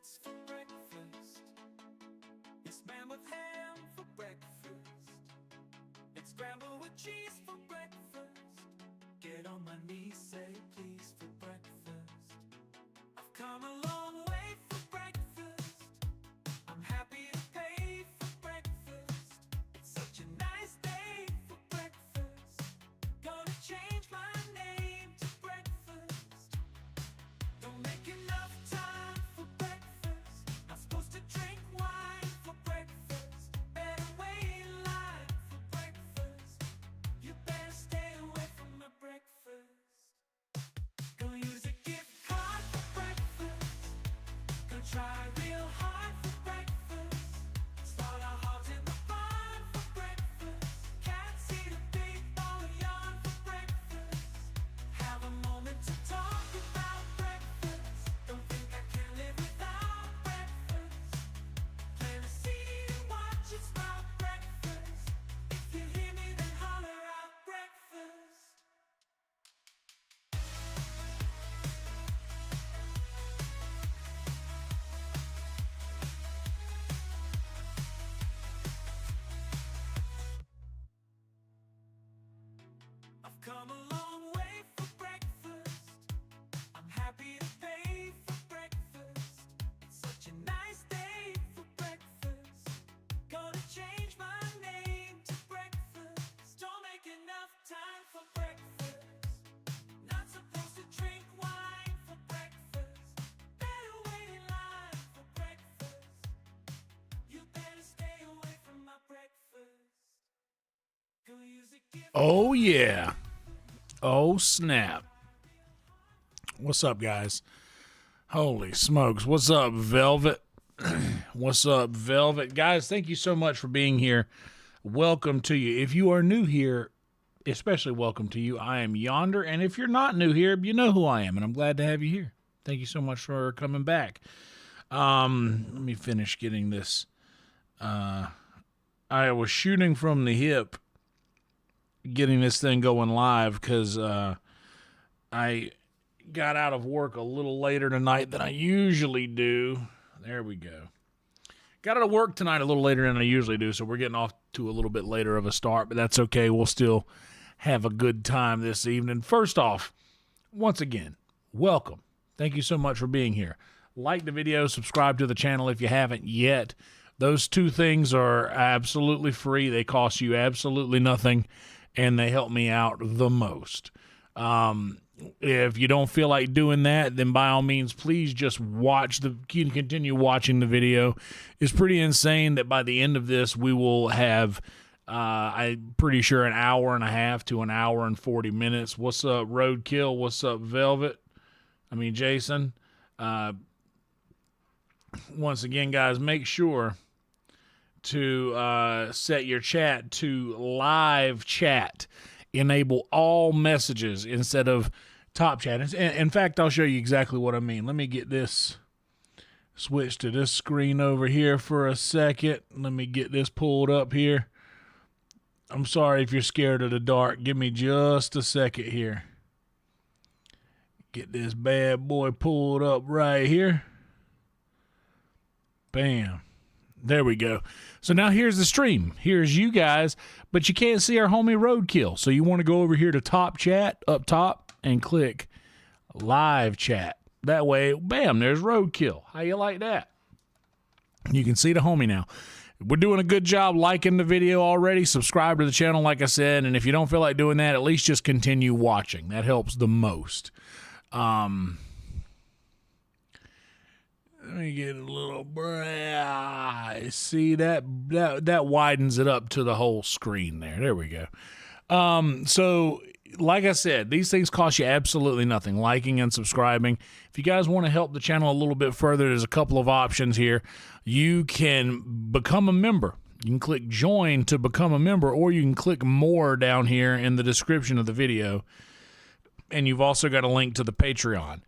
omelets for breakfast. It's spam with ham for breakfast. It's scrambled with cheese for breakfast. Get on my knees, say please for breakfast. I've come a long way for breakfast. I'm happy to pay for breakfast. It's such a nice day for breakfast. Gonna change my name to breakfast. Don't make enough time for breakfast. Not supposed to drink wine for breakfast. Better wait in line for breakfast. You better stay away from my breakfast. Gonna use a gift card for breakfast. Gonna try real hard for breakfast. Start our hearts in the barn for breakfast. Can't see the big ball of yarn for breakfast. Have a moment to talk about breakfast. Don't think I can live without breakfast. Plant a seed and watch it sprout breakfast. If you hear me, then holler out breakfast. I've come a long way for breakfast. I'm happy to pay for breakfast. It's such a nice day for breakfast. Gonna change my name to breakfast. Don't make enough time for breakfast. Not supposed to drink wine for breakfast. Better wait in line for breakfast. You better stay away from my breakfast. Gonna use a gift. Oh, yeah. Oh, snap. What's up, guys? Holy smokes. What's up, Velvet? What's up, Velvet? Guys, thank you so much for being here. Welcome to you. If you are new here, especially welcome to you. I am Yonder, and if you're not new here, you know who I am, and I'm glad to have you here. Thank you so much for coming back. Let me finish getting this. I was shooting from the hip, getting this thing going live because I got out of work a little later tonight than I usually do. There we go. Got out of work tonight a little later than I usually do, so we're getting off to a little bit later of a start, but that's okay. We'll still have a good time this evening. First off, once again, welcome. Thank you so much for being here. Like the video, subscribe to the channel if you haven't yet. Those two things are absolutely free. They cost you absolutely nothing, and they help me out the most. If you don't feel like doing that, then by all means, please just continue watching the video. It's pretty insane that by the end of this, we will have, I'm pretty sure, an hour and a half to an hour and 40 minutes. What's up, Roadkill? What's up, Velvet? Jason. Once again, guys, make sure to set your chat to live chat. Enable all messages instead of top chat. In fact, I'll show you exactly what I mean. Let me get this, switch to this screen over here for a second. Let me get this pulled up here. I'm sorry if you're scared of the dark. Give me just a second here. Get this bad boy pulled up right here. Bam. There we go. So now here's the stream. Here's you guys, but you can't see our homie Roadkill. So you want to go over here to top chat up top and click live chat. That way, bam, there's Roadkill. How you like that? You can see the homie now. We're doing a good job liking the video already. Subscribe to the channel, like I said. And if you don't feel like doing that, at least just continue watching. That helps the most. Let me get a little bright. See that widens it up to the whole screen there. There we go. So like I said, these things cost you absolutely nothing. Liking and subscribing. If you guys want to help the channel a little bit further, there's a couple of options here. You can become a member. You can click join to become a member, or you can click more down here in the description of the video. And you've also got a link to the Patreon.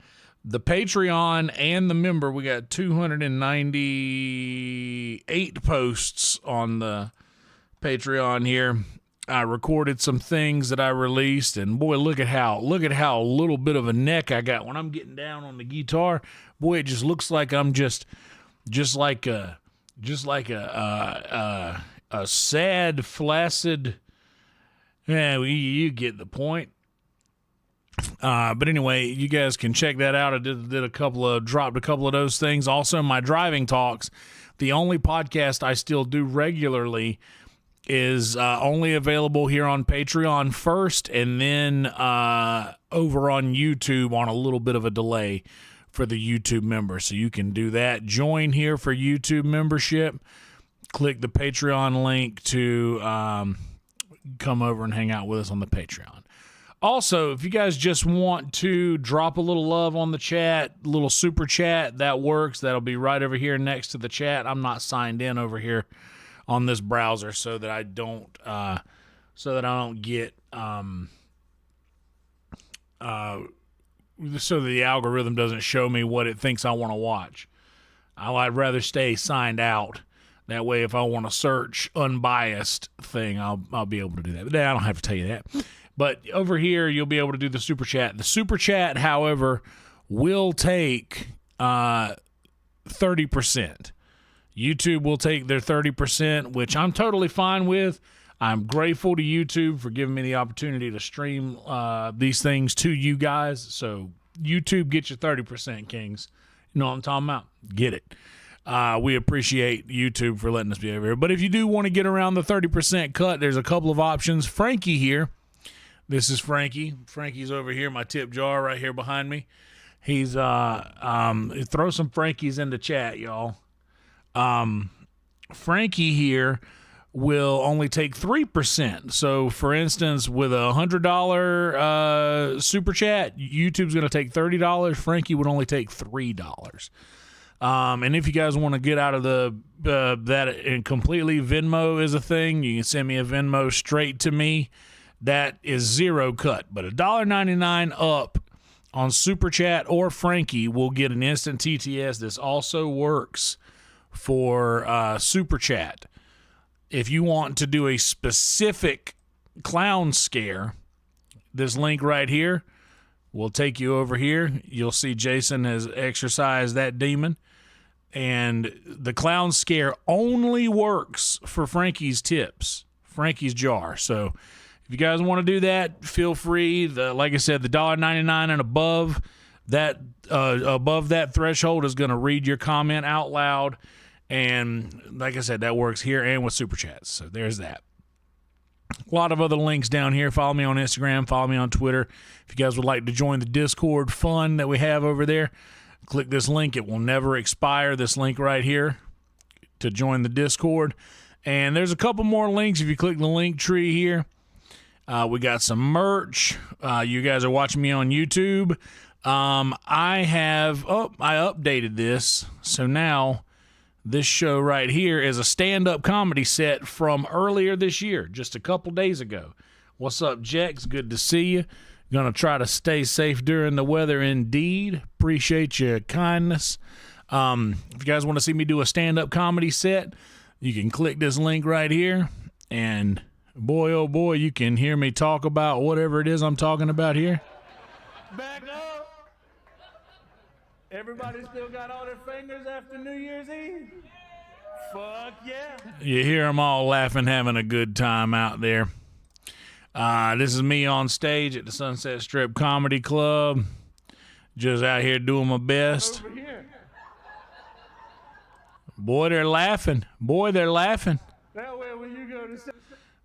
The Patreon and the member, we got 298 posts on the Patreon here. I recorded some things that I released, and boy, look at how little bit of a neck I got when I'm getting down on the guitar. Boy, it just looks like I'm just like a sad, flaccid. Yeah, you get the point. But anyway, you guys can check that out. I dropped a couple of those things. Also, my driving talks. The only podcast I still do regularly is only available here on Patreon first, and then over on YouTube on a little bit of a delay for the YouTube members. So you can do that. Join here for YouTube membership. Click the Patreon link to come over and hang out with us on the Patreon. Also, if you guys just want to drop a little love on the chat, a little super chat, that works. That'll be right over here next to the chat. I'm not signed in over here on this browser so that I don't get so that the algorithm doesn't show me what it thinks I want to watch. I'd rather stay signed out. That way, if I want to search unbiased thing, I'll be able to do that. But I don't have to tell you that. But over here, you'll be able to do the super chat. The super chat, however, will take 30%. YouTube will take their 30%, which I'm totally fine with. I'm grateful to YouTube for giving me the opportunity to stream these things to you guys. So YouTube, get your 30%, kings. You know what I'm talking about? Get it. We appreciate YouTube for letting us be over here. But if you do want to get around the 30% cut, there's a couple of options. Frankie here. This is Frankie. Frankie's over here, my tip jar right here behind me. He's throw some Frankies in the chat, y'all. Frankie here will only take 3%. So, for instance, with a $100 super chat, YouTube's going to take $30. Frankie would only take $3. And if you guys want to get out of that and completely, Venmo is a thing. You can send me a Venmo straight to me. That is zero cut. But $1.99 up on Super Chat or Frankie will get an instant TTS. This also works for Super Chat. If you want to do a specific clown scare, this link right here will take you over here. You'll see Jason has exercised that demon. And the clown scare only works for Frankie's tips, Frankie's jar. So if you guys want to do that, feel free. Like I said, the $1.99 and above that threshold is going to read your comment out loud. And like I said, that works here and with Super Chats. So there's that. A lot of other links down here. Follow me on Instagram. Follow me on Twitter. If you guys would like to join the Discord fun that we have over there, click this link. It will never expire, this link right here, to join the Discord. And there's a couple more links if you click the link tree here. We got some merch. You guys are watching me on YouTube. I updated this. So now this show right here is a stand-up comedy set from earlier this year, just a couple days ago. What's up, Jex? Good to see you. Gonna try to stay safe during the weather indeed. Appreciate your kindness. If you guys want to see me do a stand-up comedy set, you can click this link right here, and boy, oh boy, you can hear me talk about whatever it is I'm talking about here. Back up. Everybody still got all their fingers after New Year's Eve? Fuck yeah. You hear them all laughing, having a good time out there. This is me on stage at the Sunset Strip Comedy Club. Just out here doing my best. Over here. Boy, they're laughing. Boy, they're laughing. That way when you go to...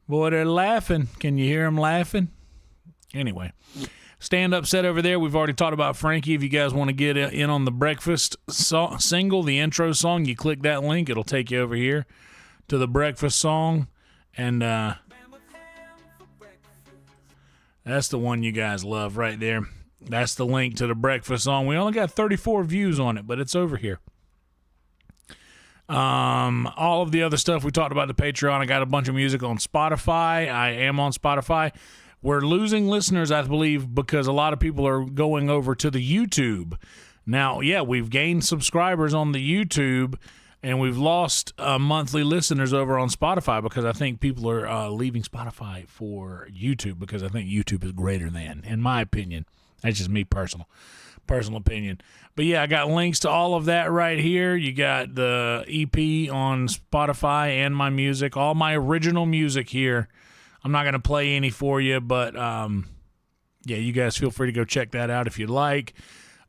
Boy, they're laughing. Can you hear them laughing? Anyway, stand-up set over there. We've already talked about Frankie. If you guys want to get in on the breakfast single, the intro song, you click that link. It'll take you over here to the breakfast song. And that's the one you guys love right there. That's the link to the breakfast song. We only got 34 views on it, but it's over here. All of the other stuff we talked about, the Patreon. I got a bunch of music on Spotify. I am on Spotify. We're losing listeners, I believe, because a lot of people are going over to the YouTube. Now, yeah, we've gained subscribers on the YouTube. And we've lost monthly listeners over on Spotify because I think people are leaving Spotify for YouTube because I think YouTube is greater than, in my opinion. That's just me personal opinion. But yeah, I got links to all of that right here. You got the EP on Spotify and my music, all my original music here. I'm not going to play any for you, but yeah, you guys feel free to go check that out if you'd like.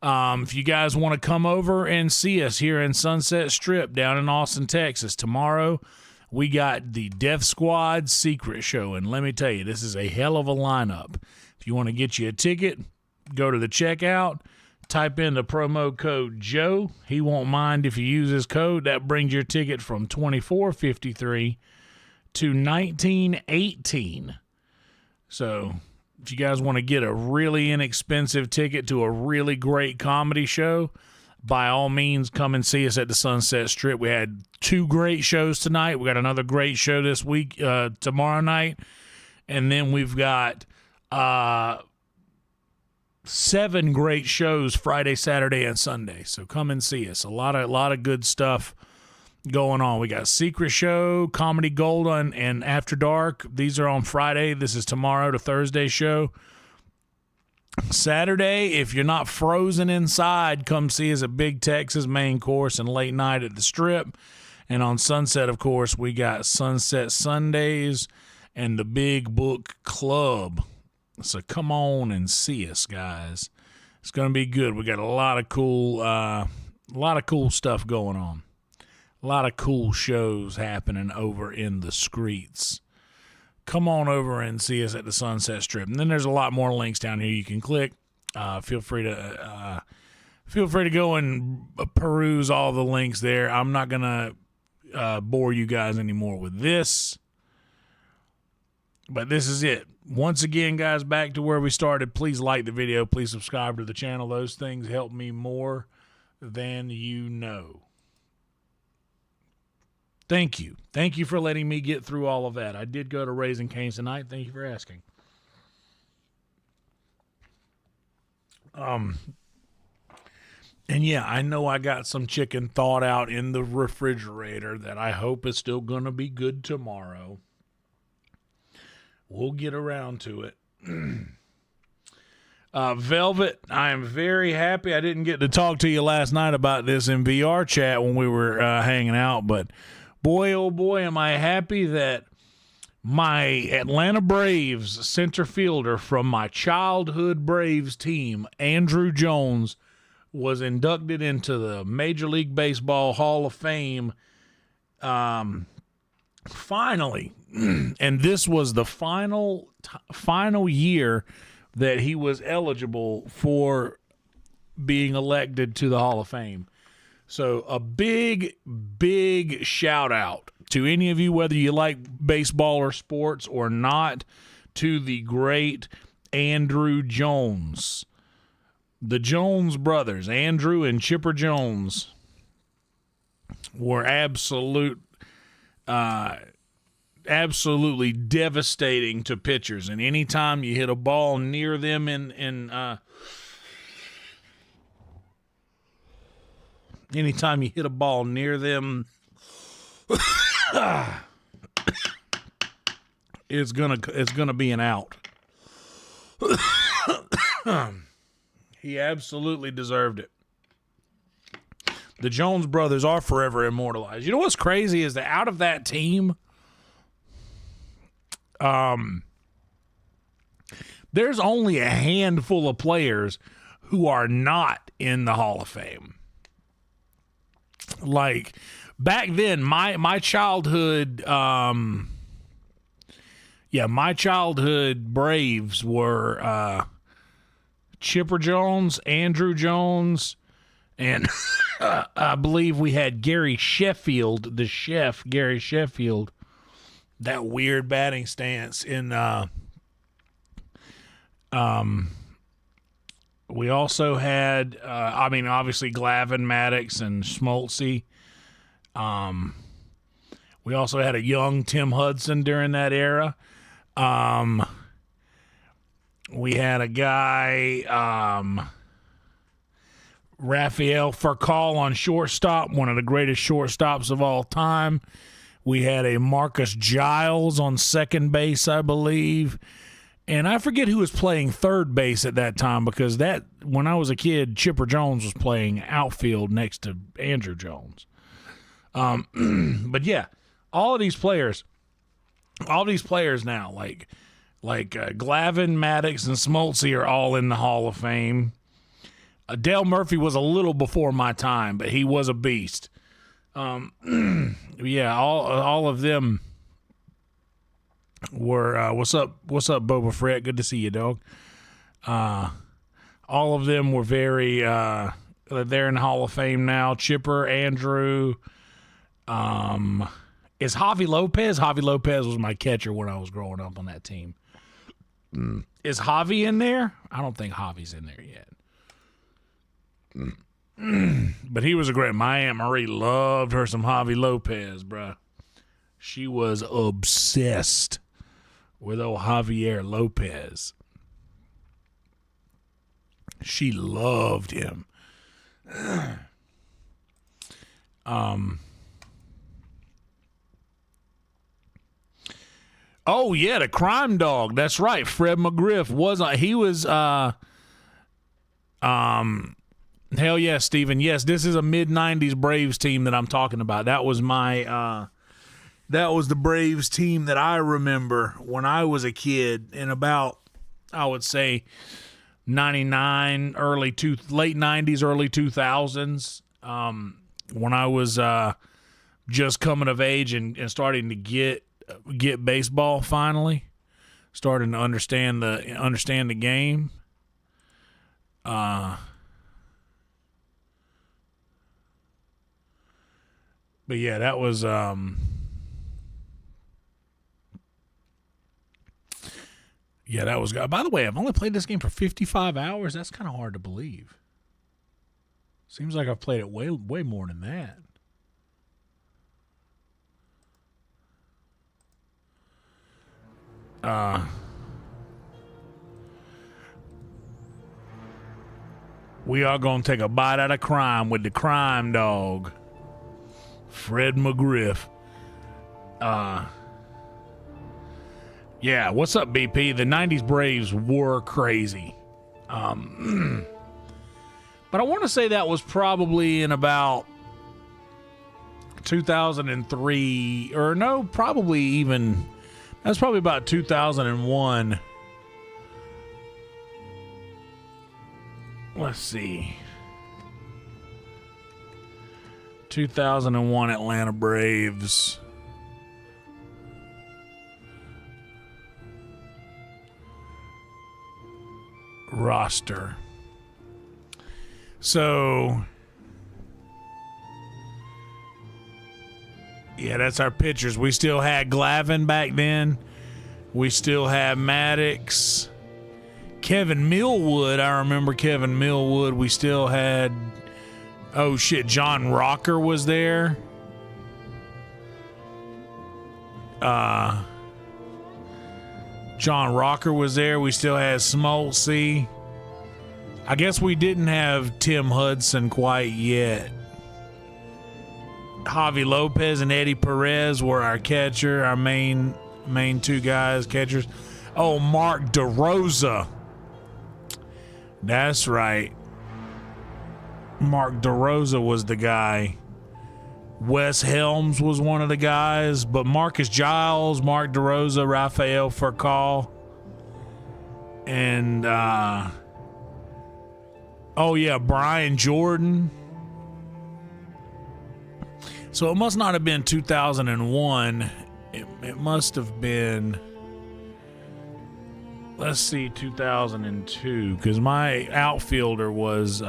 If you guys want to come over and see us here in Sunset Strip down in Austin, Texas, tomorrow we got the Death Squad Secret Show, and let me tell you, this is a hell of a lineup. If you want to get you a ticket, go to the checkout, type in the promo code Joe. He won't mind if you use his code. That brings your ticket from $24.53 to $19.18. So if you guys want to get a really inexpensive ticket to a really great comedy show, by all means, come and see us at the Sunset Strip. We had 2 great shows tonight. We got another great show this week, tomorrow night. And then we've got 7 great shows Friday, Saturday, and Sunday. So come and see us. A lot of good stuff going on. We got Secret Show, Comedy Gold and After Dark. These are on Friday. This is tomorrow, the Thursday show. Saturday, if you're not frozen inside, come see us at Big Texas Main Course and Late Night at the Strip. And on Sunset, of course, we got Sunset Sundays and the Big Book Club. So come on and see us, guys. It's going to be good. We got a lot of cool stuff going on. A lot of cool shows happening over in the streets. Come on over and see us at the Sunset Strip. And then there's a lot more links down here you can click. Feel free to go and peruse all the links there. I'm not going to bore you guys anymore with this. But this is it. Once again, guys, back to where we started. Please like the video. Please subscribe to the channel. Those things help me more than you know. Thank you. Thank you for letting me get through all of that. I did go to Raising Cane's tonight. Thank you for asking. And yeah, I know I got some chicken thawed out in the refrigerator that I hope is still going to be good tomorrow. We'll get around to it. Velvet, I am very happy. I didn't get to talk to you last night about this in VR chat when we were hanging out, but boy, oh boy, am I happy that my Atlanta Braves center fielder from my childhood Braves team, Andrew Jones, was inducted into the Major League Baseball Hall of Fame finally. And this was the final year that he was eligible for being elected to the Hall of Fame. So a big, big shout out to any of you, whether you like baseball or sports or not, to the great Andrew Jones. The Jones brothers, Andrew and Chipper Jones, were absolutely devastating to pitchers. And anytime you hit a ball near them anytime you hit a ball near them, it's gonna be an out. He absolutely deserved it. The Jones brothers are forever immortalized. You know what's crazy is that out of that team, there's only a handful of players who are not in the Hall of Fame. Like back then, my childhood, my childhood Braves were Chipper Jones, Andrew Jones, and I believe we had Gary Sheffield, the chef, Gary Sheffield, that weird batting stance in we also had obviously Glavine, Maddox, and Schmaltzy. We also had a young Tim Hudson during that era. We had a guy Rafael Furcal on shortstop, one of the greatest shortstops of all time. We had a Marcus Giles on second base, I believe. And I forget who was playing third base at that time, because that when I was a kid, Chipper Jones was playing outfield next to Andrew Jones. But yeah, all these players now, like Glavine, Maddox, and Smoltz are all in the Hall of Fame. Dale Murphy was a little before my time, but he was a beast. Yeah, all of them were. What's up, Boba Fett? Good to see you, dog. All of them were very. They're in the Hall of Fame now. Chipper, Andrew. Is Javi Lopez? Javi Lopez was my catcher when I was growing up on that team. Is Javi in there? I don't think Javi's in there yet. But he was a great. My Aunt Marie loved her some Javi Lopez, bruh. She was obsessed with old Javier Lopez. She loved him. Oh yeah, the crime dog. That's right. Fred McGriff was hell yeah, Steven. Yes, this is a mid-90s Braves team that I'm talking about. That was the Braves team that I remember when I was a kid in about, I would say, 99, late 90s, early 2000s. When I was just coming of age and starting to get baseball finally, starting to understand the game. But yeah, that was by the way, I've only played this game for 55 hours. That's kind of hard to believe. Seems like I've played it way more than that. We are going to take a bite out of crime with the crime dog, Fred McGriff. Yeah, what's up, BP? The 90s Braves were crazy. But I want to say that was probably in about 2003, or no, probably even, that's probably about 2001. Let's see. 2001 Atlanta Braves. Roster. So, yeah, that's our pitchers. We still had Glavine back then. We still have Maddox. Kevin Millwood. I remember Kevin Millwood. We still had, oh shit, John Rocker was there. John Rocker was there. We still had Smoltz. I guess we didn't have Tim Hudson quite yet. Javi Lopez and Eddie Perez were our catcher, our main two guys, catchers. Oh, Mark DeRosa. That's right. Mark DeRosa was the guy. Wes Helms was one of the guys, but Marcus Giles, Mark DeRosa, Rafael Furcal, and oh yeah, Brian Jordan. So it must not have been 2001. It must have been, let's see, 2002, because my outfielder was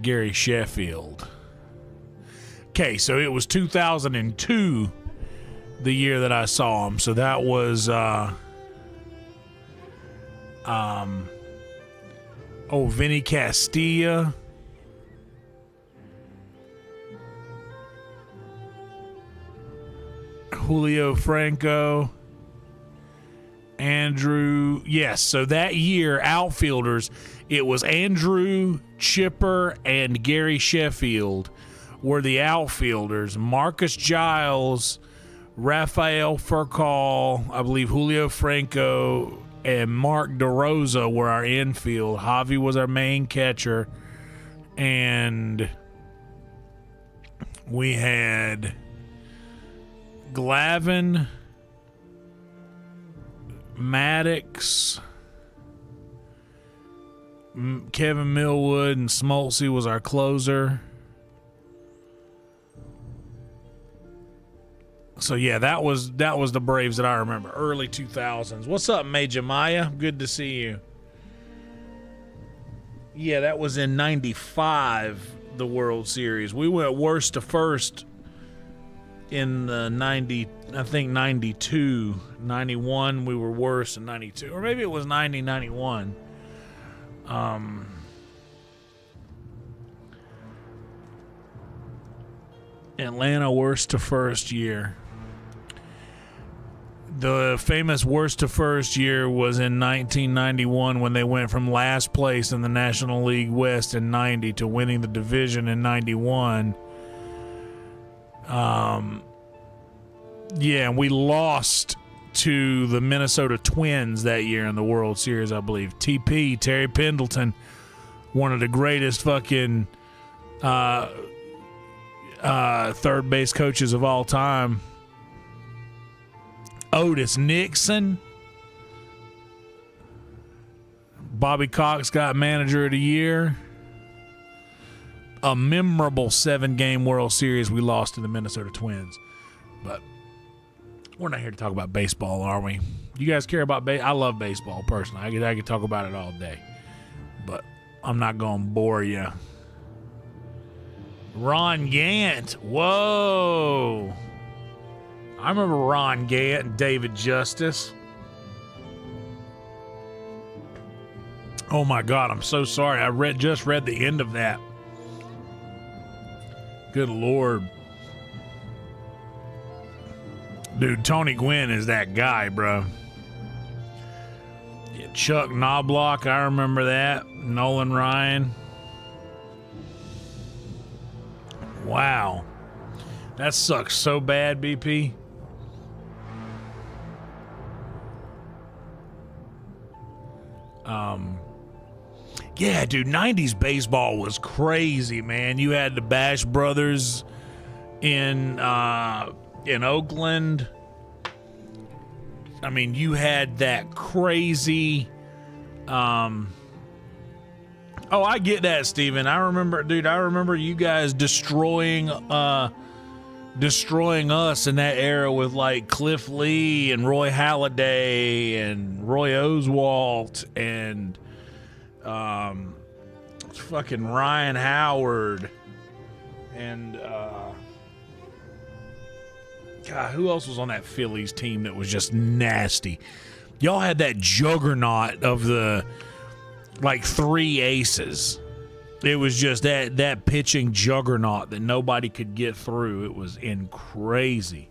Gary Sheffield. Okay, so it was 2002, the year that I saw him. So that was Vinny Castilla. Julio Franco. Andrew. Yes, so that year, outfielders, it was Andrew Chipper and Gary Sheffield were the outfielders. Marcus Giles, Rafael Furcal, I believe Julio Franco, and Mark DeRosa were our infield. Javi was our main catcher. And we had Glavin, Maddox, Kevin Millwood, and Smoltzy was our closer. So yeah, that was the Braves that I remember, early 2000s. What's up, Major Maya? Good to see you. Yeah, that was in 95, the World Series. We went worst to first in 92, 91 we were worse in 92, or maybe it was 90, 91. Atlanta worst to first year. The famous worst to first year was in 1991 when they went from last place in the National League West in 90 to winning the division in 91. Yeah, and we lost to the Minnesota Twins that year in the World Series, I believe. TP, Terry Pendleton, one of the greatest fucking third base coaches of all time. Otis Nixon. Bobby Cox got manager of the year. A memorable 7-game World Series we lost to the Minnesota Twins. But we're not here to talk about baseball, are we? You guys care about baseball? I love baseball, personally. I could talk about it all day. But I'm not going to bore you. Ron Gant. Whoa. I remember Ron Gant and David Justice. Oh my God, I'm so sorry. I just read the end of that. Good Lord. Dude, Tony Gwynn is that guy, bro. Yeah, Chuck Knobloch, I remember that. Nolan Ryan. Wow. That sucks so bad, BP. Yeah, dude, 90s baseball was crazy, man. You had the Bash Brothers in Oakland. I mean, you had that crazy oh, I get that, Steven. I remember you guys destroying us in that era with like Cliff Lee and Roy Halladay and Roy Oswalt and fucking Ryan Howard and God, who else was on that Phillies team that was just nasty? Y'all had that juggernaut of the like 3 aces. It was just that pitching juggernaut that nobody could get through. It was crazy.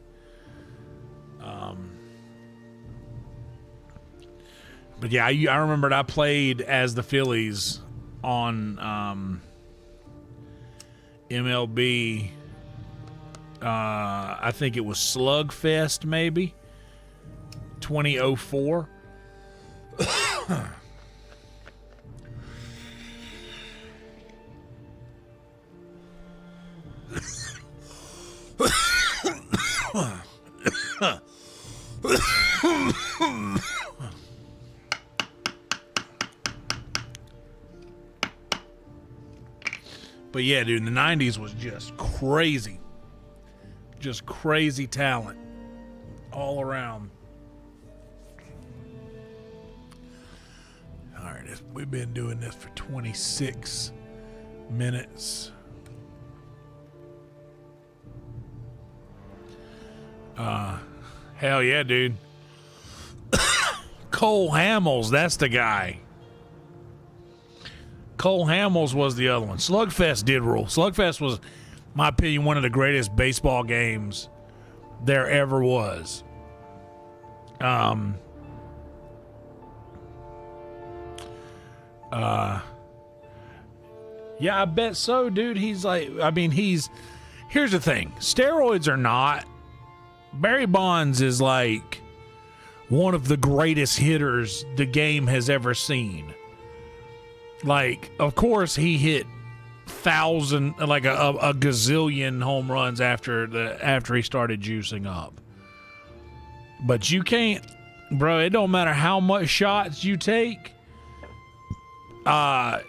But yeah, I remembered I played as the Phillies on MLB. I think it was Slugfest, maybe 2004. But yeah, dude, the 90s was just crazy. Just crazy talent all around. All right, we've been doing this for 26 minutes. Hell yeah, dude. Cole Hamels, that's the guy. Cole Hamels was the other one. Slugfest did rule. Slugfest was, in my opinion, one of the greatest baseball games there ever was. Yeah, I bet so, dude. He's like, I mean, here's the thing. Steroids are not. Barry Bonds is like one of the greatest hitters the game has ever seen. Like, of course, he hit like a gazillion home runs after he started juicing up. But you can't, bro, it don't matter how much shots you take. The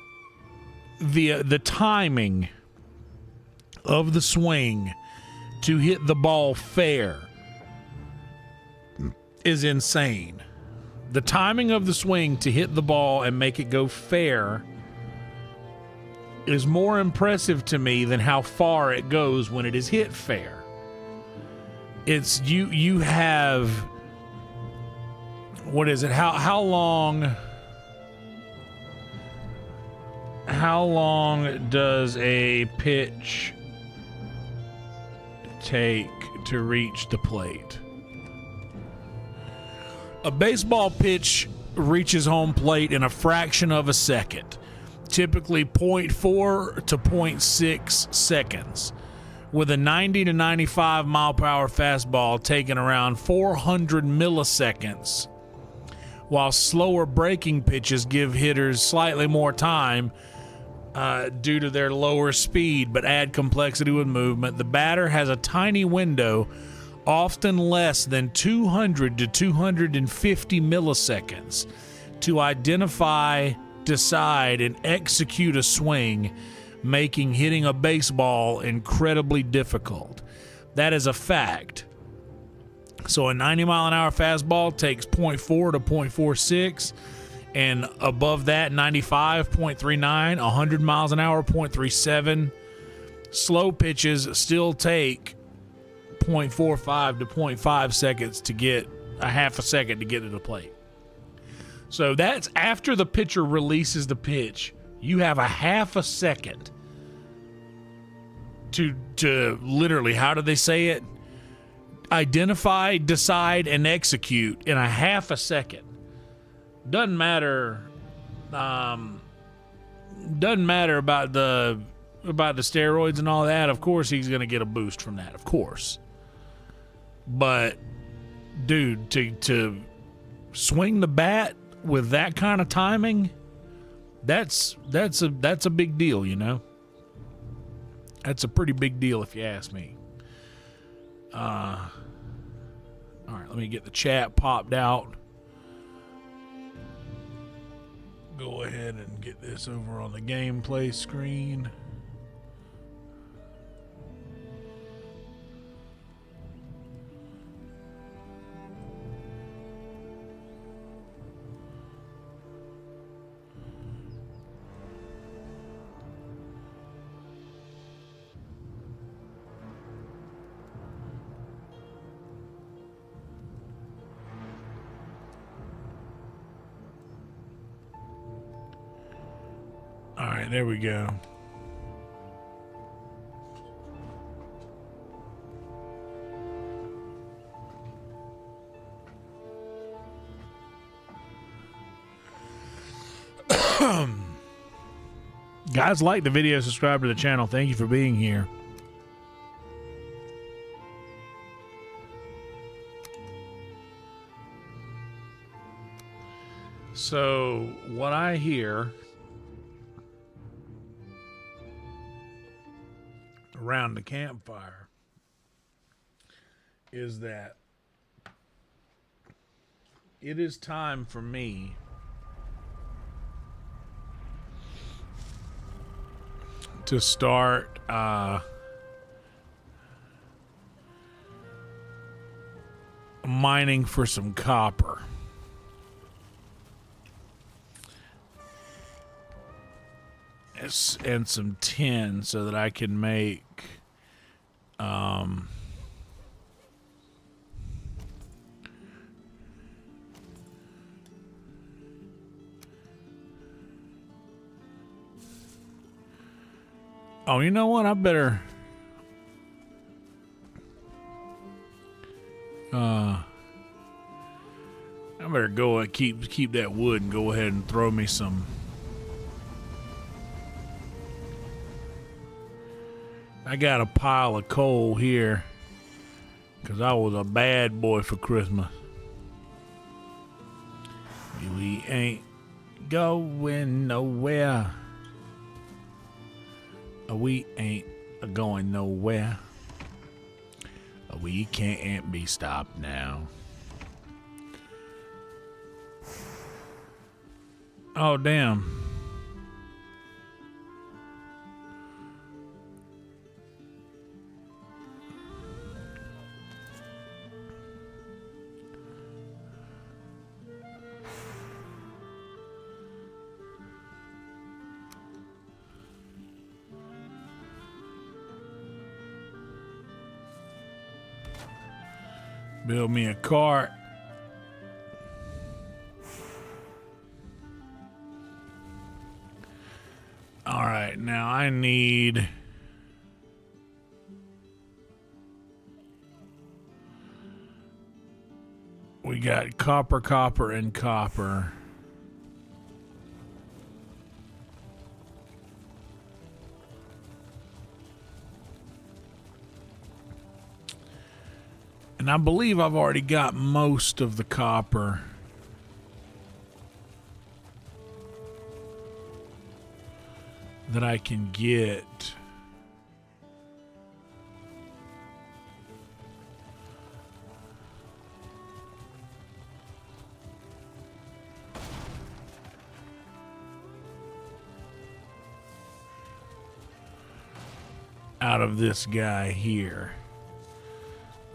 timing of the swing to hit the ball fair is insane. The timing of the swing to hit the ball and make it go fair is more impressive to me than how far it goes when it is hit fair. It's you have, what is it? How long does a pitch take to reach the plate? A baseball pitch reaches home plate in a fraction of a second, typically 0.4 to 0.6 seconds, with a 90 to 95 mile per hour fastball taking around 400 milliseconds, while slower breaking pitches give hitters slightly more time due to their lower speed but add complexity with movement. The batter has a tiny window, often less than 200 to 250 milliseconds, to identify, decide, and execute a swing, making hitting a baseball incredibly difficult. That is a fact. So a 90 mile an hour fastball takes 0.4 to 0.46, and above that 95, 0.39, 100 miles an hour, 0.37. Slow pitches still take 0.45 to 0.5 seconds to get a half a second to get to the plate. So that's after the pitcher releases the pitch. You have a half a second to literally, how do they say it? Identify, decide, and execute in a half a second. Doesn't matter about the steroids and all that. Of course he's going to get a boost from that, of course. But dude, to swing the bat with that kind of timing, that's a big deal, you know. That's a pretty big deal if you ask me. All right, let me get the chat popped out. Go ahead and get this over on the gameplay screen. All right, there we go. Guys, like the video, subscribe to the channel. Thank you for being here. So, what I hear around the campfire is that it is time for me to start mining for some copper. And some tin so that I can make oh, you know what? I better go and keep that wood and go ahead and throw me some I got a pile of coal here because I was a bad boy for Christmas. We ain't going nowhere. We ain't going nowhere. We can't be stopped now. Oh, damn. Build me a cart. All right, now I need... We got copper, copper, and copper. And I believe I've already got most of the copper. That I can get. Out of this guy here.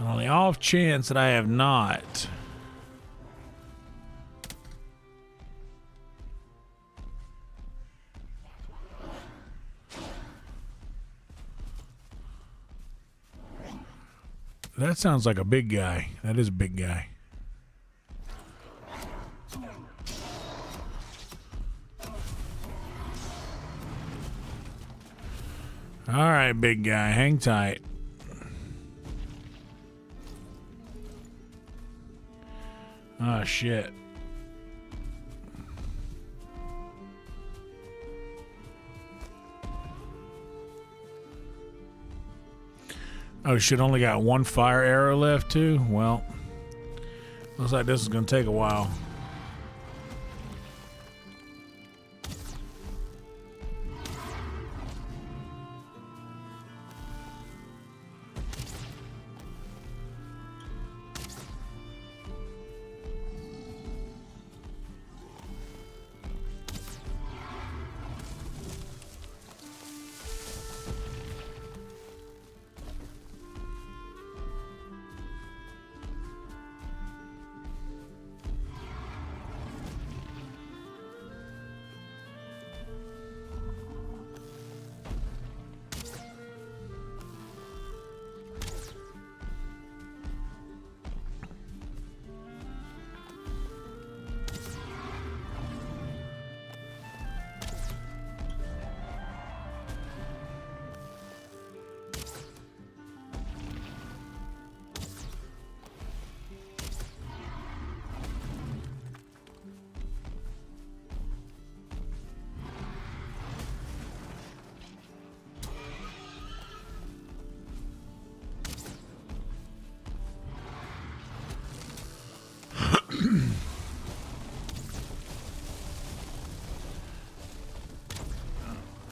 On the off chance that I have not. That sounds like a big guy. That is a big guy. All right, big guy. Hang tight. Oh, shit. Oh, shit. Only got one fire arrow left, too? Well, looks like this is going to take a while.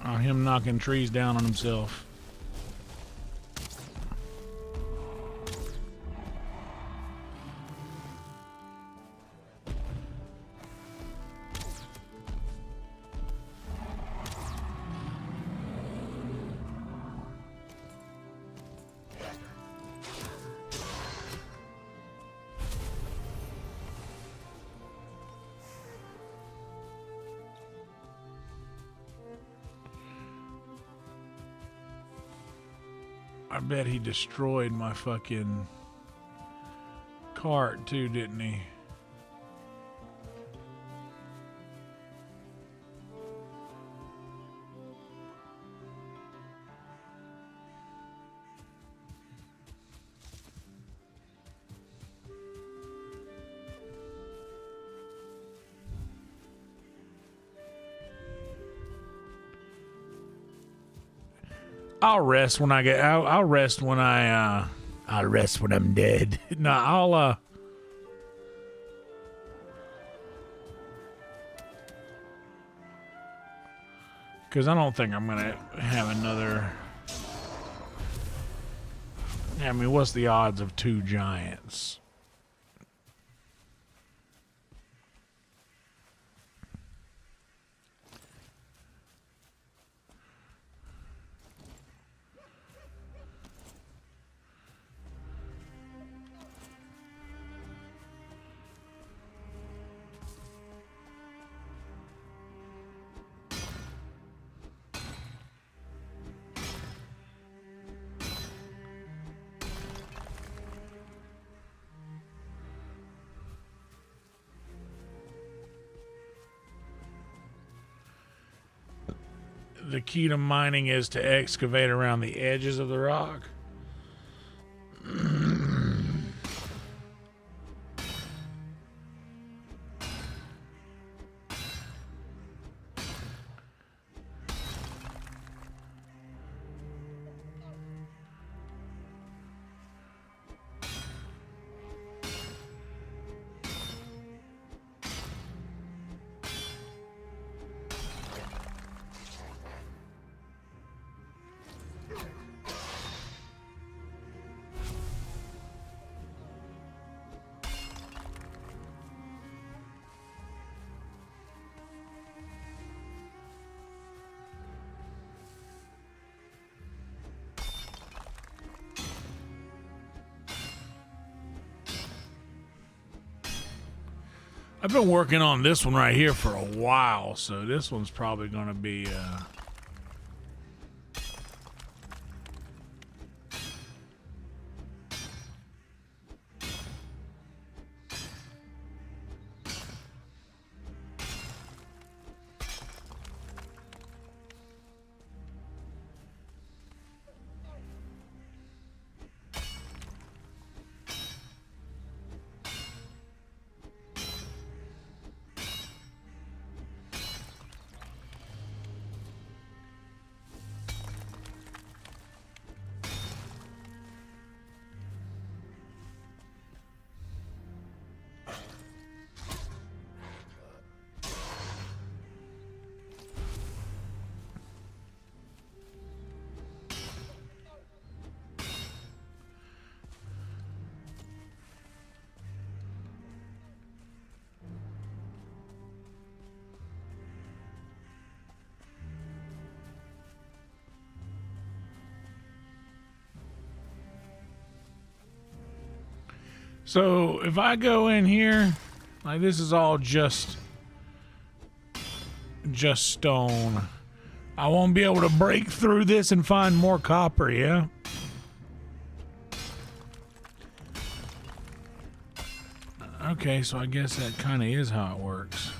Oh, him knocking trees down on himself. I bet he destroyed my fucking cart too, didn't he? I'll rest when I get. I'll rest when I'll rest when I'm dead. No, I'll. Because I don't think I'm gonna have another. I mean, what's the odds of 2 giants? The key to mining is to excavate around the edges of the rock. I've been working on this one right here for a while, so this one's probably going to be So if I go in here, like this is all just stone. I won't be able to break through this and find more copper, yeah? Okay, so I guess that kind of is how it works.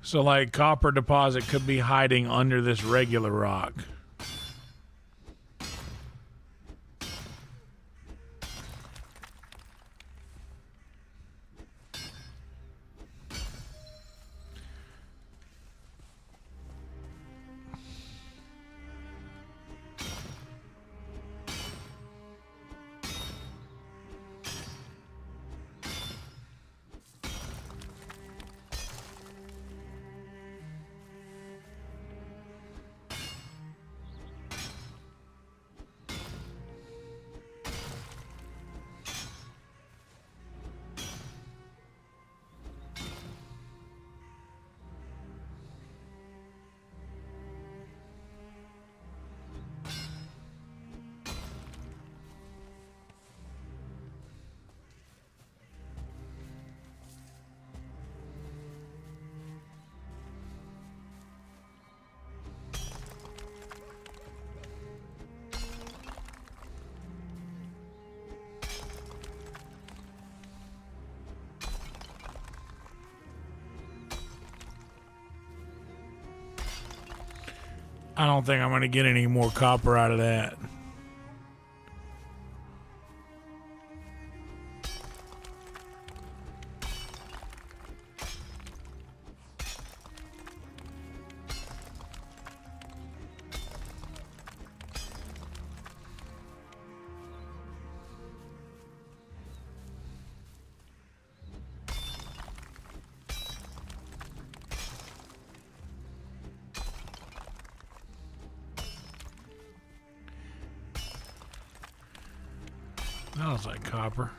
So, like, copper deposit could be hiding under this regular rock. I don't think I'm going to get any more copper out of that. That looks like copper.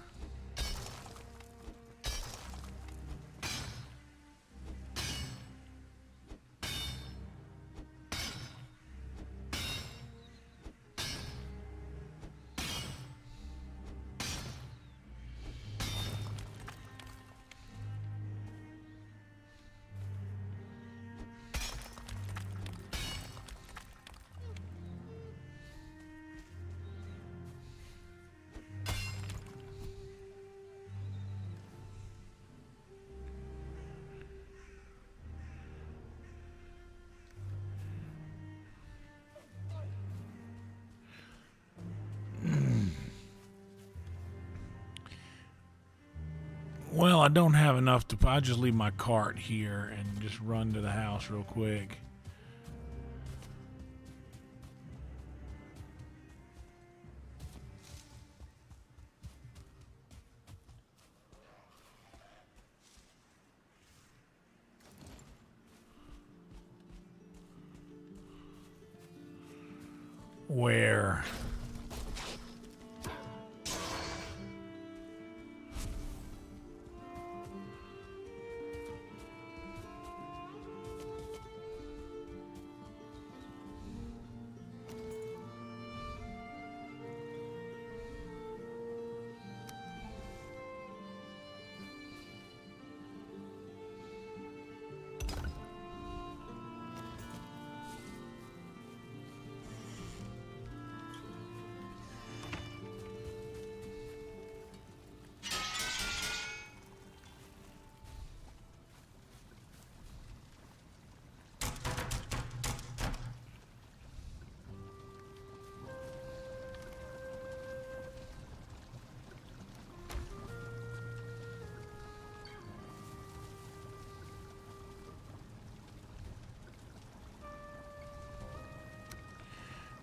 Well, I don't have enough to... I'll just leave my cart here and just run to the house real quick. Where?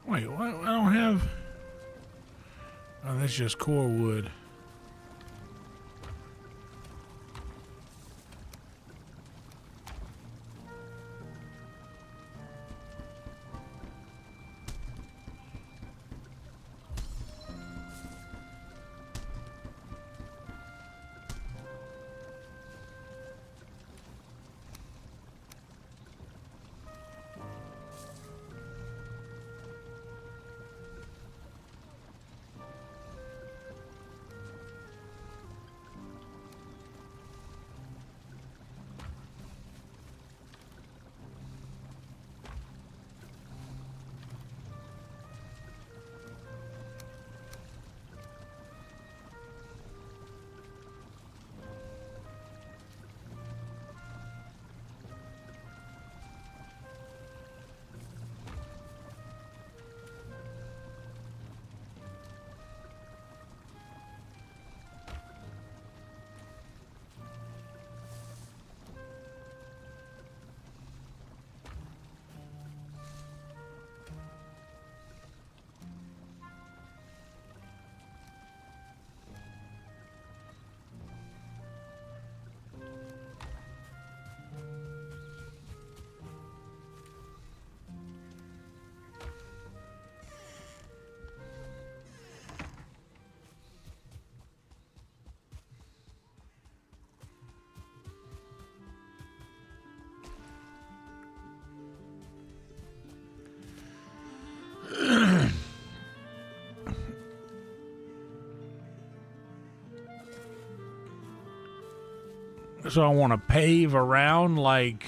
Wait, what? I don't have... Oh, that's just core wood. So I want to pave around like...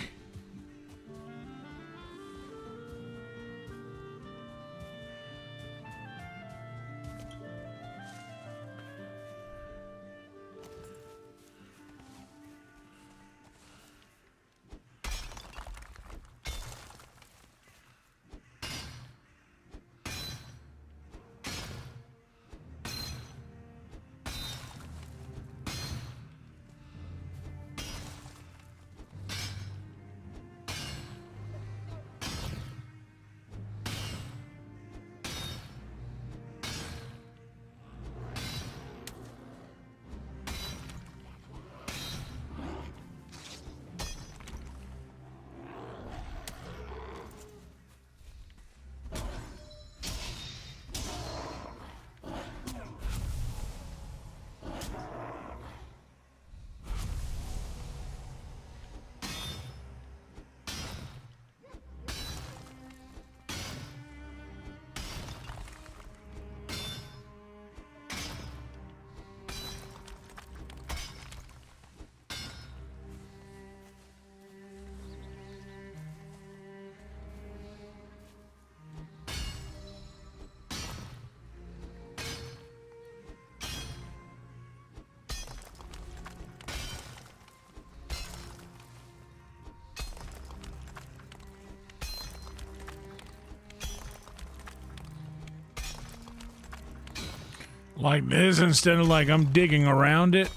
Like this instead of like I'm digging around it.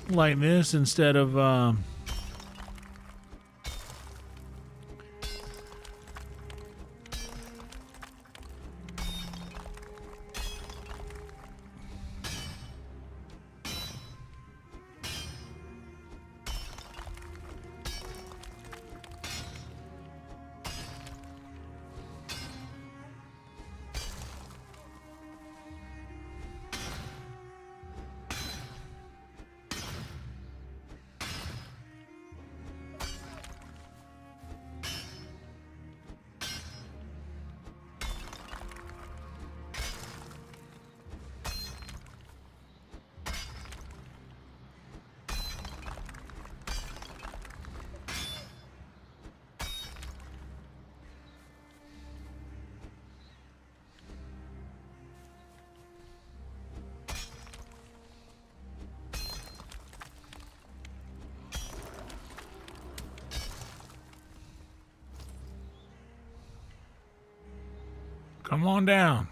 Like this instead of come on down.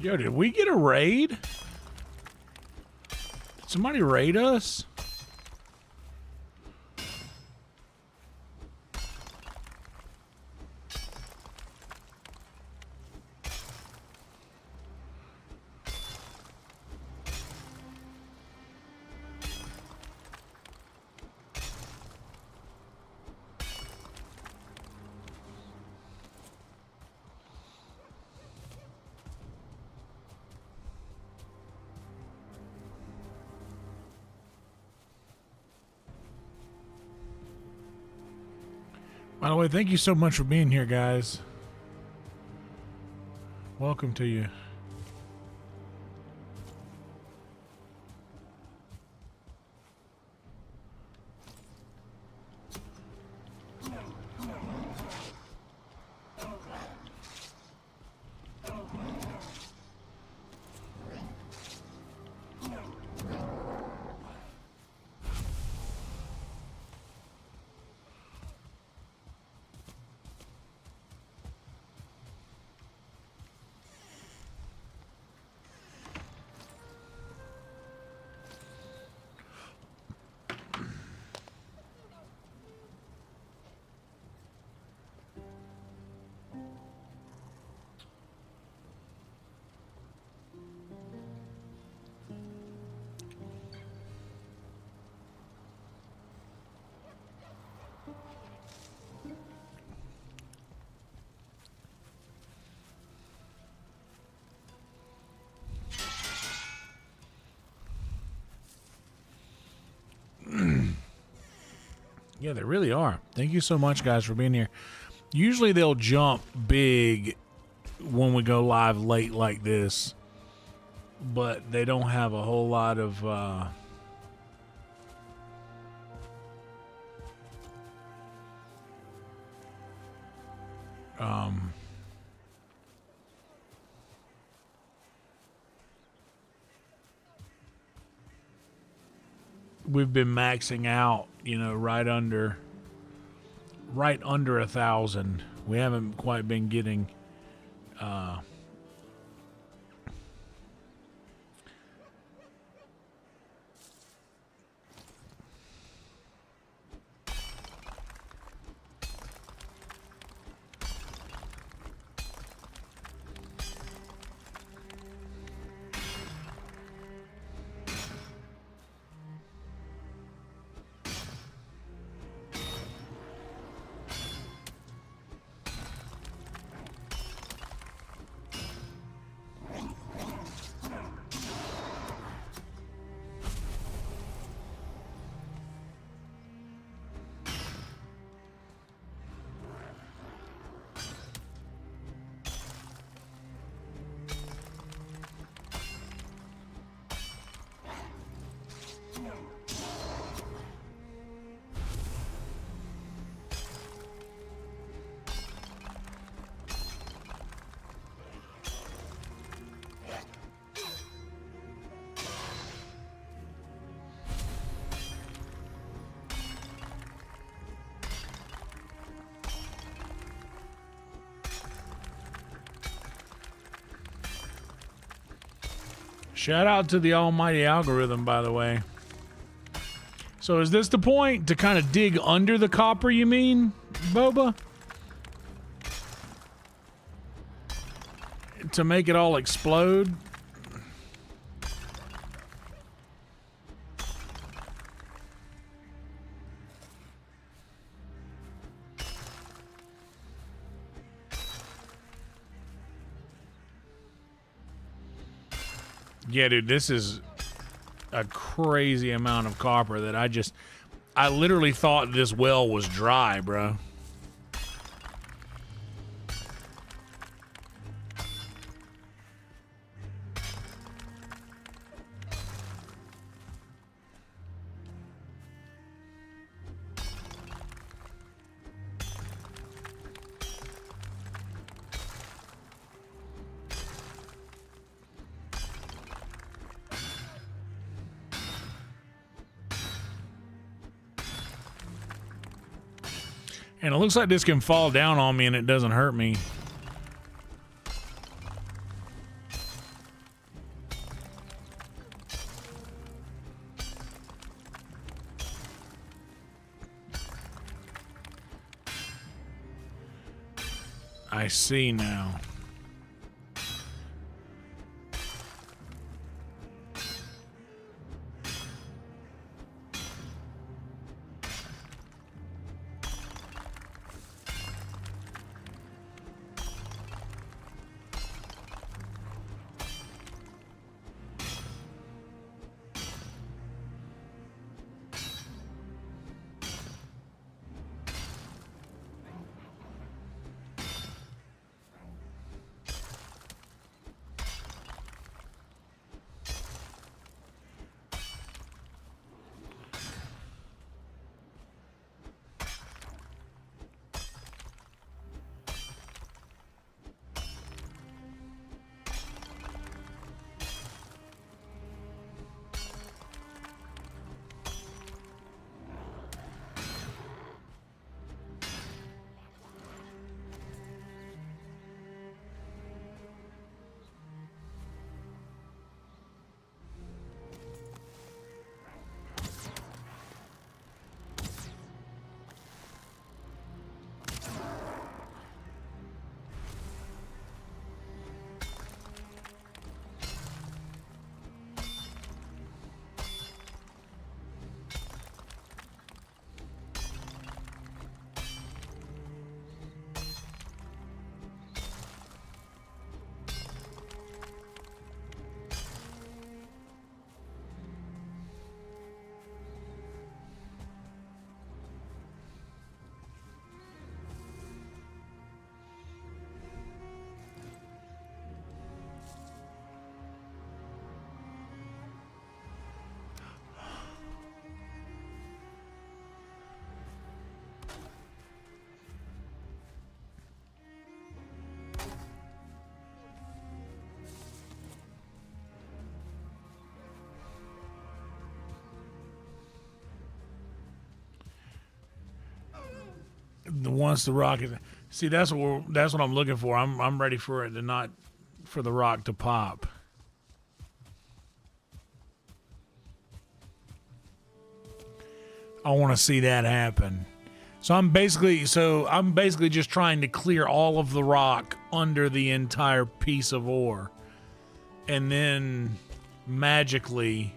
Yo, did we get a raid? Did somebody raid us? By the way, thank you so much for being here, guys. Welcome to you. Yeah, they really are. Thank you so much, guys, for being here. Usually they'll jump big when we go live late like this, but they don't have a whole lot of we've been maxing out, you know, right under 1,000. We haven't quite been getting Shout out to the almighty algorithm, by the way. So is this the point? To kind of dig under the copper, you mean, Boba? To make it all explode? Yeah, dude, this is a crazy amount of copper that I literally thought this well was dry, bro. And it looks like this can fall down on me and it doesn't hurt me. I see now. Once the rocket, See, that's what I'm looking for. I'm ready for it to not, for the rock to pop. I want to see that happen. So I'm basically just trying to clear all of the rock under the entire piece of ore, and then magically.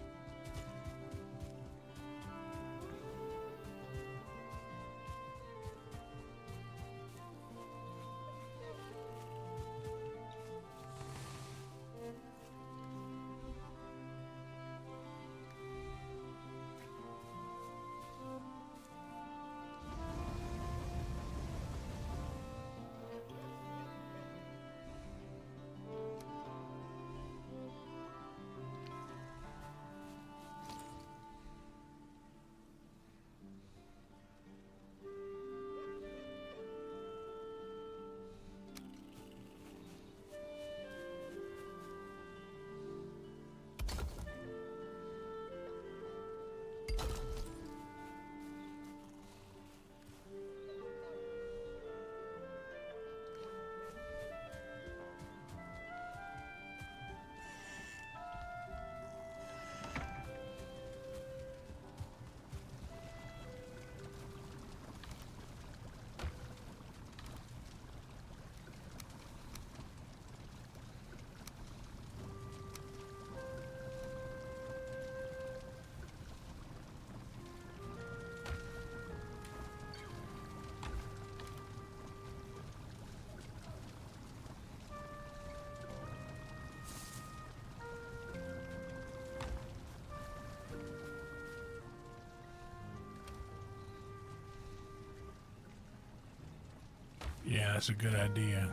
Yeah, that's a good idea.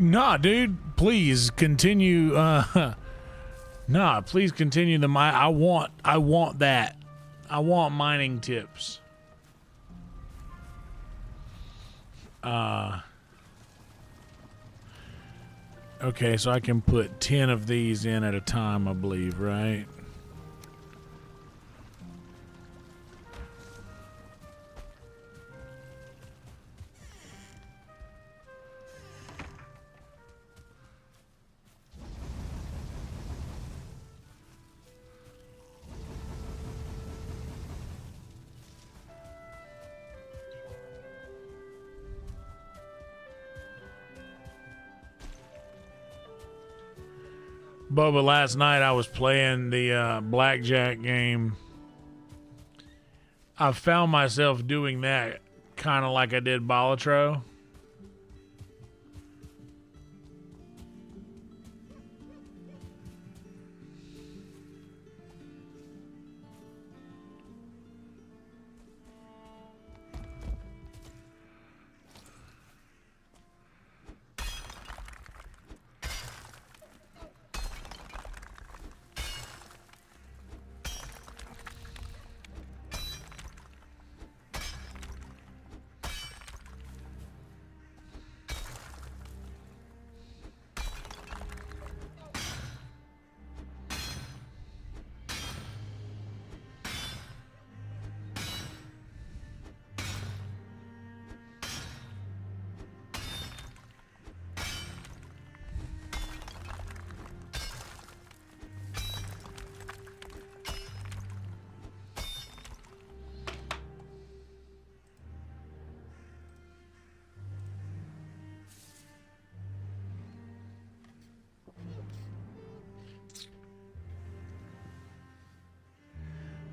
Nah, dude, please continue. Nah, please continue the mine. I want that. I want mining tips. Okay, so I can put 10 of these in at a time, I believe, right? Bubba, last night I was playing the blackjack game. I found myself doing that kind of like I did Balatro.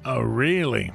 Oh, really?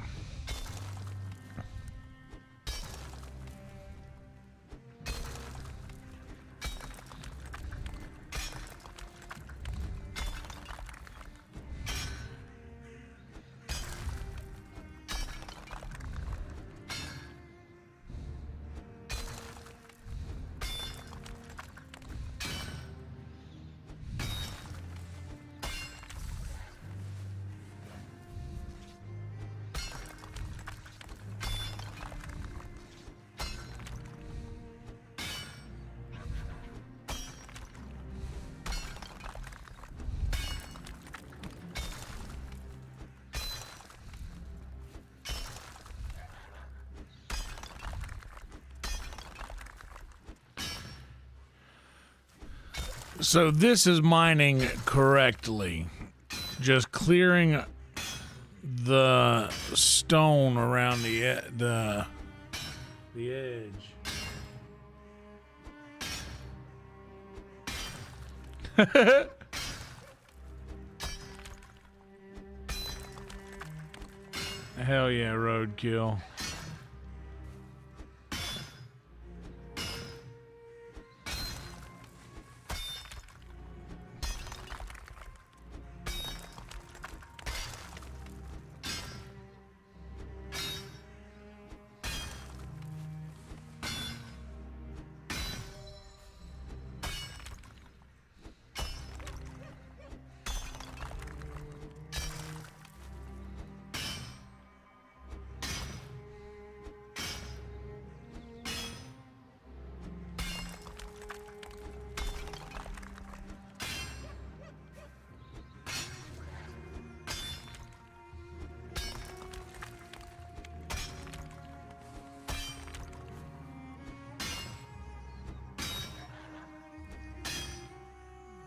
So this is mining correctly. Just clearing the stone around the edge. Hell yeah, roadkill.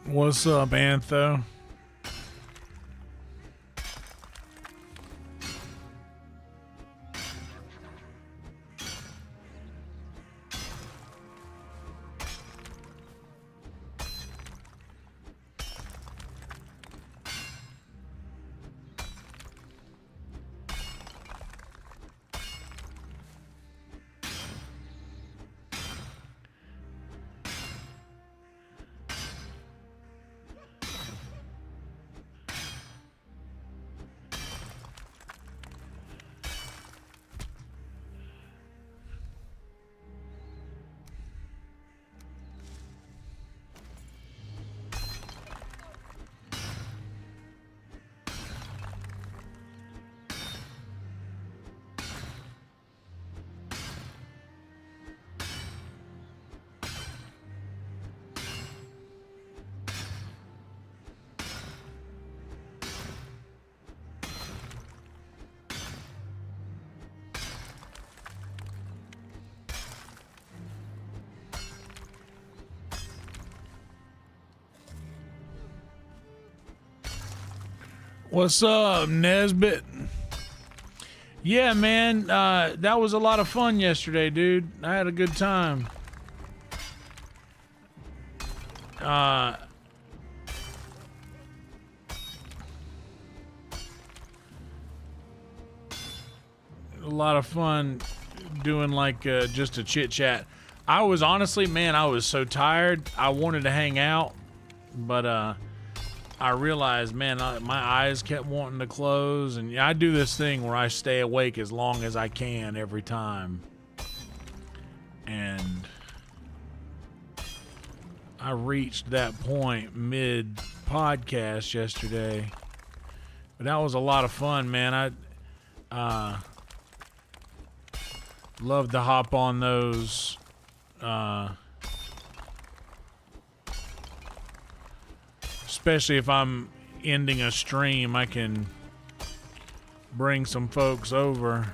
What's up, Antho? What's up, Nesbit? Yeah, man, that was a lot of fun yesterday, dude. I had a good time. A lot of fun doing like just a chit chat. I was honestly, man, I was so tired. I wanted to hang out, but I realized, man, my eyes kept wanting to close, and I do this thing where I stay awake as long as I can every time. And I reached that point mid-podcast yesterday. But that was a lot of fun, man. I love to hop on those especially if I'm ending a stream, I can bring some folks over.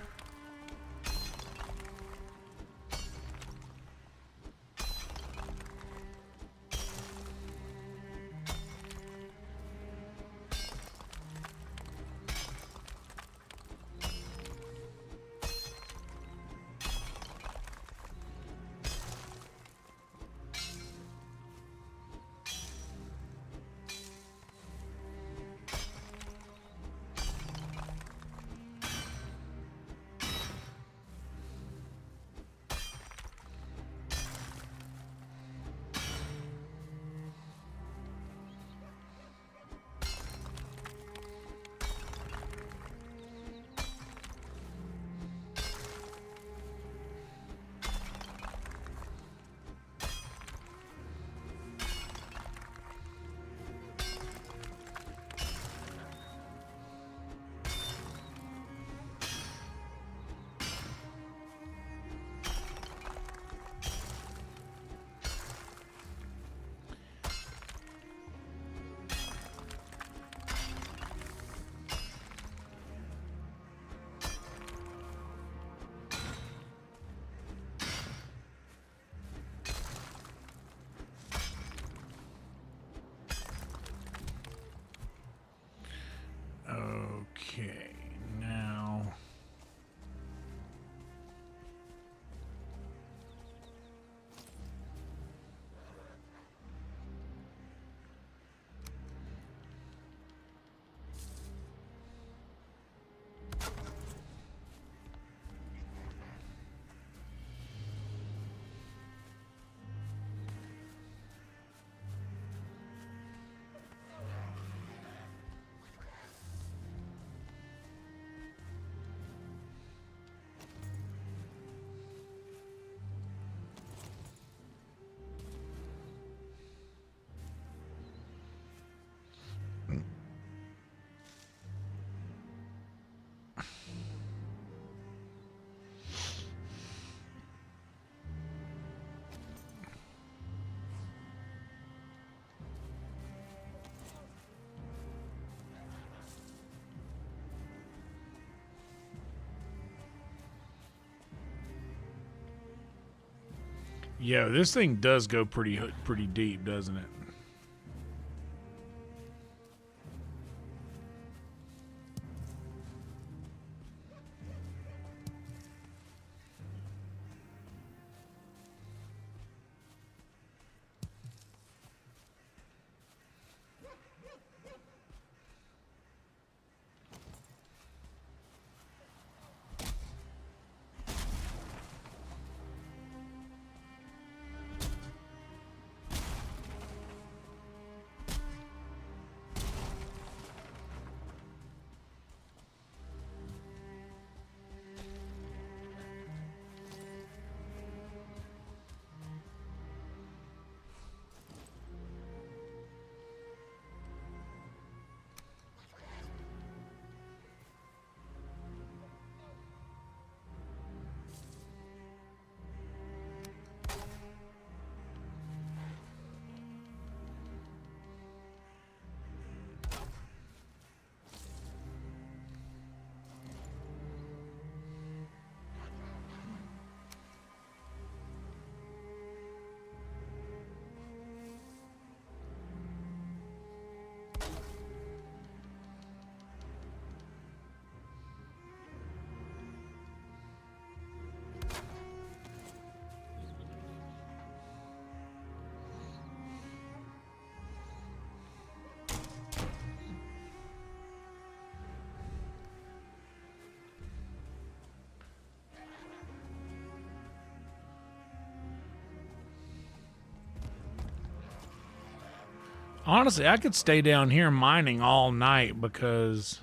Yo, this thing does go pretty deep, doesn't it? Honestly, I could stay down here mining all night because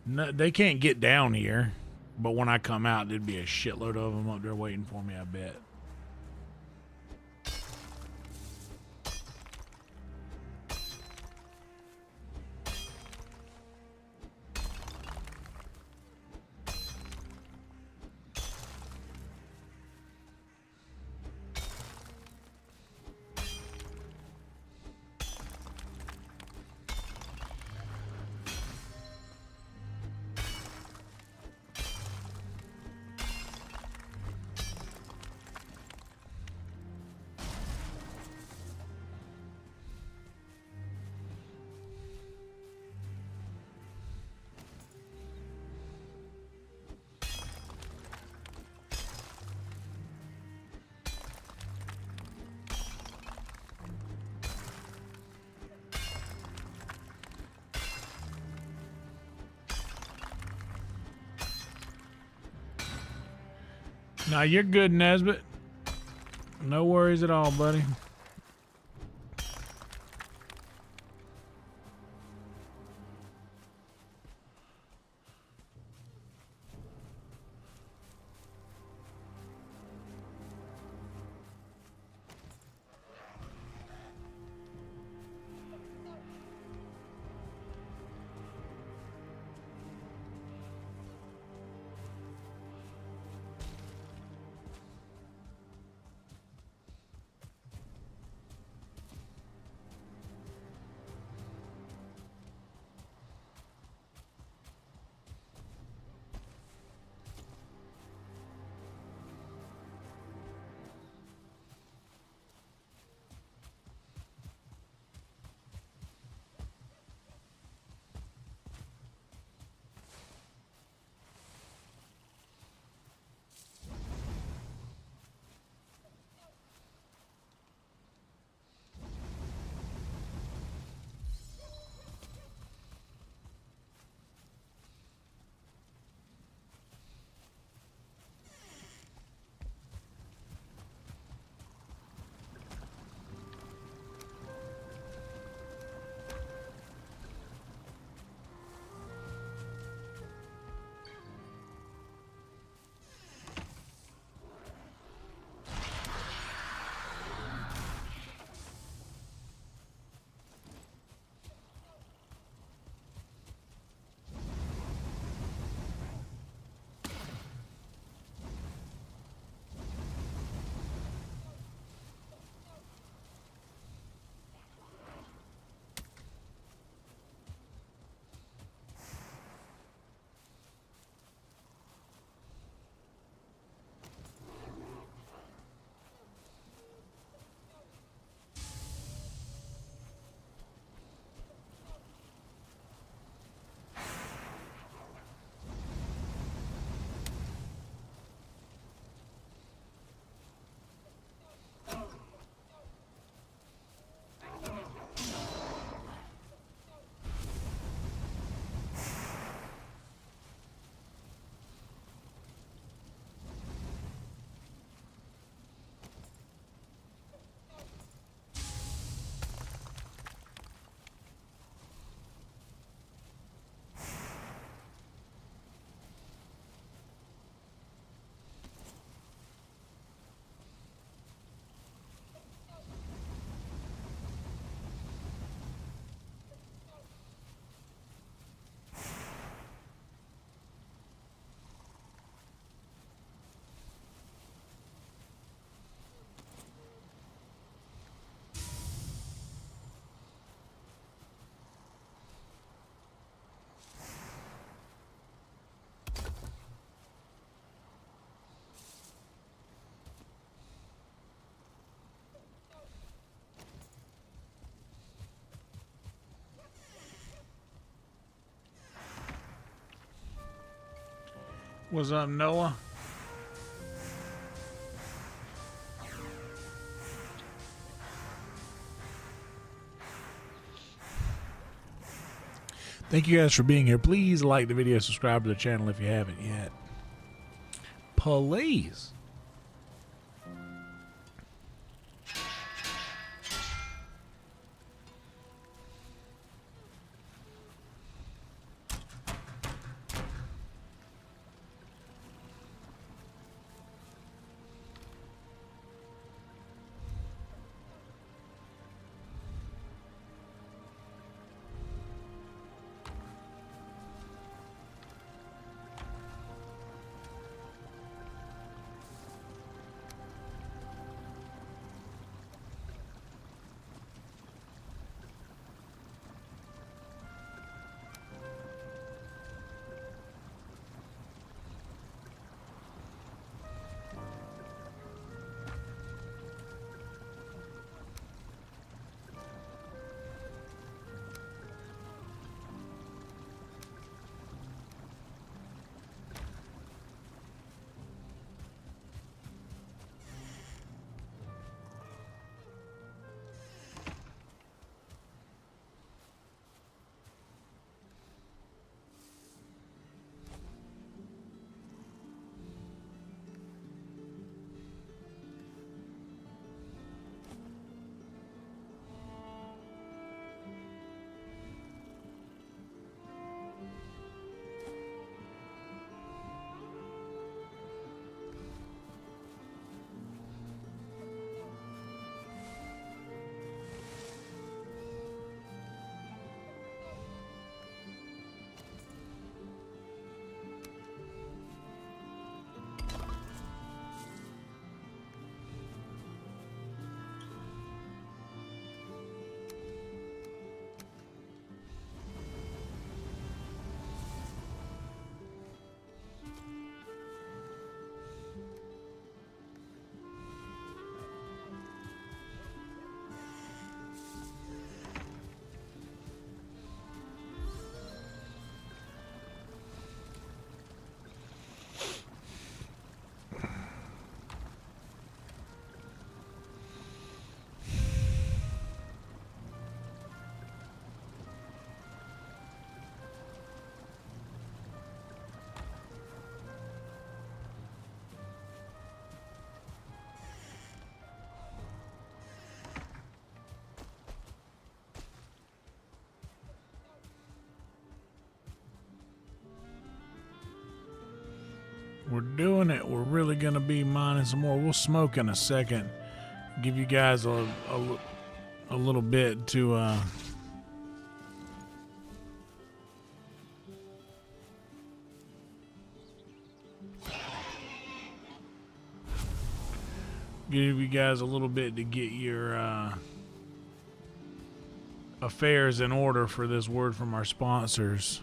they can't get down here. But when I come out, there'd be a shitload of them up there waiting for me, I bet. Now you're good, Nesbitt. No worries at all, buddy. What's up, Noah? Thank you guys for being here. Please like the video, subscribe to the channel if you haven't yet. Please. We're doing it. We're really going to be mining some more. We'll smoke in a second. Give you guys a little bit to give you guys a little bit to get your affairs in order for this word from our sponsors.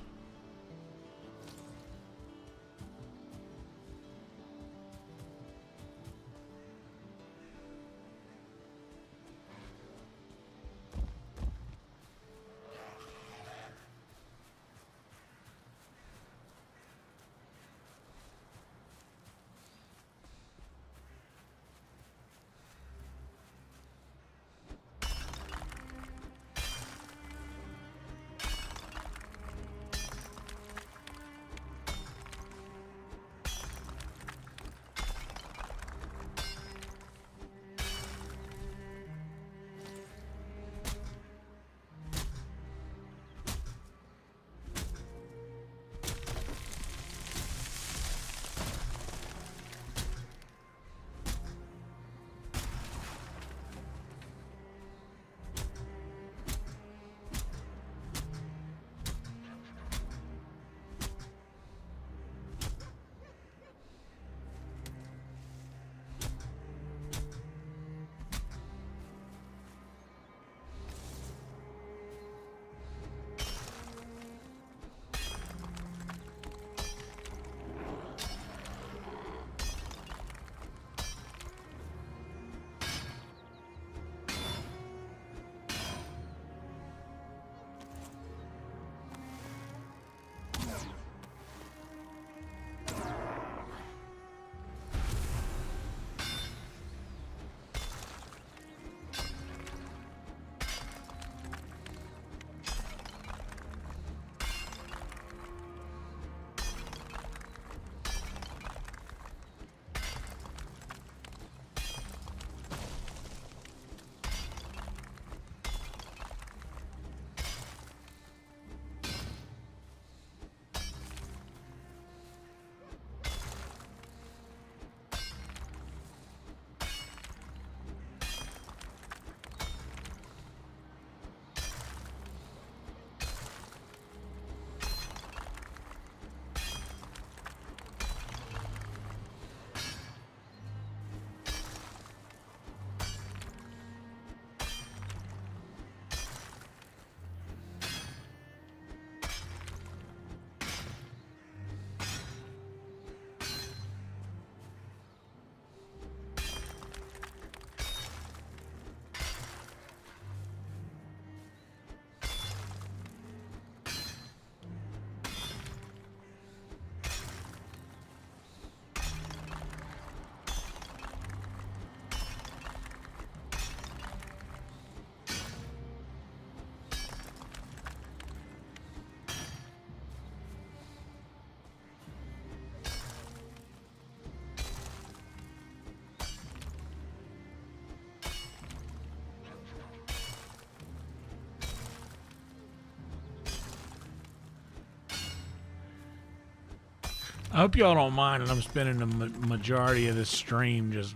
I hope y'all don't mind that I'm spending the majority of this stream just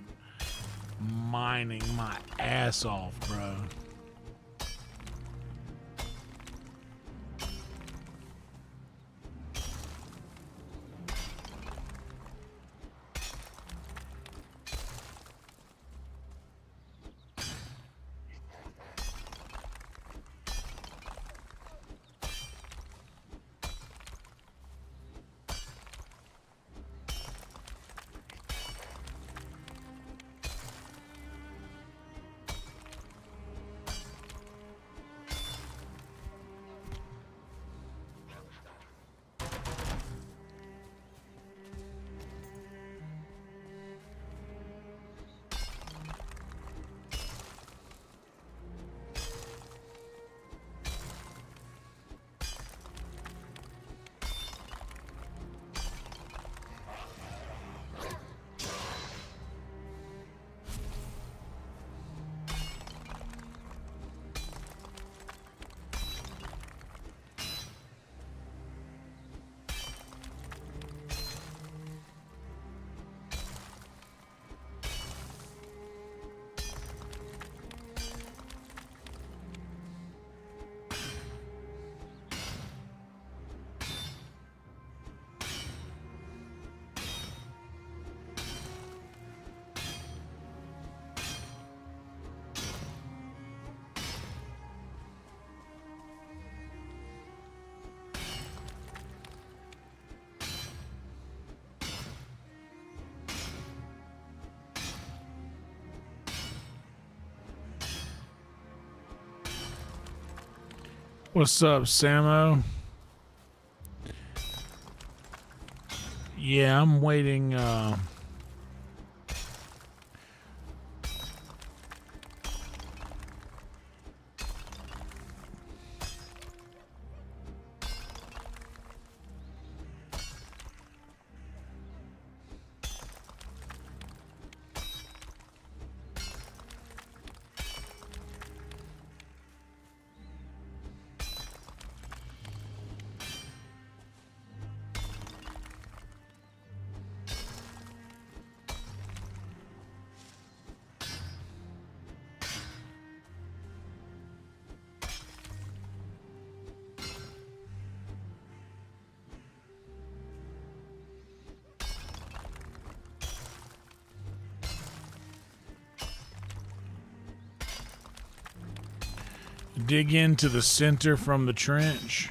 mining my ass off, bro. What's up, Samo? Yeah, I'm waiting. Dig into the center from the trench.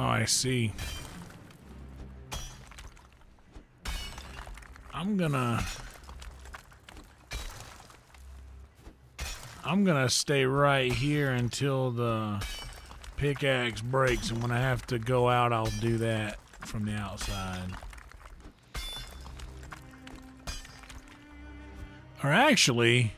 Oh, I see. I'm gonna stay right here until the pickaxe breaks, and when I have to go out, I'll do that from the outside. Or actually,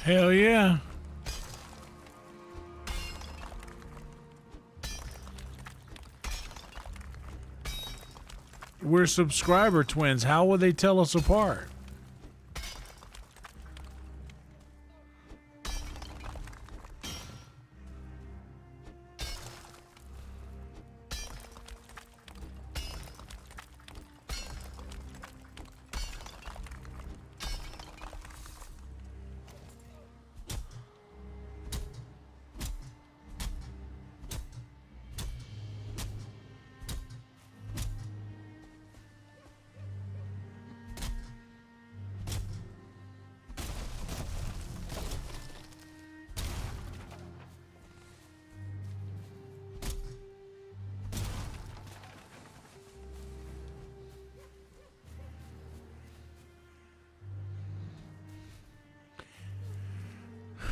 Hell yeah. We're subscriber twins. How would they tell us apart?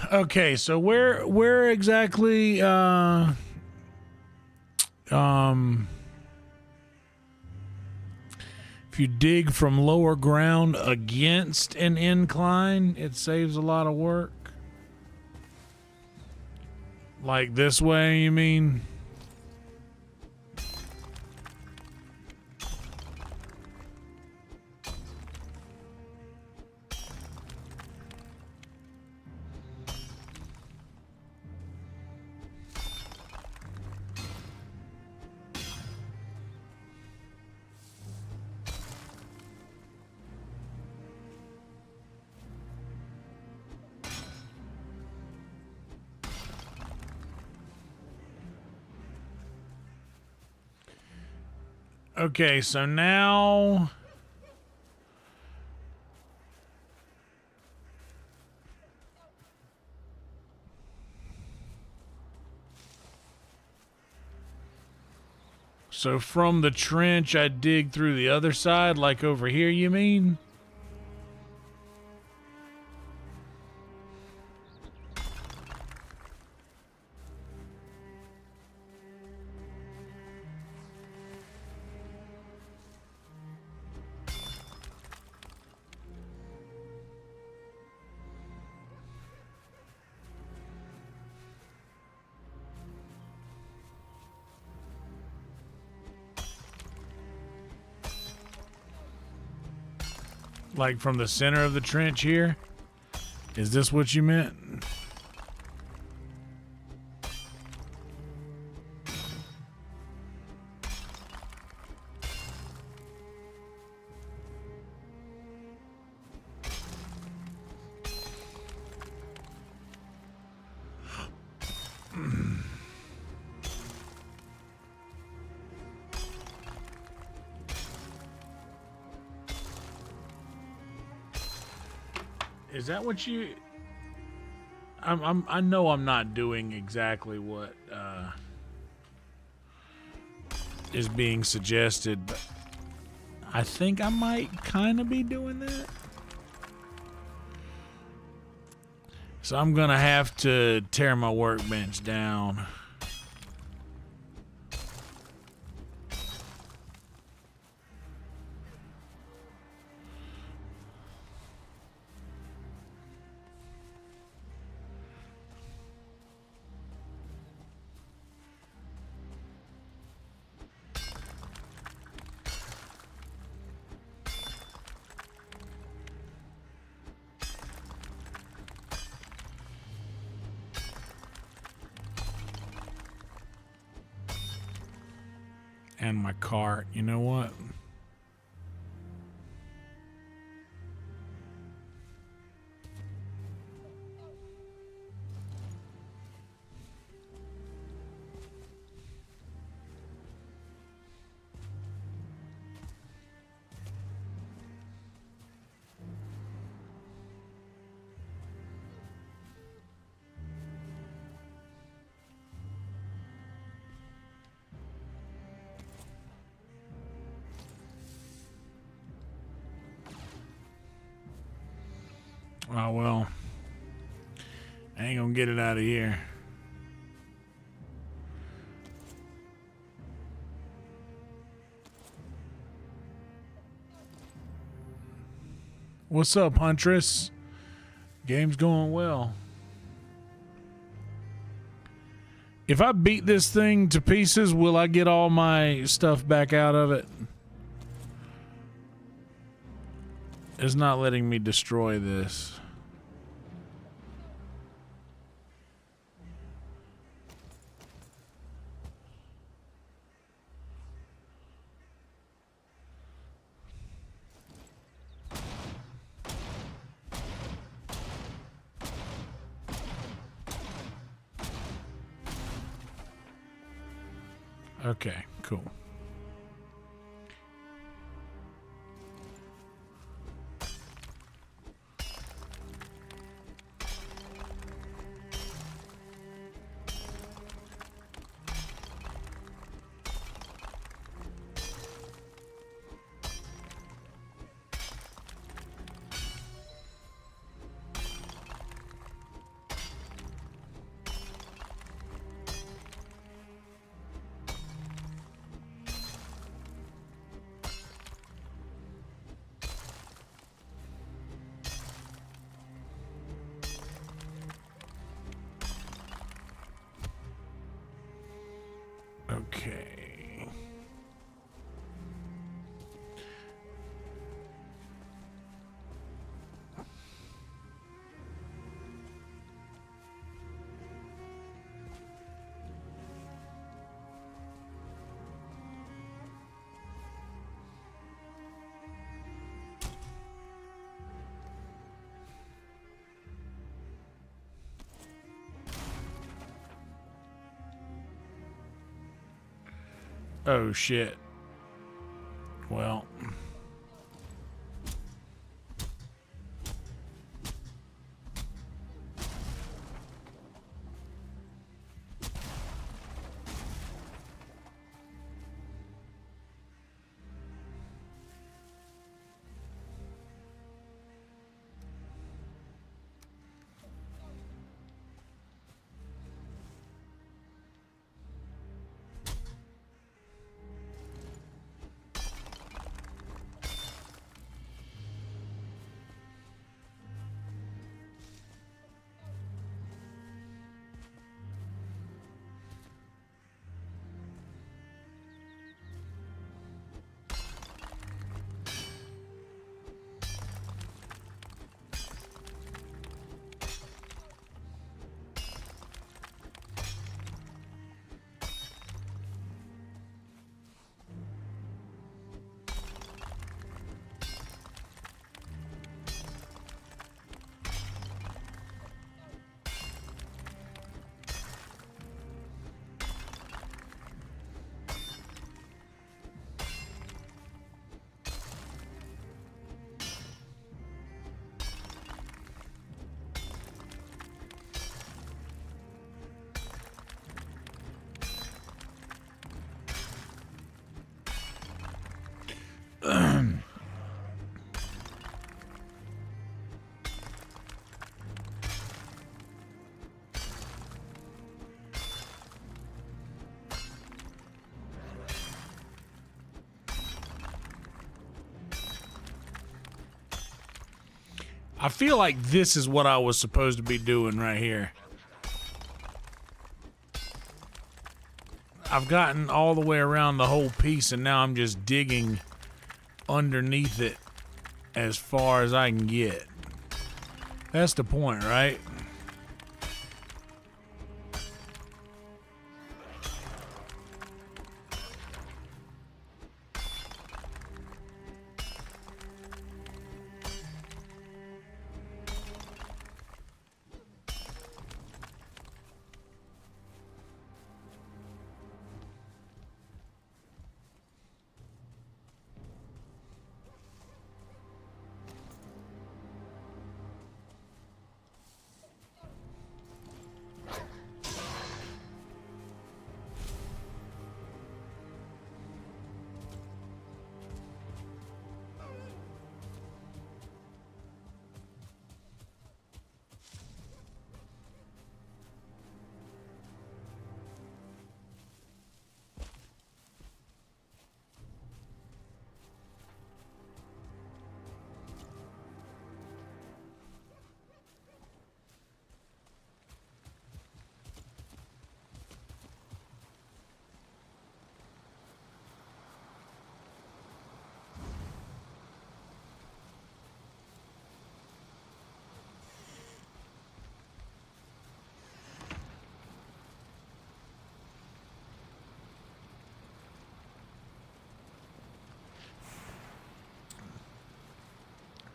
Okay, so where exactly if you dig from lower ground against an incline, it saves a lot of work. Like this way, you mean? Okay, so now so from the trench I dig through the other side, like over here, you mean? Like from the center of the trench here? Is this what you meant? Is that what you? I know I'm not doing exactly what is being suggested, but I think I might kind of be doing that. So I'm gonna have to tear my workbench down. And my cart, you know what? Oh, well, I ain't gonna get it out of here. What's up, Huntress? Game's going well. If I beat this thing to pieces, will I get all my stuff back out of it? It's not letting me destroy this. Okay, cool. Okay. Oh shit. Well, I feel like this is what I was supposed to be doing right here. I've gotten all the way around the whole piece and now I'm just digging underneath it as far as I can get. That's the point, right?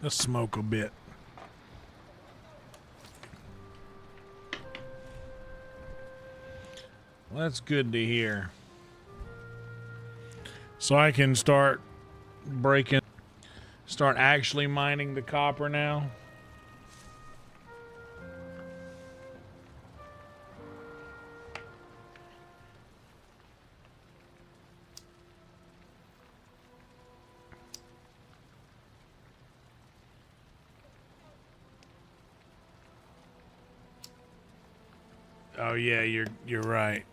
Let's smoke a bit. Well, that's good to hear. So I can start actually mining the copper now. Oh yeah, you're right.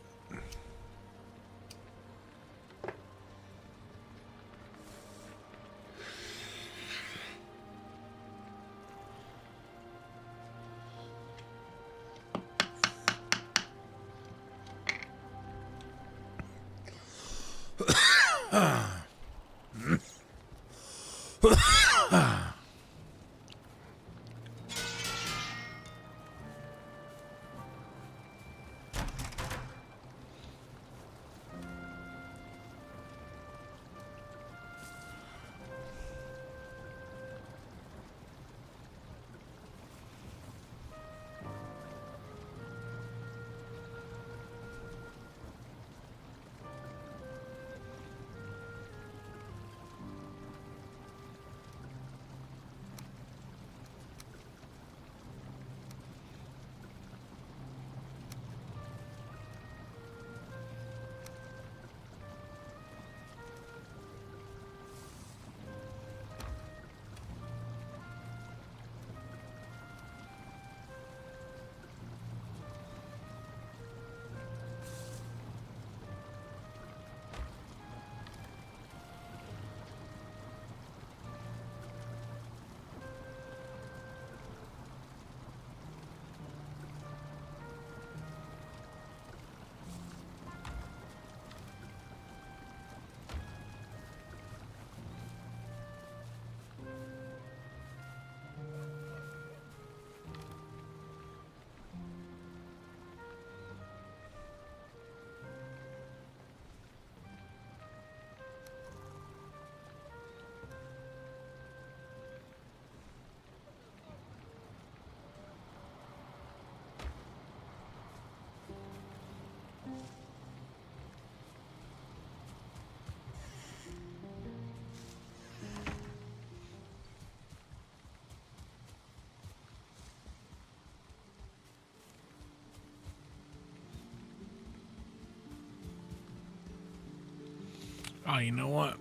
Oh, you know what?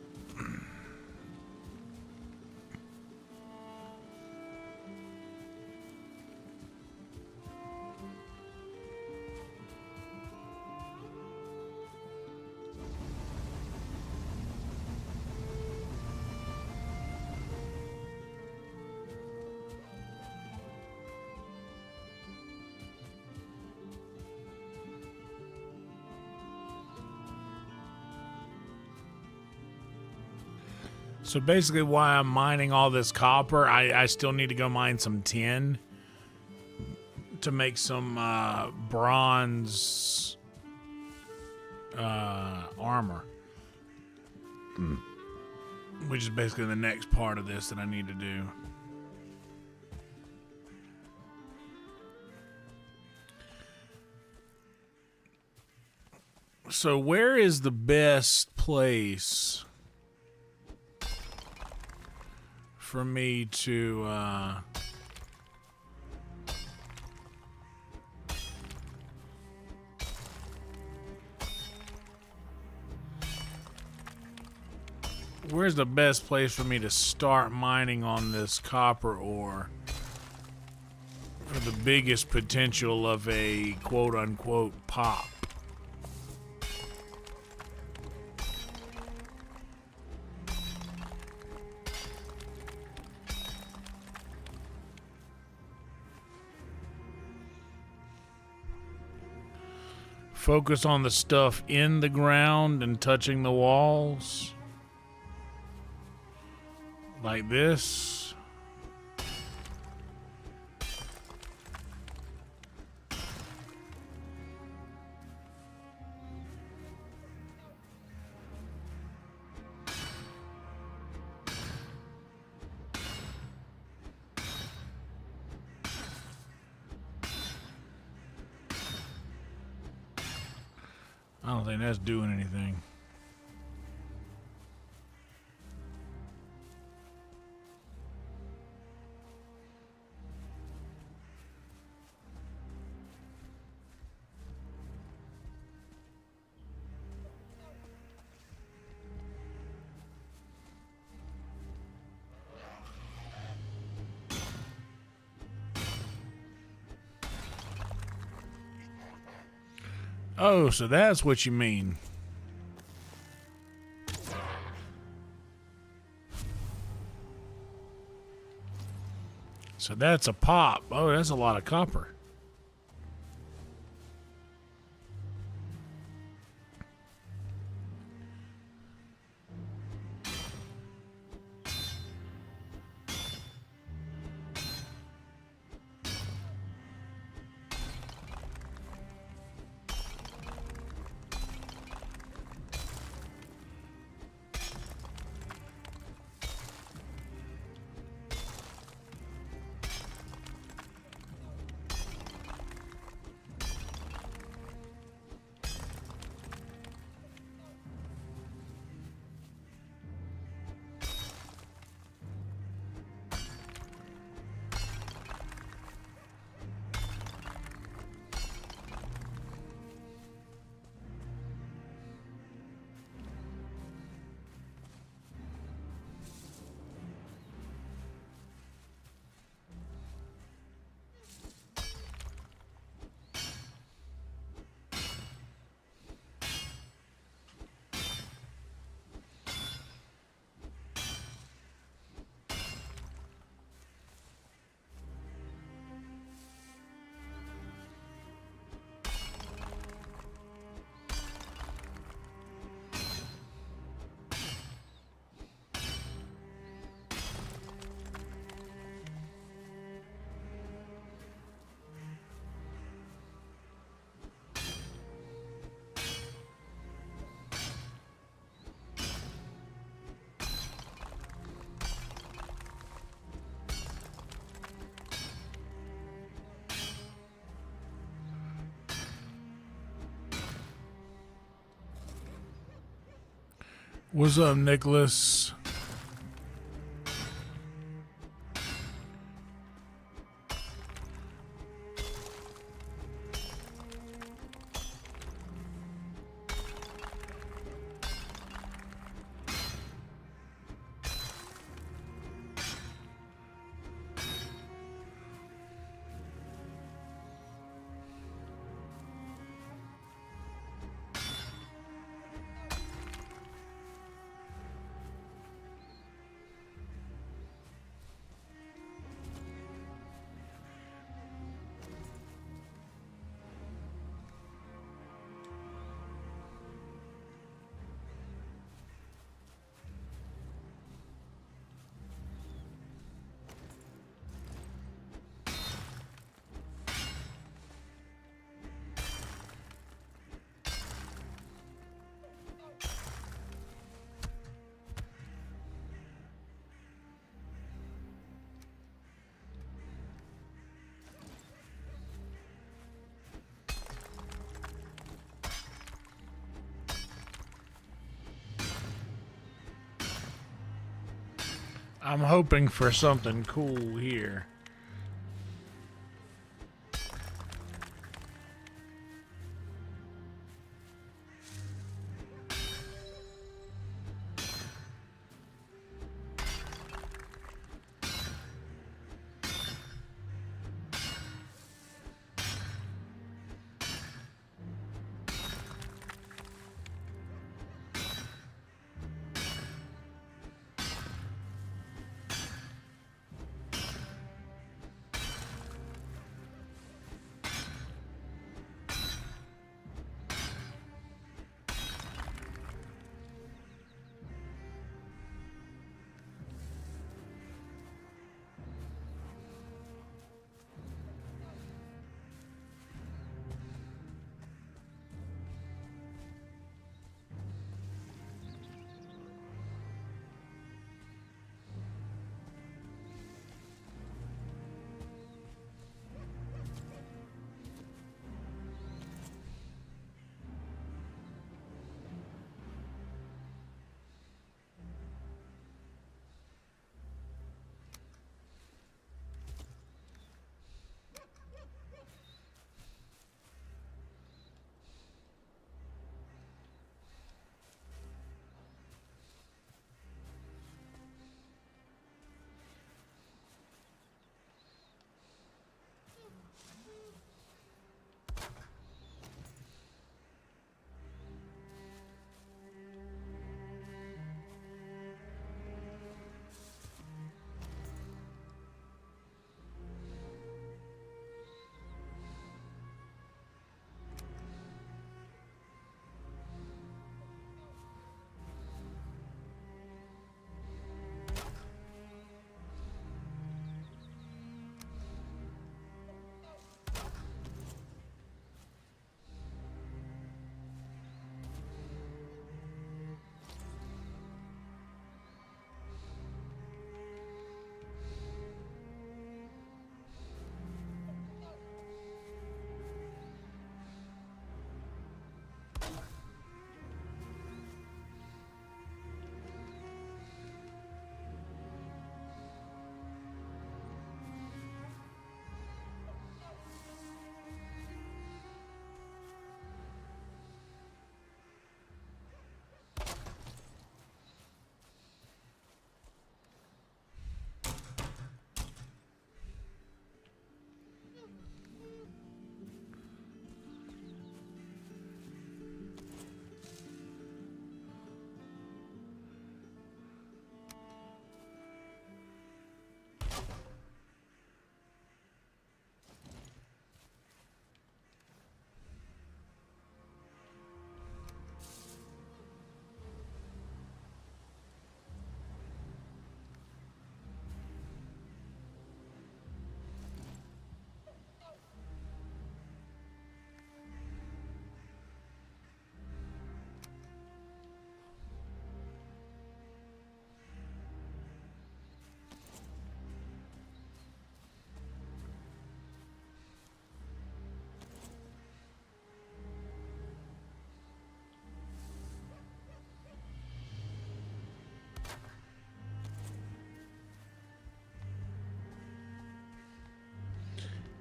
So basically why I'm mining all this copper, I still need to go mine some tin to make some bronze armor. Which is basically the next part of this that I need to do. So where is the best place for me to where's the best place for me to start mining on this copper ore for the biggest potential of a quote-unquote pop? Focus on the stuff in the ground and touching the walls. Like this. I don't think that's doing anything. Oh, so that's what you mean. So that's a pop. Oh, that's a lot of copper. What's up, Nicholas? I'm hoping for something cool here.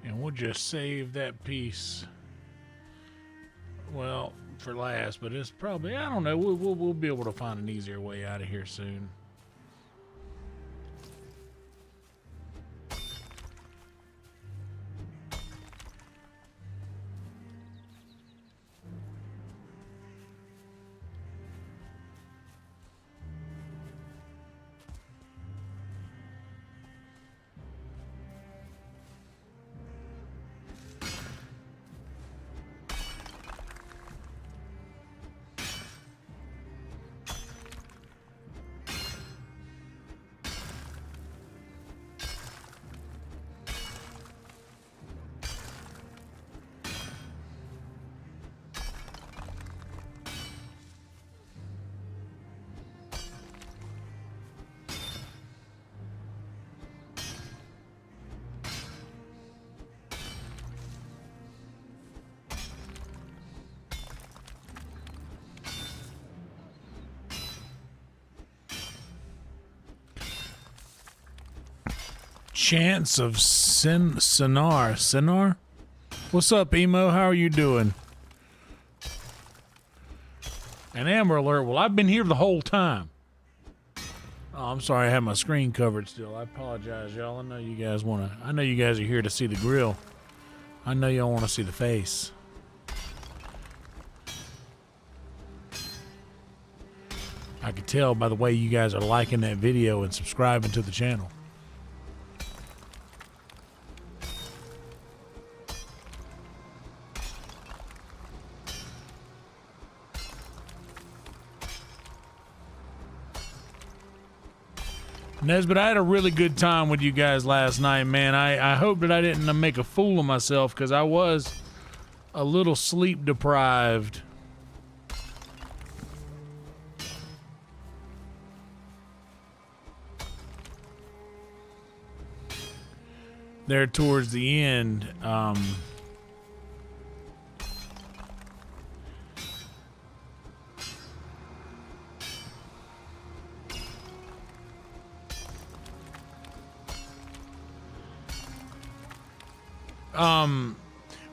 And we'll just save that piece, well, for last, but it's probably, I don't know, we'll be able to find an easier way out of here soon. Chance of Sinar. What's up, Emo? How are you doing? And Amber Alert. Well, I've been here the whole time. Oh, I'm sorry, I have my screen covered still. I apologize, y'all. I know you guys are here to see the grill. I know y'all want to see the face. I could tell by the way you guys are liking that video and subscribing to the channel. Nesbitt, I had a really good time with you guys last night, man. I hope that I didn't make a fool of myself because I was a little sleep deprived. There towards the end,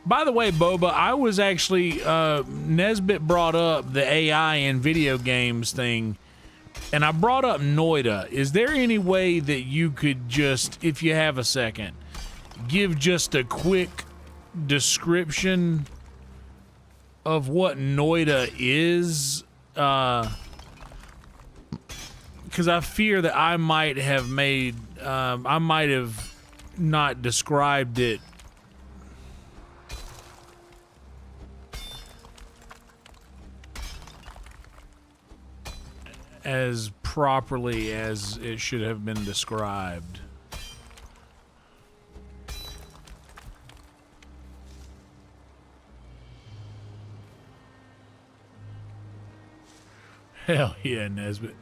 by the way, Boba, I was actually, Nesbitt brought up the AI in video games thing, and I brought up Noida. Is there any way that you could just, if you have a second, give just a quick description of what Noida is? Because I fear that I might have not described it as properly as it should have been described. Hell yeah, Nesbitt.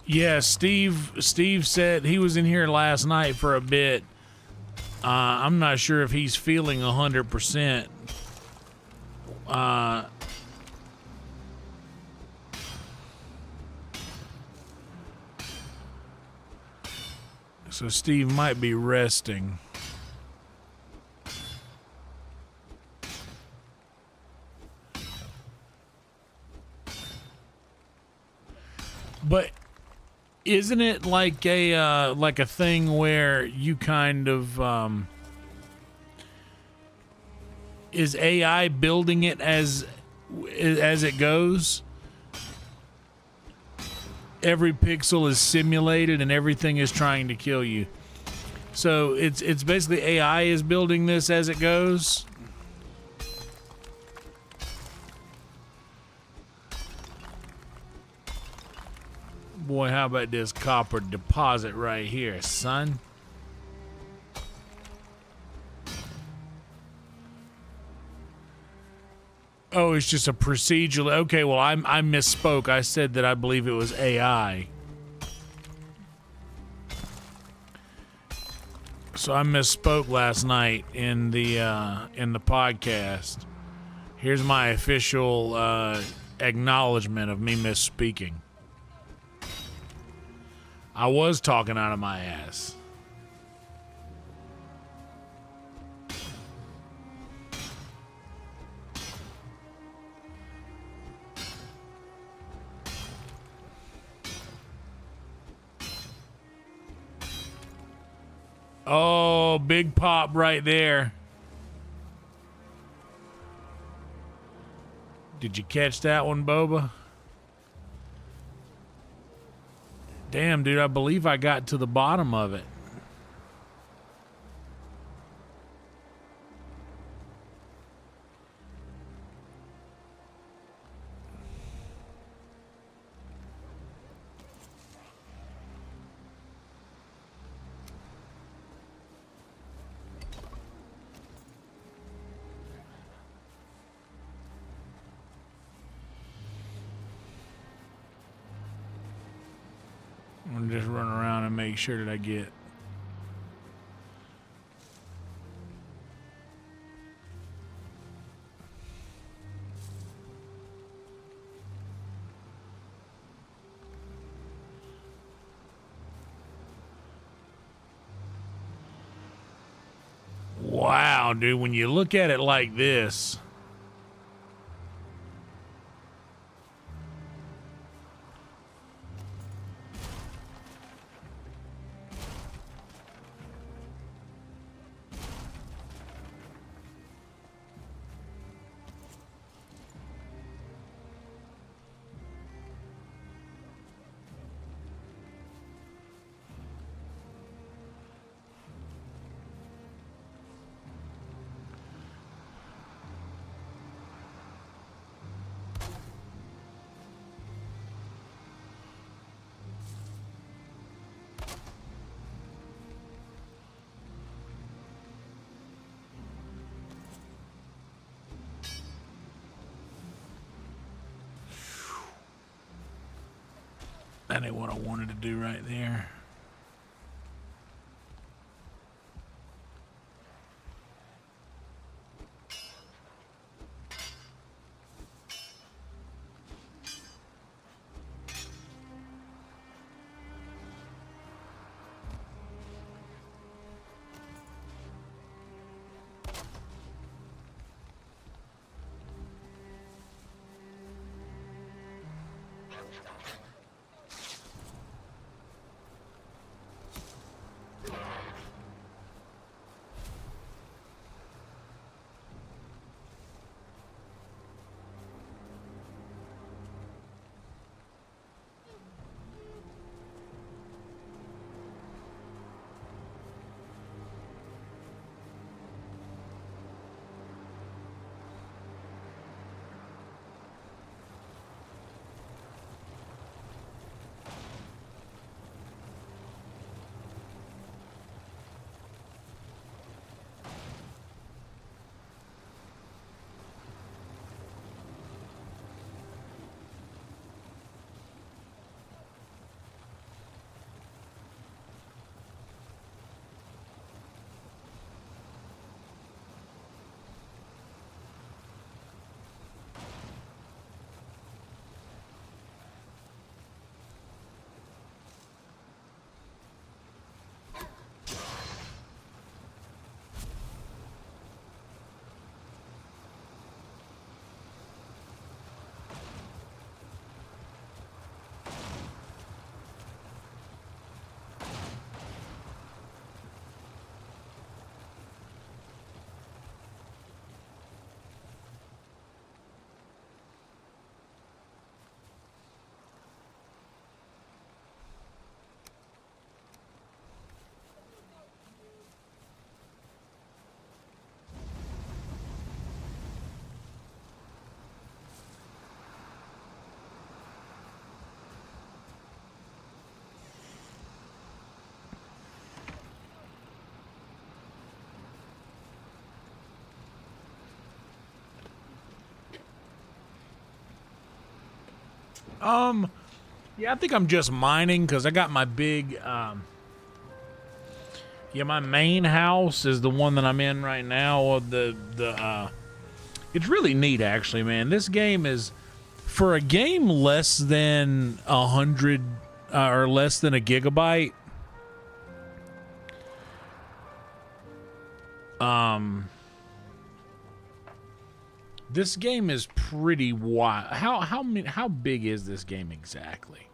Yeah, Steve said he was in here last night for a bit. I'm not sure if he's feeling 100%. So Steve might be resting. But isn't it like a thing where you kind of is AI building it as it goes? every pixel is simulated and everything is trying to kill you. So it's basically AI is building this as it goes. Boy, how about this copper deposit right here, son? Oh, it's just a procedural. Okay, well, I misspoke. I said that I believe it was AI. So I misspoke last night in the podcast. Here's my official acknowledgement of me misspeaking. I was talking out of my ass. Oh, big pop right there. Did you catch that one, Boba? Damn, dude, I believe I got to the bottom of it. I'm gonna just run around and make sure that I get. Wow, dude, when you look at it like this. That ain't what I wanted to do right there. Yeah, I think I'm just mining because I got my big, yeah, my main house is the one that I'm in right now. It's really neat, actually, man. This game is, for a game less than 100 or less than a gigabyte. This game is pretty wide. How big is this game exactly?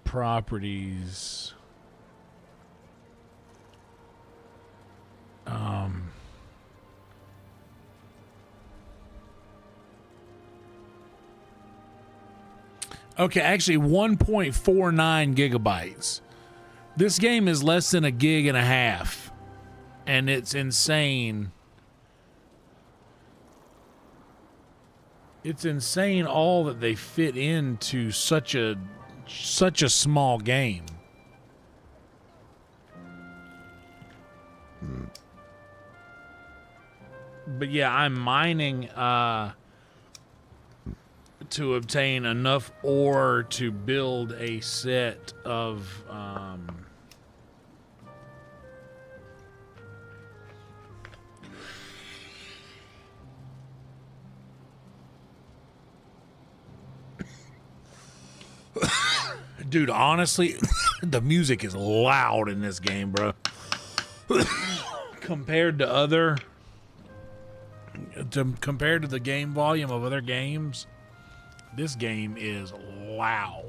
Properties. Okay, actually 1.49 gigabytes. This game is less than a gig and a half. And it's insane. It's insane all that they fit into such a small game. But yeah, I'm mining to obtain enough ore to build a set of dude, honestly, the music is loud in this game, bro. compared to the game volume of other games, this game is loud.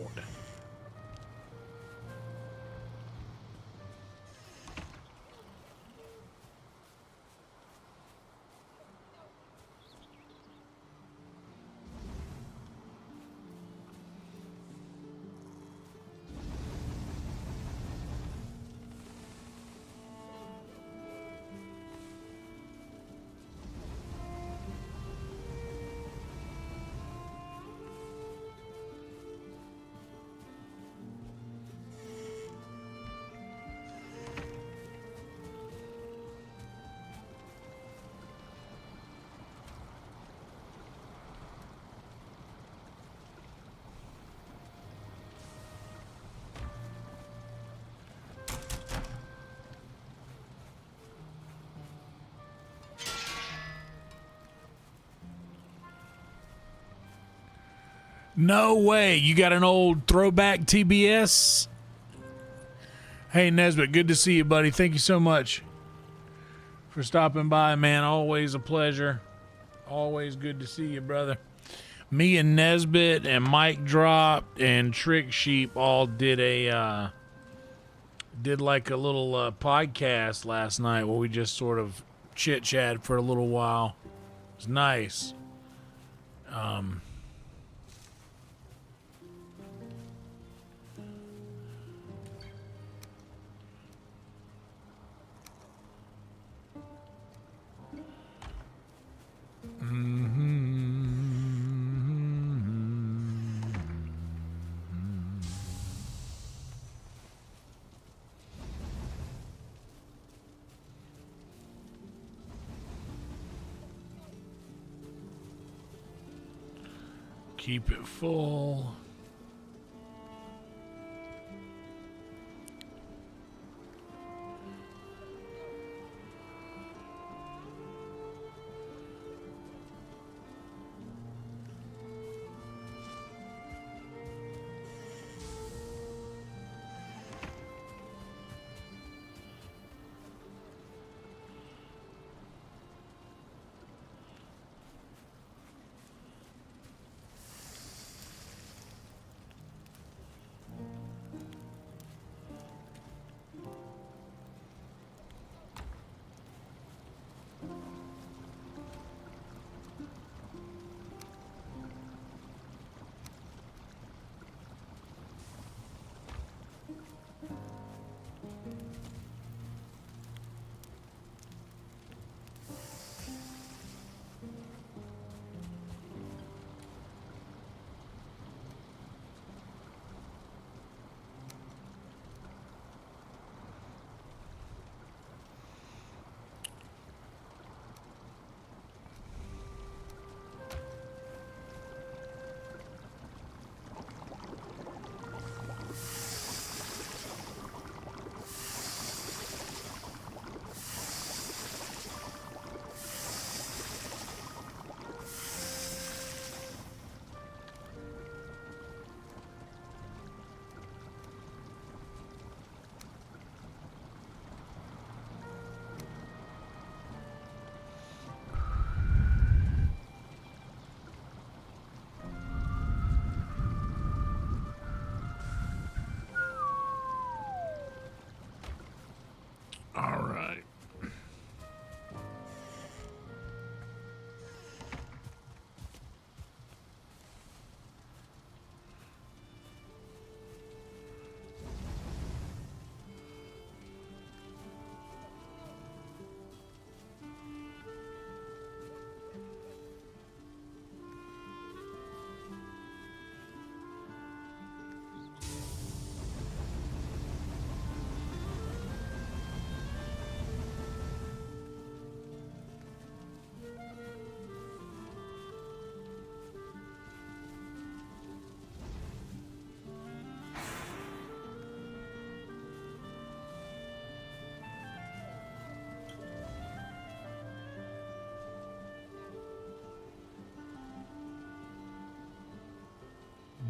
No way. You got an old throwback TBS? Hey, Nesbitt, good to see you, buddy. Thank you so much for stopping by, man. Always a pleasure. Always good to see you, brother. Me and Nesbitt and Mike Drop and Trick Sheep all did like a little podcast last night where we just sort of chit-chat for a little while. It was nice. Keep it full.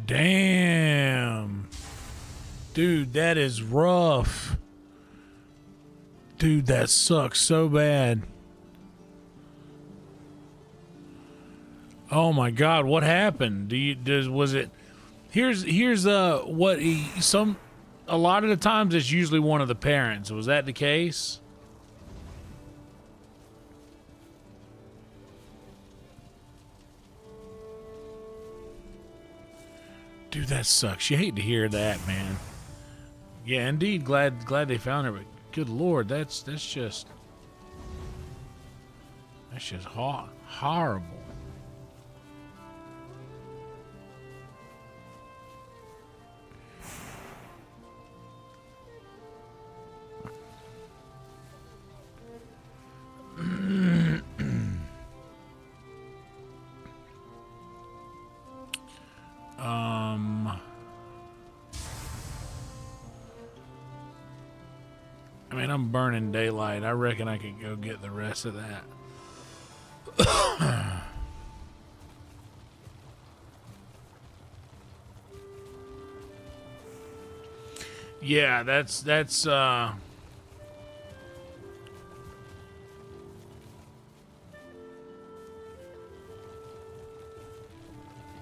Damn. Dude, that is rough. Dude, that sucks so bad. Oh my God, what happened? Was it here's what a lot of the times it's usually one of the parents. Was that the case? Dude, that sucks. You hate to hear that, man. Yeah, indeed. Glad they found her, but good Lord, that's just horrible. I mean, I'm burning daylight. I reckon I could go get the rest of that. Yeah, that's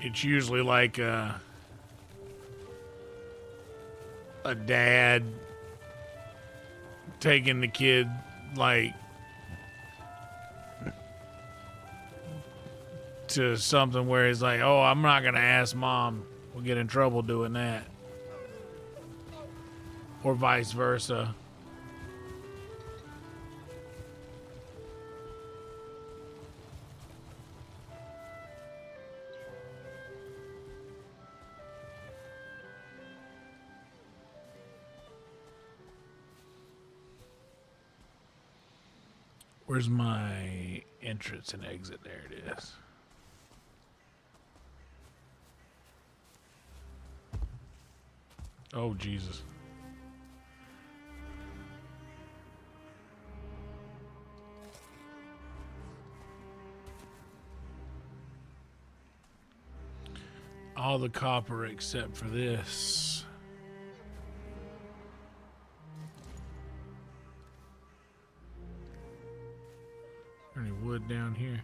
it's usually like a dad taking the kid like to something where he's like, oh, I'm not gonna ask mom, we'll get in trouble doing that, or vice versa. Where's my entrance and exit? There it is. Oh, Jesus. All the copper except for this. Any wood down here?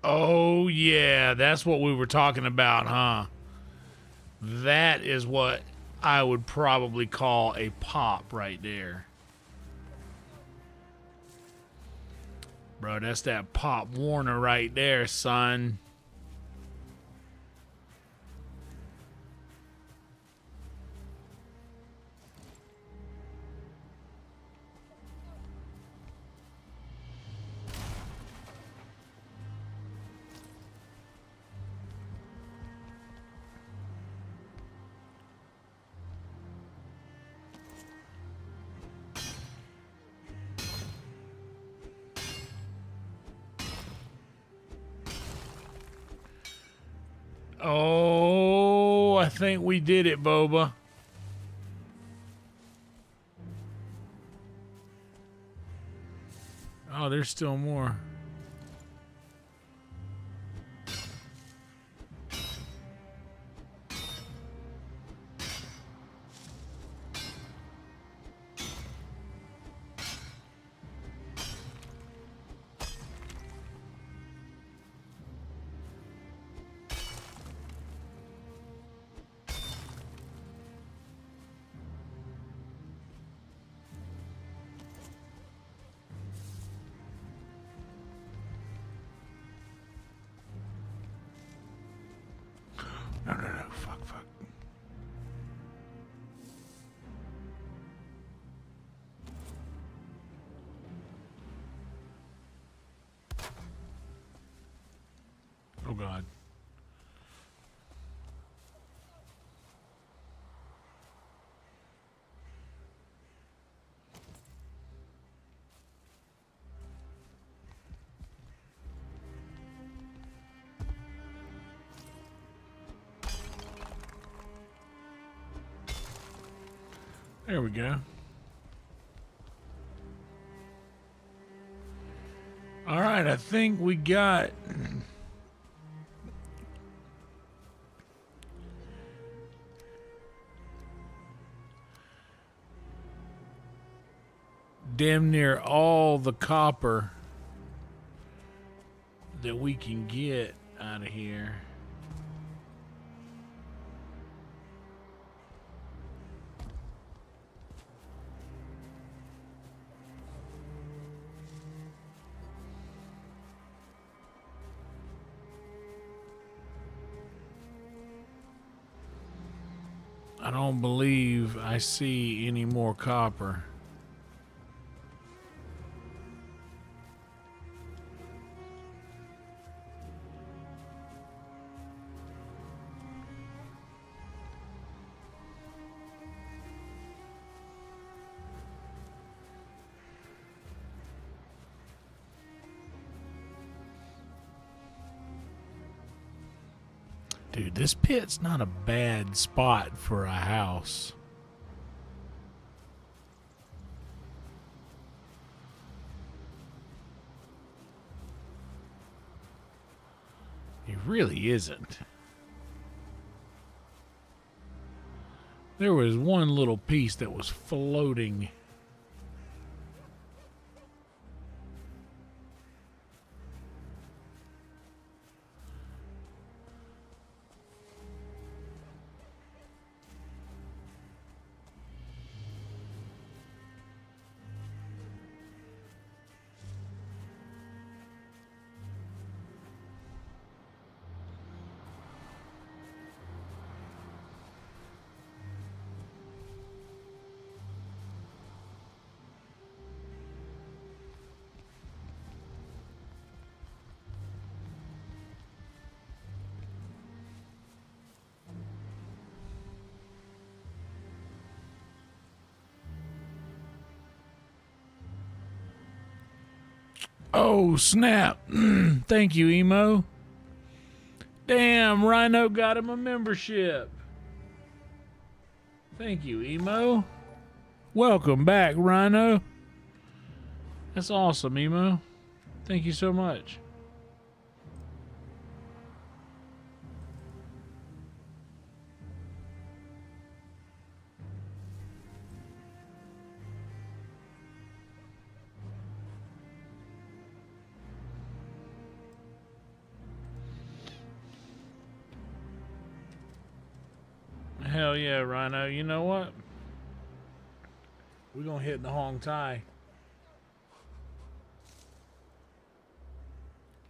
Oh, yeah, that's what we were talking about, huh? That is what I would probably call a pop right there. Bro, that's that Pop Warner right there, son. Oh, I think we did it, Boba. Oh, there's still more. No, fuck. Oh, God. There we go. All right, I think we got... damn near all the copper that we can get out of here. I don't believe I see any more copper. Dude, this pit's not a bad spot for a house. It really isn't. There was one little piece that was floating. Oh, snap. Thank you, Emo. Damn, Rhino got him a membership. Thank you, Emo. Welcome back, Rhino. That's awesome, Emo. Thank you so much. Hell yeah, Rhino. You know what? We're going to hit the Hong Tai.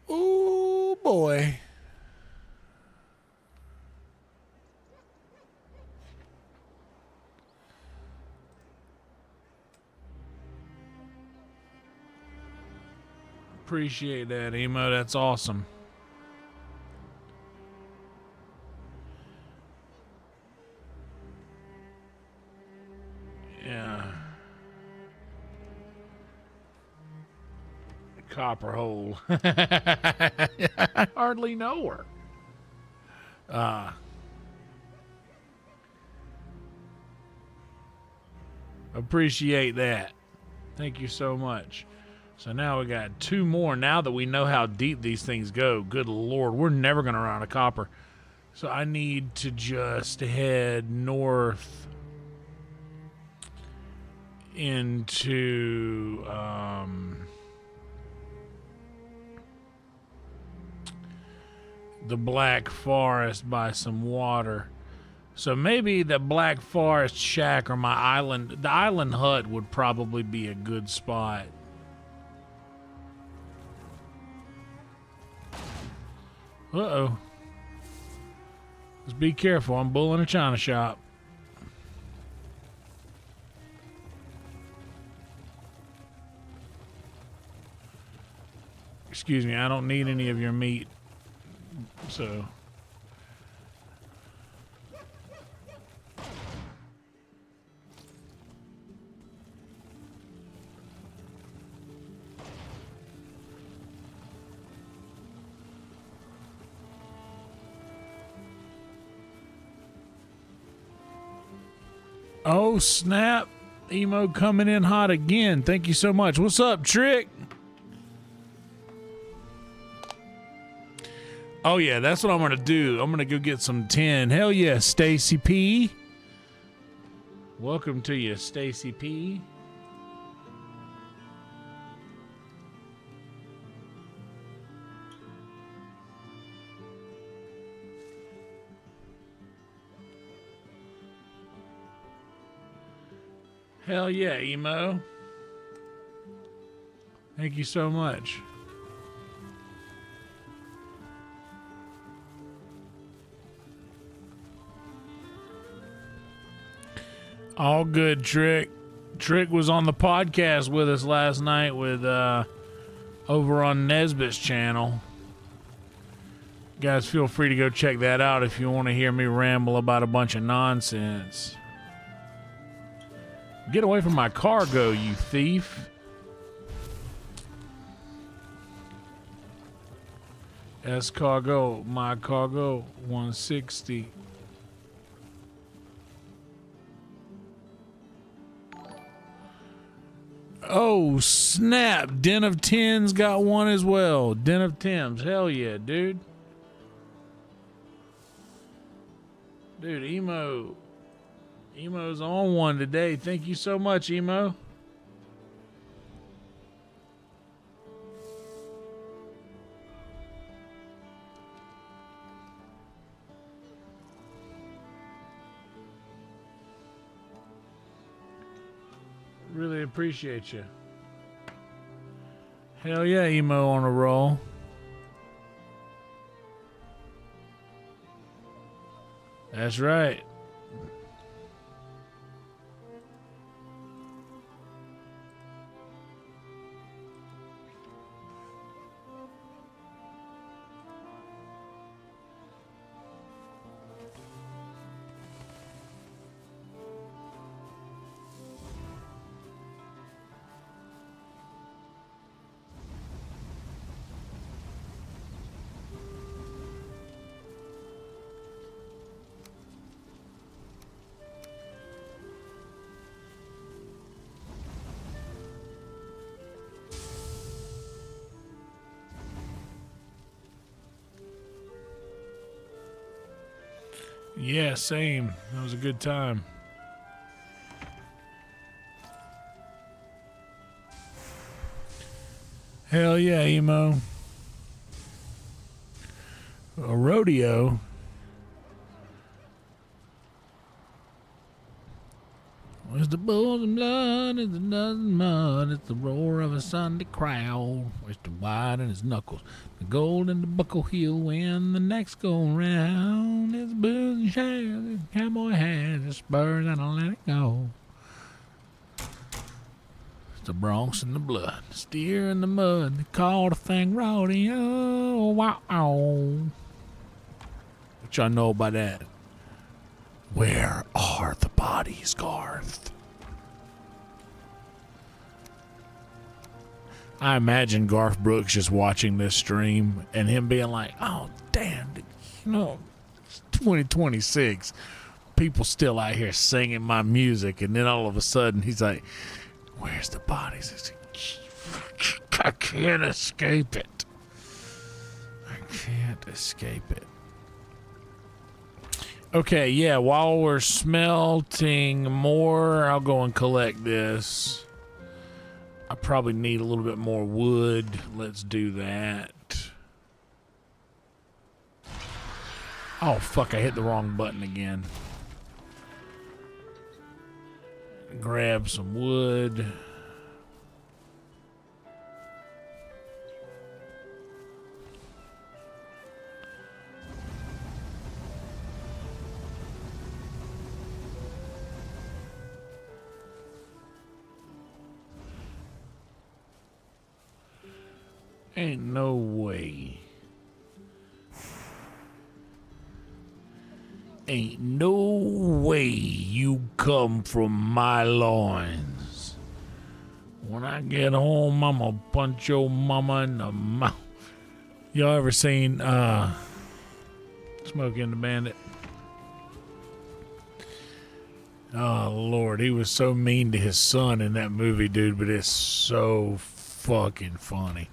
Ooh, boy. Appreciate that, Emo. That's awesome. Yeah. Copper hole. I hardly know her. Appreciate that. Thank you so much. So now we got two more. Now that we know how deep these things go, good Lord, we're never going to run out of copper. So I need to just head north into the Black Forest by some water. So maybe the Black Forest shack or my island, the island hut would probably be a good spot. Uh-oh. Just be careful. I'm bull in a china shop. Excuse me, I don't need any of your meat. So. Oh, snap. Emo coming in hot again. Thank you so much. What's up, Trick? Oh, yeah, that's what I'm going to do. I'm going to go get some 10. Hell yeah, Stacy P. Welcome to you, Stacy P. Hell yeah, Emo. Thank you so much. All good, Trick. Trick was on the podcast with us last night with over on Nesbitt's channel. Guys, feel free to go check that out if you want to hear me ramble about a bunch of nonsense. Get away from my cargo, you thief. S cargo, my cargo, 160. Oh, snap. Den of Tens got one as well. Den of Tims. Hell yeah, dude. Dude, Emo's on one today. Thank you so much, Emo. Really appreciate you. Hell yeah, Emo on a roll. That's right. Yeah, same. That was a good time. Hell yeah, Emo. A rodeo. Where's the bulls and blood? It's the dozen mud. It's the roar of a Sunday crowd. Where's the white and his knuckles? The gold and the buckle heel when the necks go round. It's booze and shares. It's cowboy hats. It's spurs and I'll let it go. It's the Bronx and the blood. The steer in the mud. They call the thing rodeo. Wow. What y'all know about that? Where are the bodies, Garth? I imagine Garth Brooks just watching this stream and him being like, oh, damn, you know, it's 2026. People still out here singing my music. And then all of a sudden he's like, where's the bodies? I can't escape it. I can't escape it. Okay, yeah, while we're smelting more, I'll go and collect this. I probably need a little bit more wood. Let's do that. Oh, fuck, I hit the wrong button again. Grab some wood. Ain't no way. Ain't no way you come from my loins. When I get home, I'ma punch your mama in the mouth. Y'all ever seen Smokey and the Bandit? Oh, Lord. He was so mean to his son in that movie, dude, but it's so fucking funny.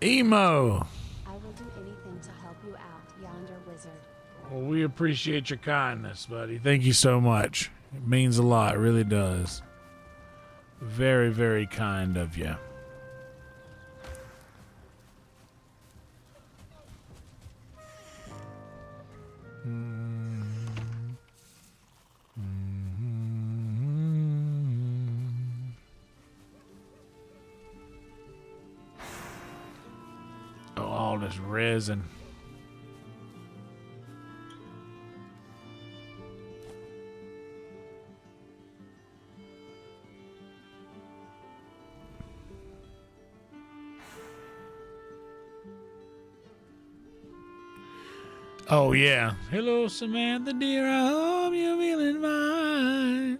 Emo! I will do anything to help you out, Yonder Wizard. Well, we appreciate your kindness, buddy. Thank you so much. It means a lot. It really does. Very, very kind of you. Oh, all this resin. Oh, yeah. Hello, Samantha, dear. I hope you're feeling fine.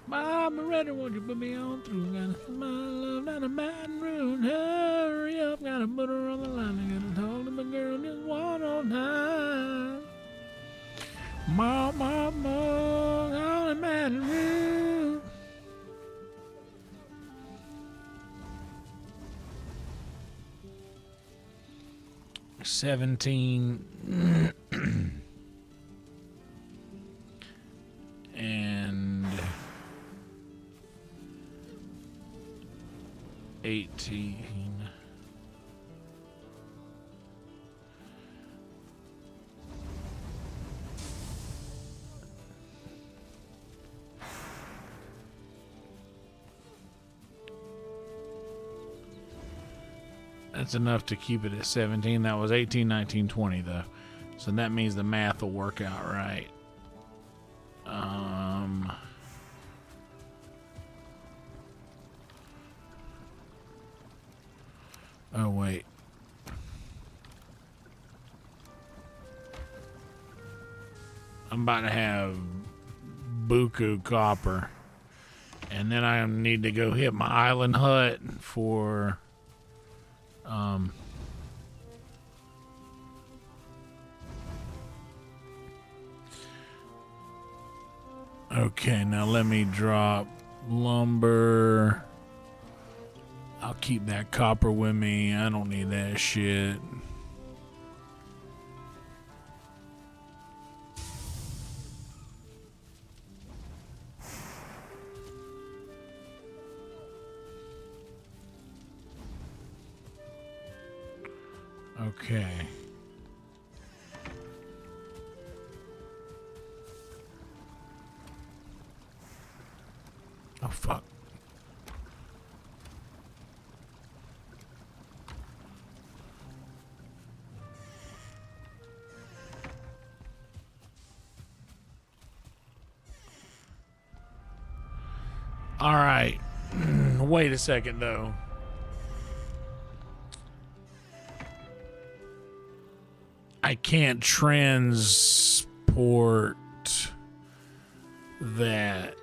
Mama, ready, won't you put me on through? Got my love down a mountain road. Hurry up, gotta put her on the line. I gotta talk to my girl just one more time. Mama, on a mountain road. $17 and 18. That's enough to keep it at 17. That was 18, 19, 20 though. So that means the math will work out right. Oh wait. I'm about to have buku copper. And then I need to go hit my island hut for okay, now let me drop lumber. I'll keep that copper with me. I don't need that shit. Okay. Oh, fuck. All right. Wait a second, though. I can't transport that.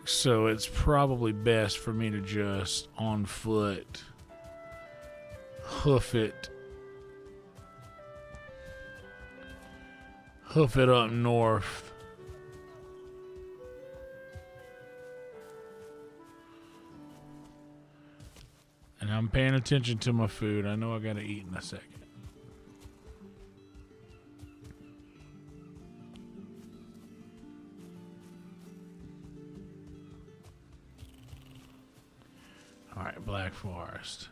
So it's probably best for me to just on foot hoof it up north. And I'm paying attention to my food. I know I gotta eat in a second. All right, Black Forest.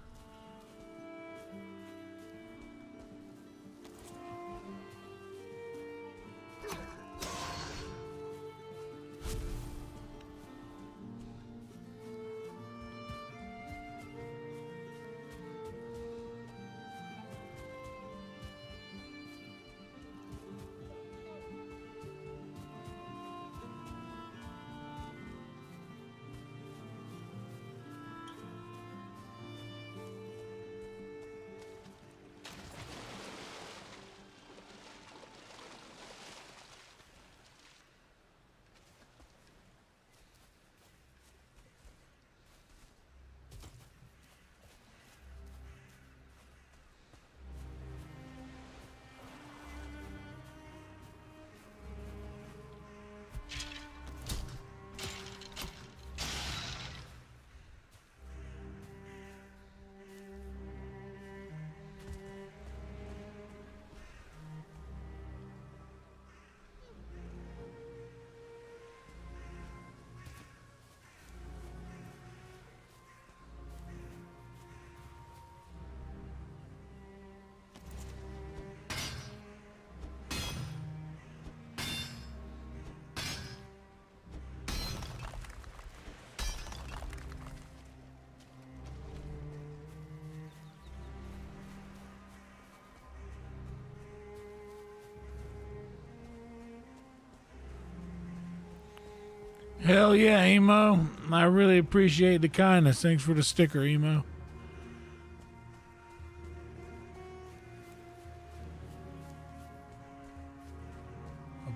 Hell yeah, Emo. I really appreciate the kindness. Thanks for the sticker, Emo.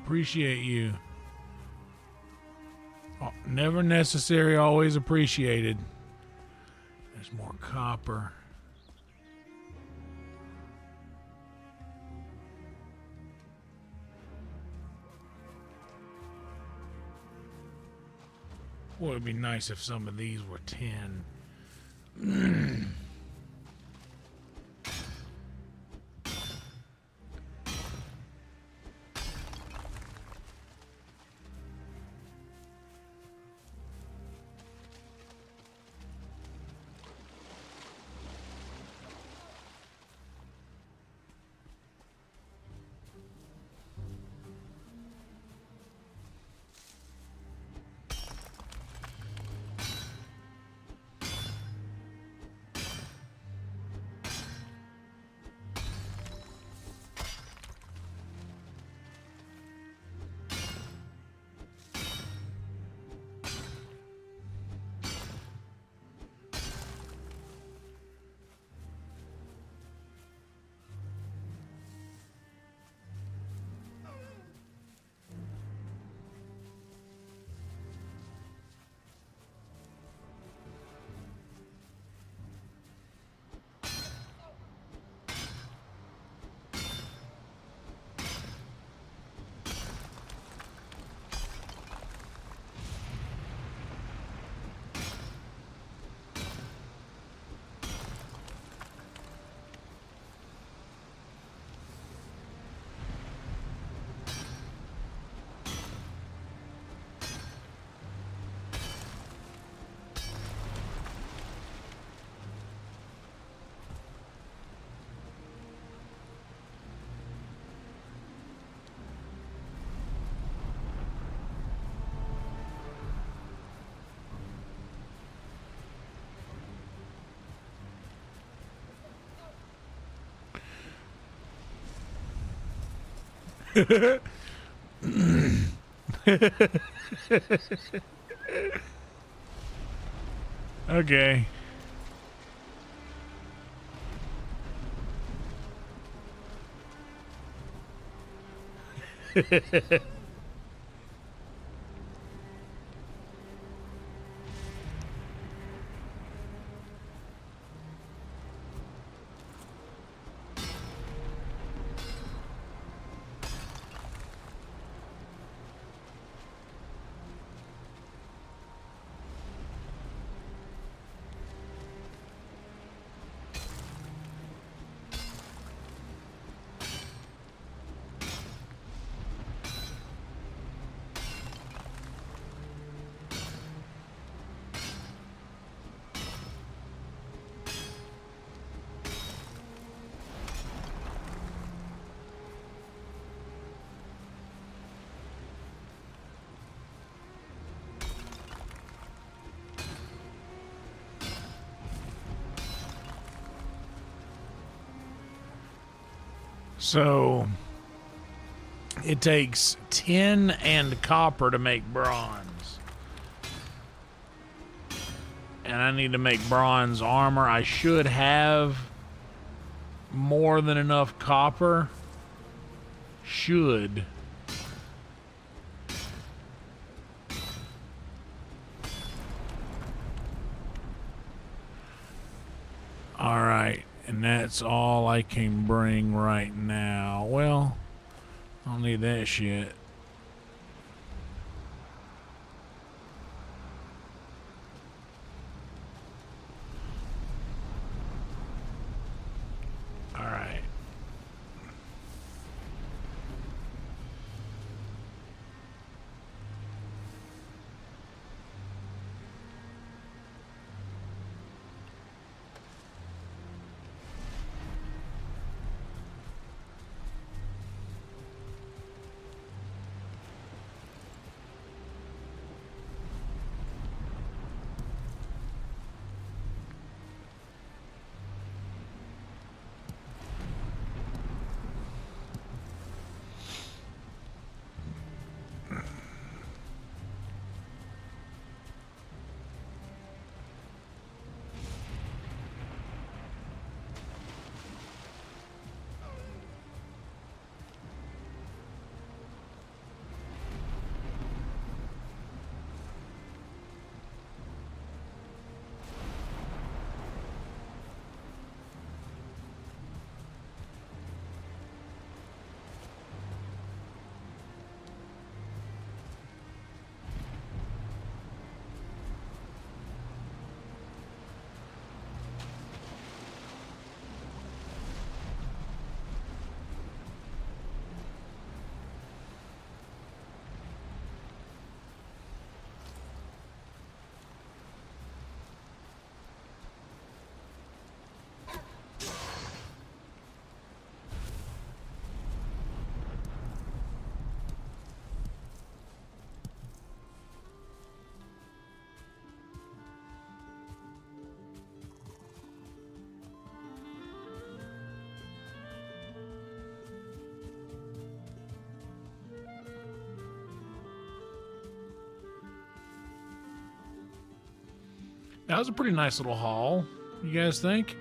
Appreciate you. Oh, never necessary, always appreciated. There's more copper. Boy, it'd be nice if some of these were 10. Okay. So it takes tin and copper to make bronze. And I need to make bronze armor. I should have more than enough copper. Should. All right. And that's all I can bring right now. Well, I don't need that shit. All right. That was a pretty nice little haul. You guys think?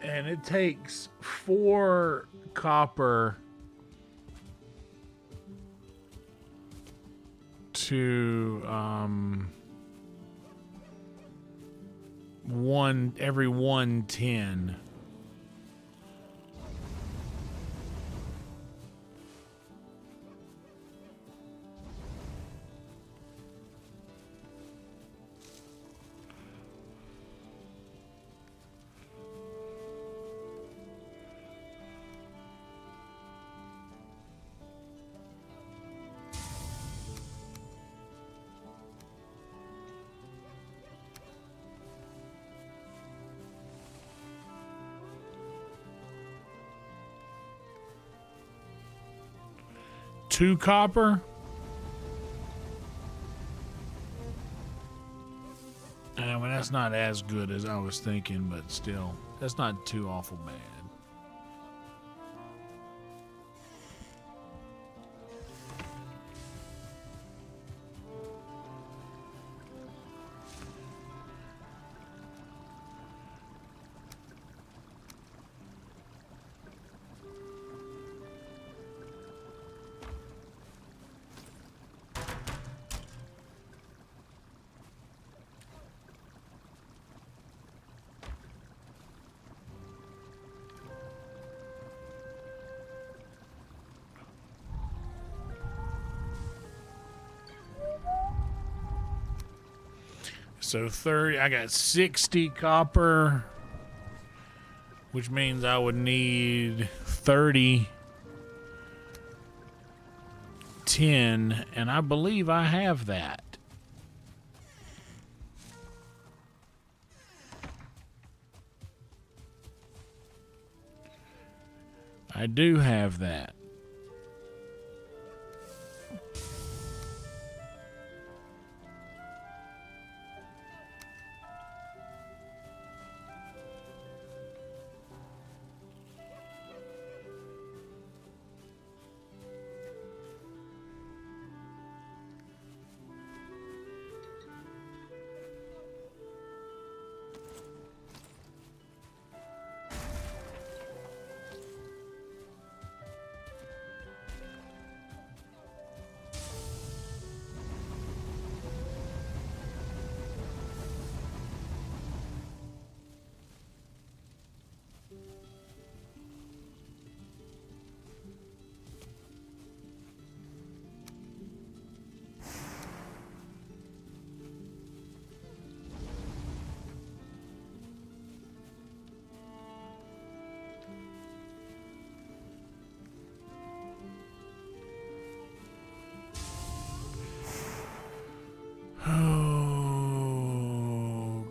And it takes 4 copper to every 110. Two copper. I mean, that's not as good as I was thinking, but still, that's not too awful bad. So 30, I got 60 copper, which means I would need 30 tin, and I believe I have that. I do have that.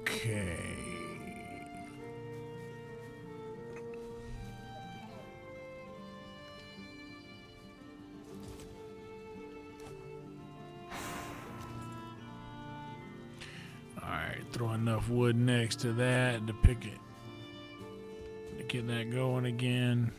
Okay. All right, throw enough wood next to that to pick it, to get that going again.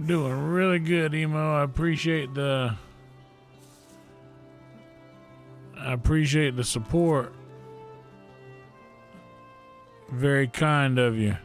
Doing really good, Emo. I appreciate the support. Very kind of you.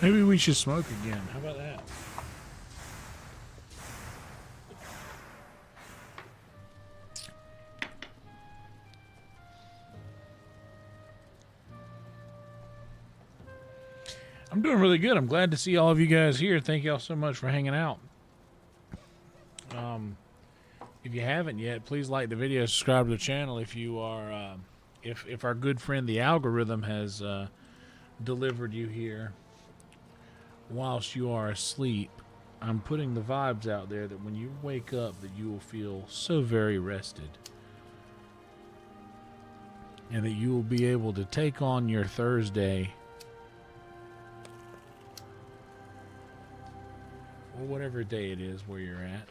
Maybe we should smoke again. How about that? I'm doing really good. I'm glad to see all of you guys here. Thank y'all so much for hanging out. If you haven't yet, please like the video, subscribe to the channel. If you are, if our good friend the algorithm has delivered you here whilst you are asleep, I'm putting the vibes out there that when you wake up that you will feel so very rested and that you will be able to take on your Thursday or whatever day it is where you're at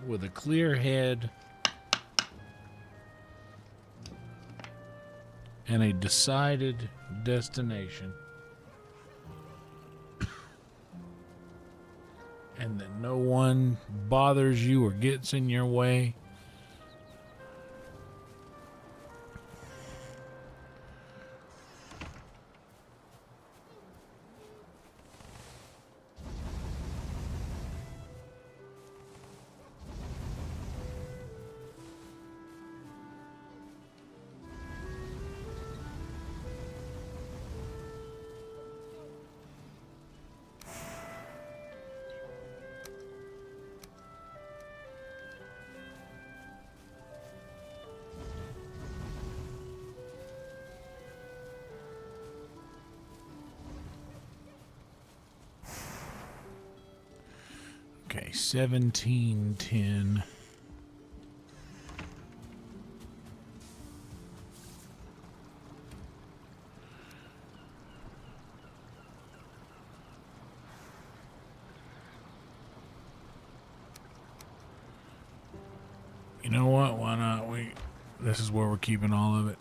with a clear head and a decided destination, and that no one bothers you or gets in your way. Okay, 1710. You know what? Why not? This is where we're keeping all of it.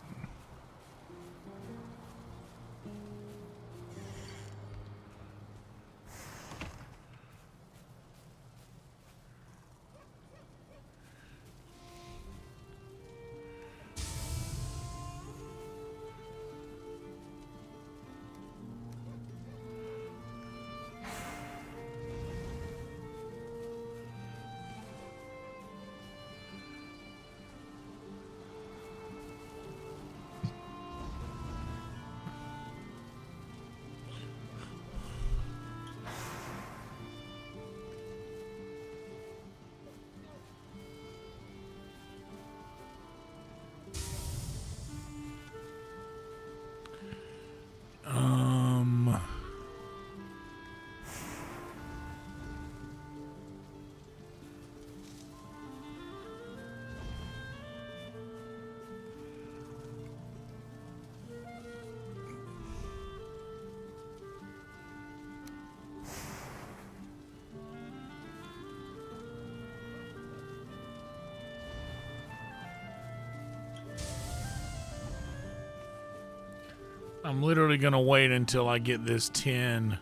I'm literally going to wait until I get this 10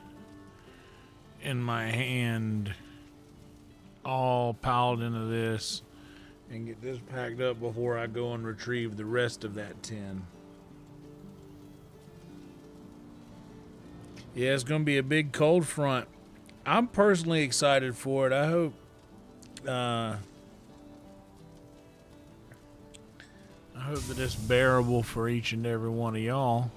in my hand all piled into this and get this packed up before I go and retrieve the rest of that 10. Yeah, it's going to be a big cold front. I'm personally excited for it. I hope that it's bearable for each and every one of y'all.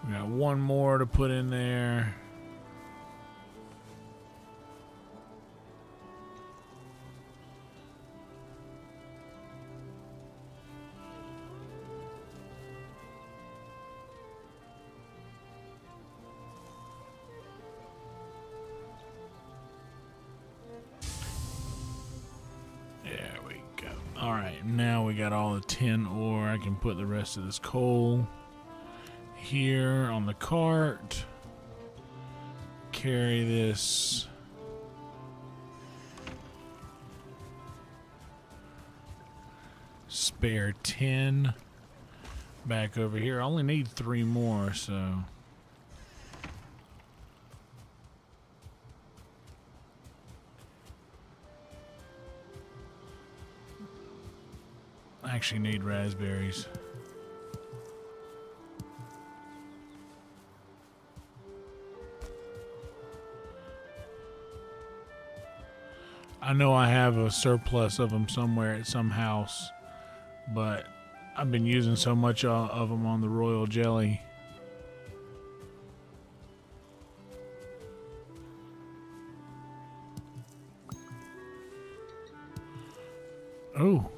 We got one more to put in there. There we go. All right, now we got all the tin ore. I can put the rest of this coal here on the cart. Carry this spare 10 back over here. I only need 3 more, so I actually need raspberries. I know I have a surplus of them somewhere at some house, but I've been using so much of them on the royal jelly. Oh.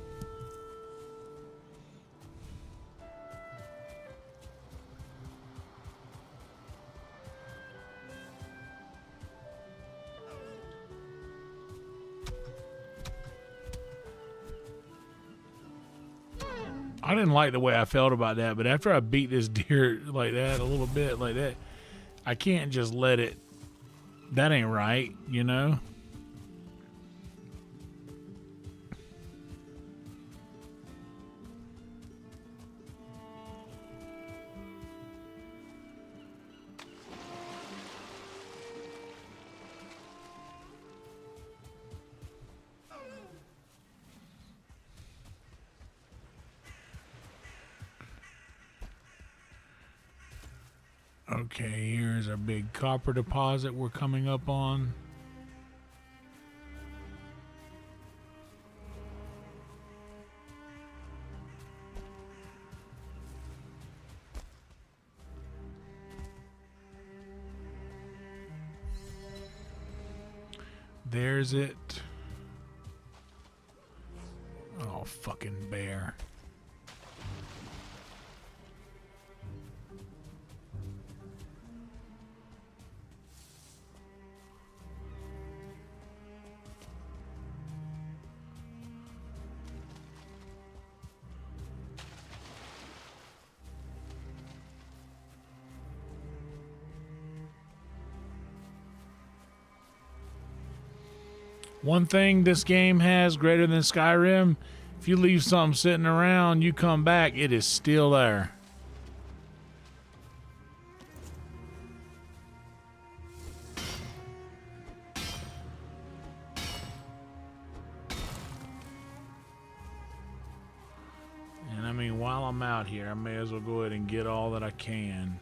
I didn't like the way I felt about that, but after I beat this deer like that, a little bit like that, I can't just let it. That ain't right, you know? Okay, here's our big copper deposit we're coming up on. There's it. Oh, fucking bear. One thing this game has greater than Skyrim, if you leave something sitting around, you come back, it is still there. And I mean, while I'm out here, I may as well go ahead and get all that I can.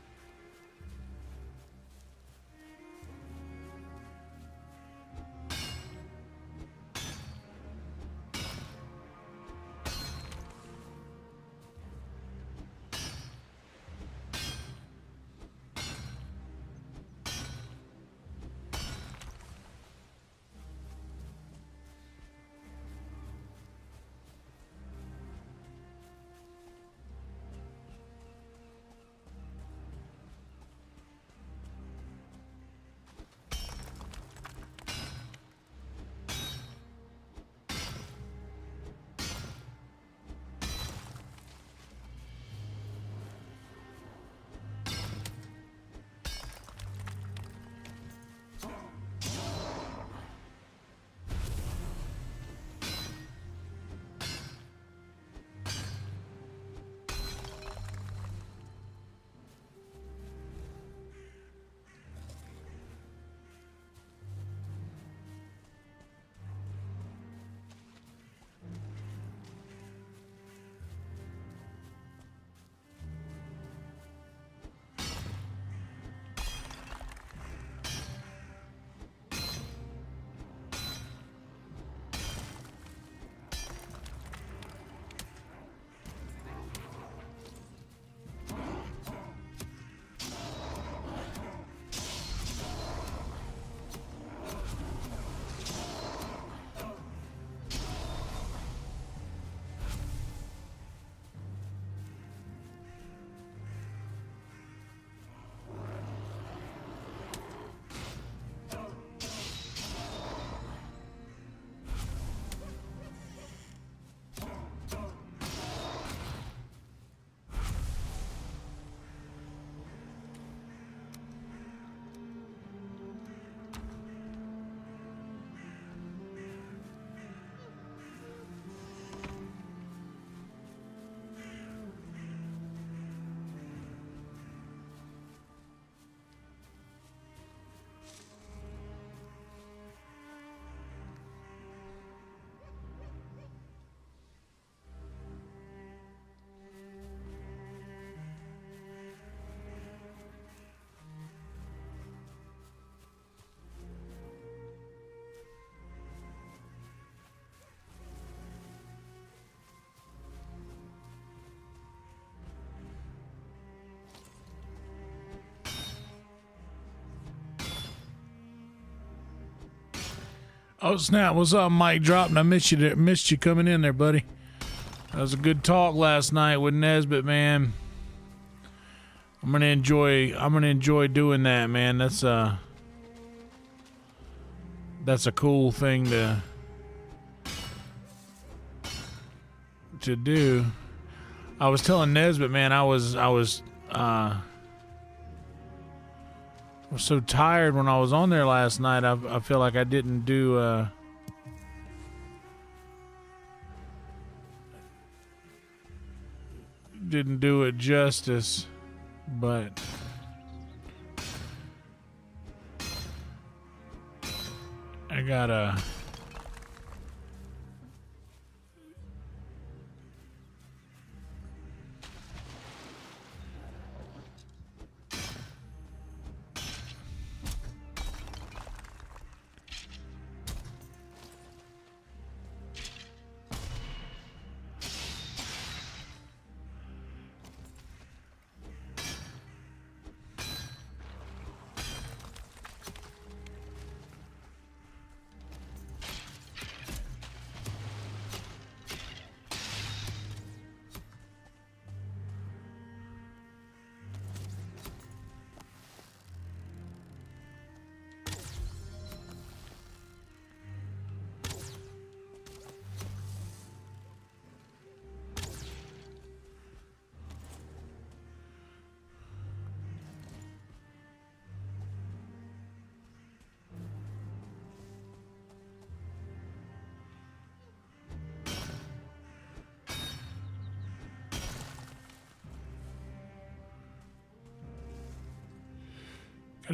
Oh snap! What's up, Mike? Dropping. I missed you. Missed you coming in there, buddy. That was a good talk last night with Nesbitt, man. I'm gonna enjoy doing that, man. That's a cool thing to do. I was telling Nesbitt, man, I was so tired when I was on there last night. I feel like I didn't do it justice, but I gotta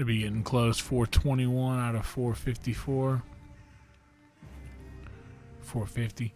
be getting close. 421 out of 454. 450.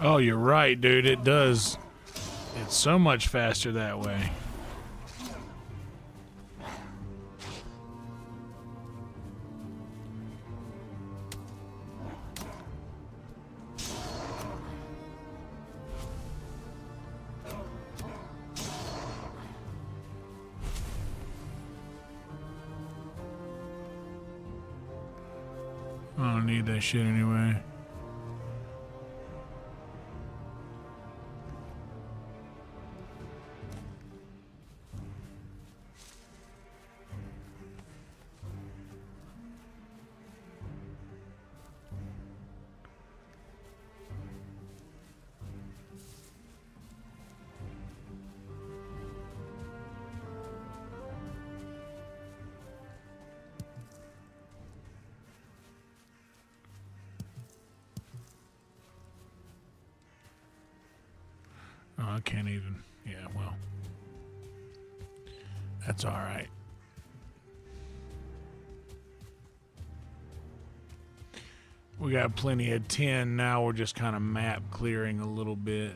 Oh, you're right, dude. It does. It's so much faster that way. I don't need that shit anyway. Oh, I can't even. Yeah, well. That's all right. We got plenty of 10 now. We're just kind of map clearing a little bit.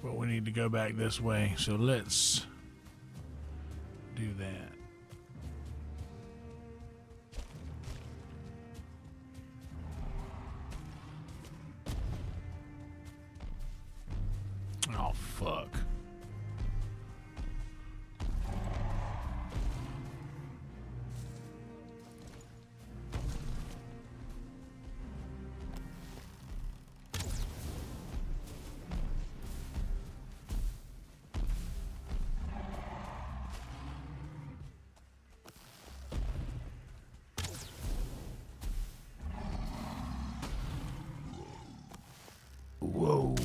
But we need to go back this way, so let's do that. Oh, fuck. Whoa.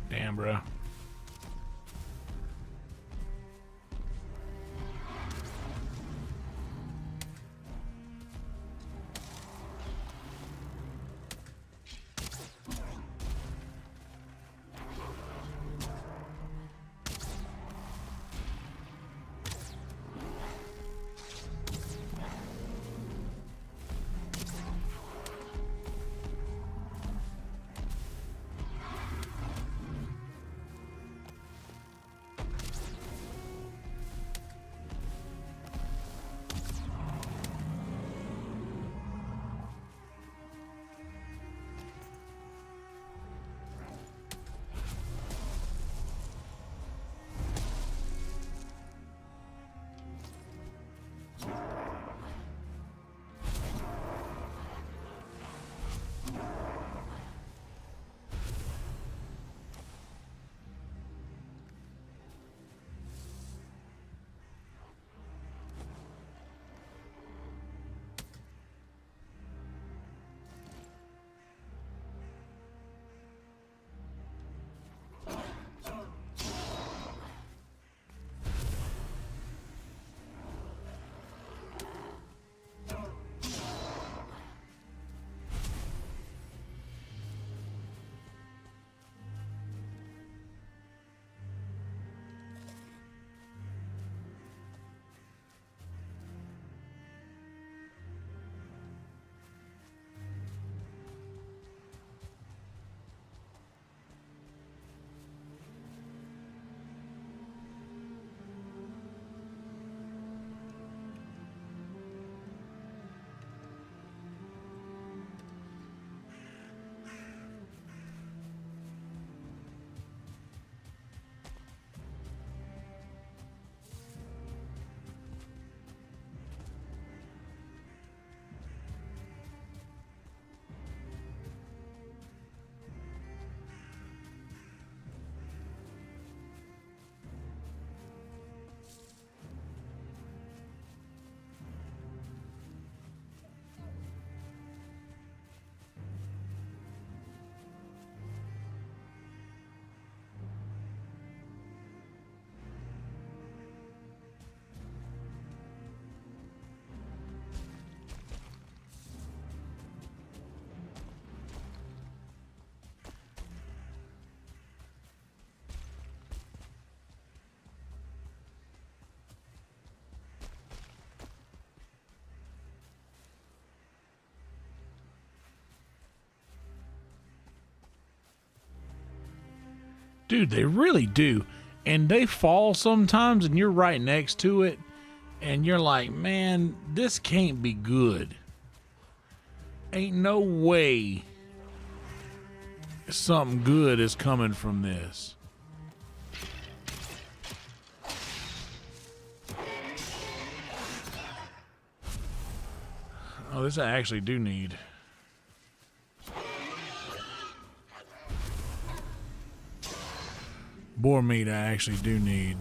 Damn, bro. Dude, they really do. And they fall sometimes and you're right next to it and you're like, man, this can't be good. Ain't no way something good is coming from this. Oh, this I actually do need. Boar meat I actually do need.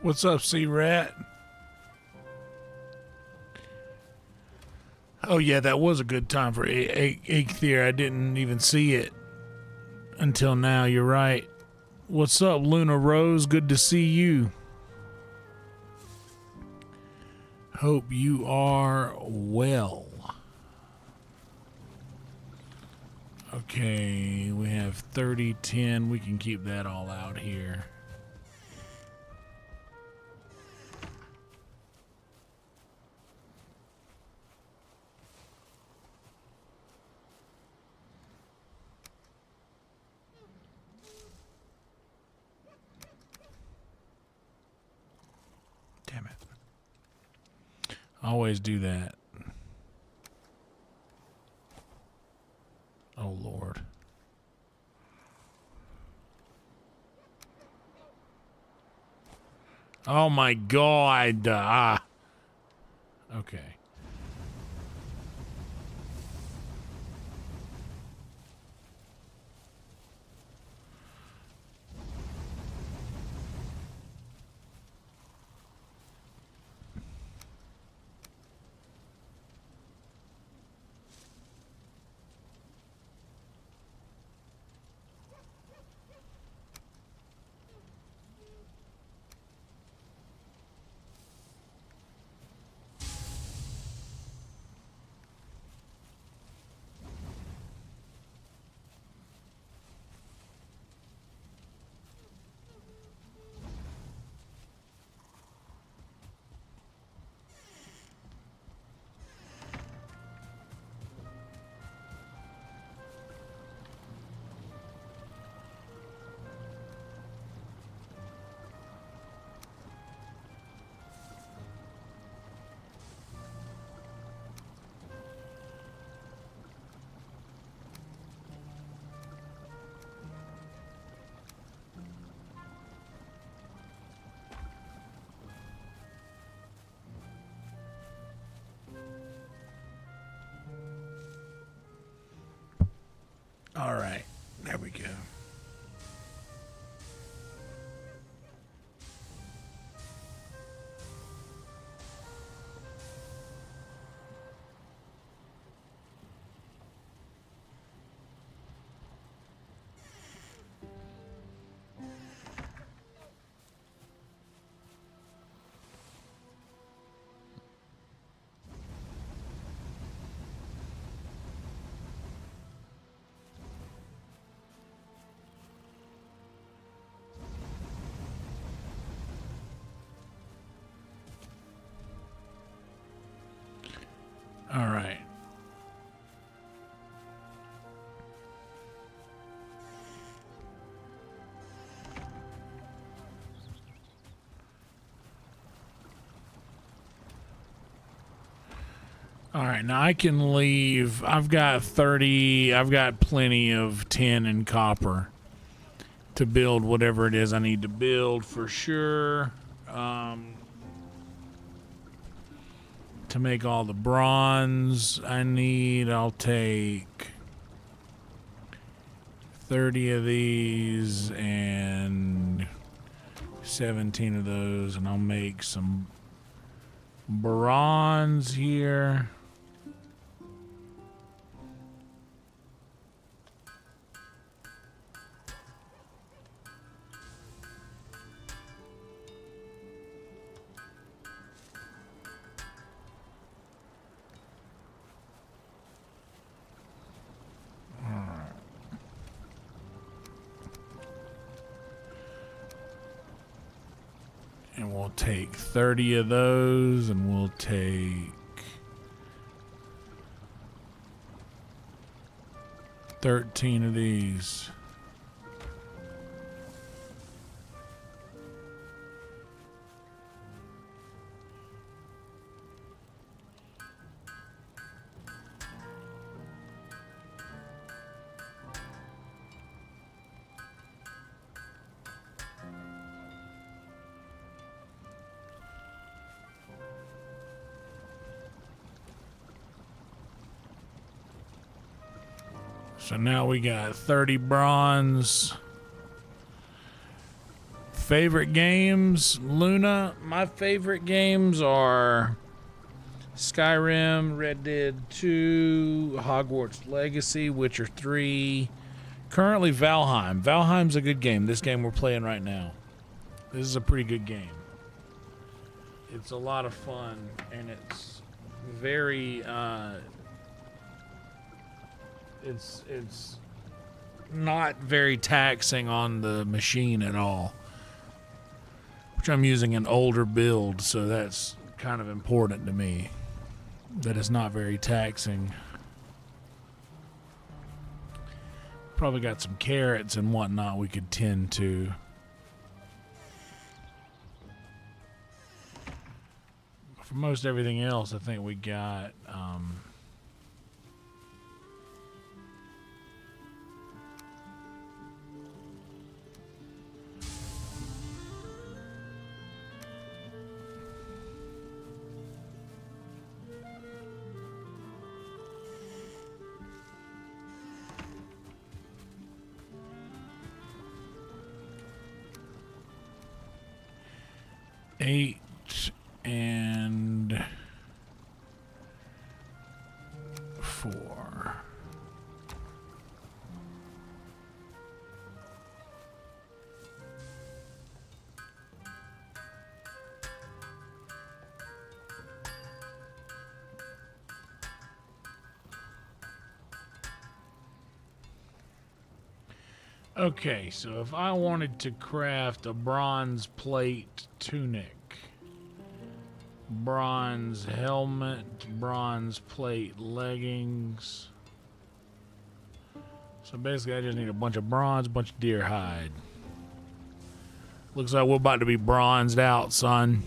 What's up, C-Rat? Oh, yeah, that was a good time for Eikthier. I didn't even see it until now. You're right. What's up, Luna Rose? Good to see you. Hope you are well. Okay, we have 30, 10. We can keep that all out here. Damn it. Always do that. Oh, Lord. Oh, my God. Okay. All right. All right, now I can leave. I've got 30, I've got plenty of tin and copper to build whatever it is I need to build for sure. To make all the bronze I need, I'll take 30 of these and 17 of those, and I'll make some bronze here. And we'll take 30 of those, and we'll take 13 of these. So now we got 30 bronze. Favorite games, Luna. My favorite games are Skyrim, Red Dead 2, Hogwarts Legacy, Witcher 3. Currently Valheim. Valheim's a good game. This game we're playing right now. This is a pretty good game. It's a lot of fun, and it's very it's not very taxing on the machine at all. Which I'm using an older build, so that's kind of important to me. That it's not very taxing. Probably got some carrots and whatnot we could tend to. For most everything else, I think we got eight and 4. Okay, so if I wanted to craft a bronze plate tunic, bronze helmet, bronze plate leggings. So basically I just need a bunch of bronze, a bunch of deer hide. Looks like we're about to be bronzed out, son.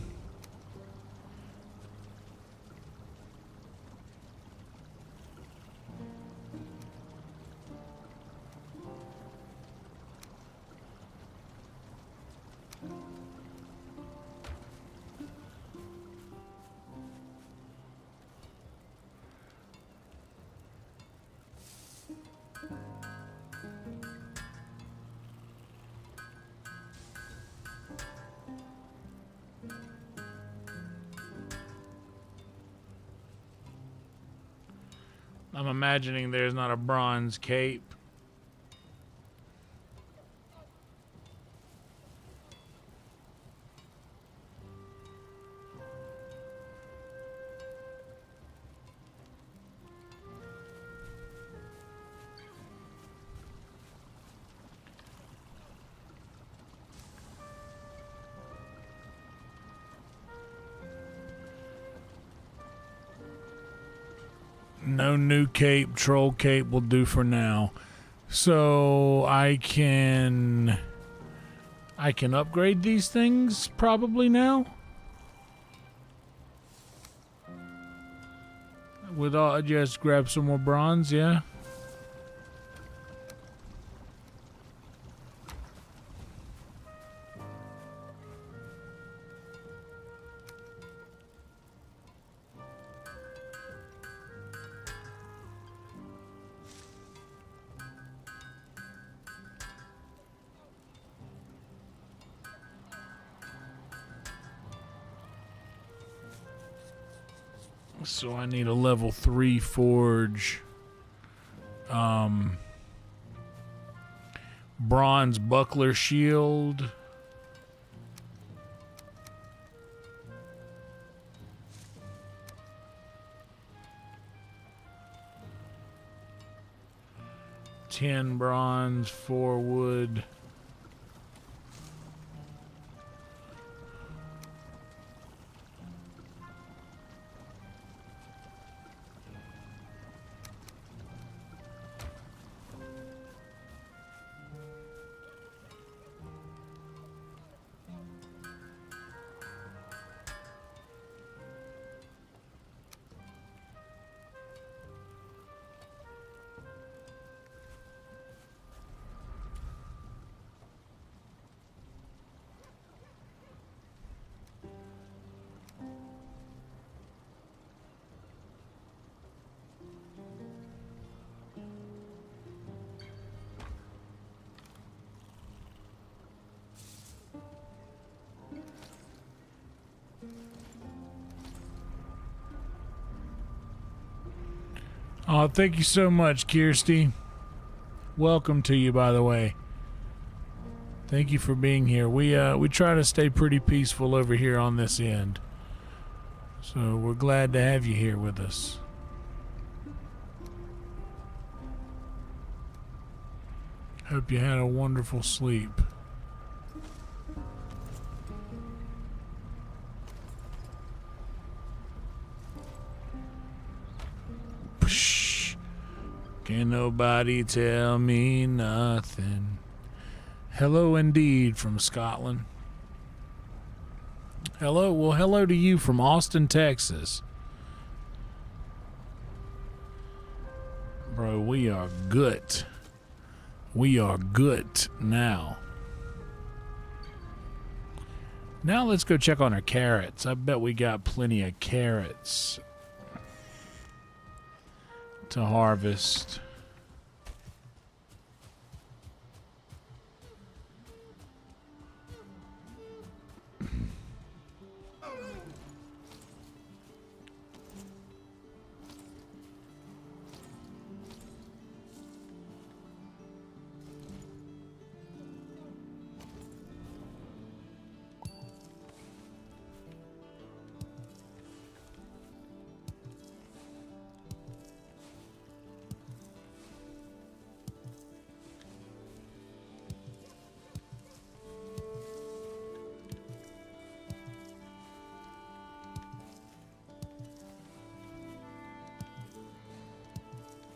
I'm imagining there's not a bronze cape. No new cape. Troll cape will do for now. So I can upgrade these things probably now. With all, just grab some more bronze, yeah. So I need a level 3 forge. Bronze buckler shield. Ten bronze, 4 wood. Oh, thank you so much, Kirsty. Welcome to you, by the way. Thank you for being here. We try to stay pretty peaceful over here on this end. So we're glad to have you here with us. Hope you had a wonderful sleep. Can nobody tell me nothing? Hello indeed from Scotland. Hello, well, hello to you from Austin, Texas. Bro, we are good. We are good now. Now let's go check on our carrots. I bet we got plenty of carrots to harvest.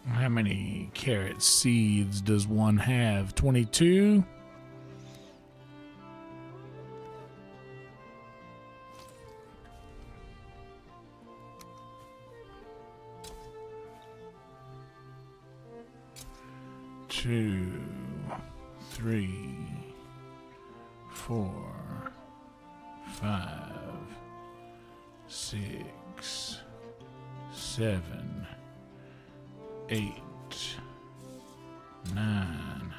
How many carrot seeds does one have? 22? Two, 3, 4, 5, 6, 7, 8, 9,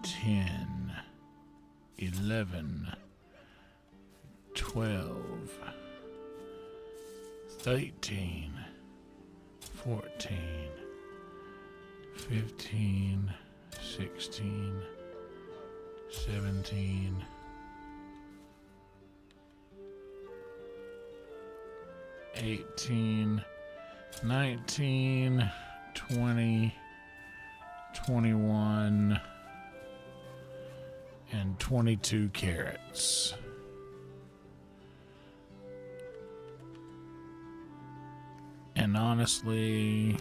10, 11, 12, 13, 14, 15, 16, 17, 18, 19, 20, 21, and 22 carrots. And honestly,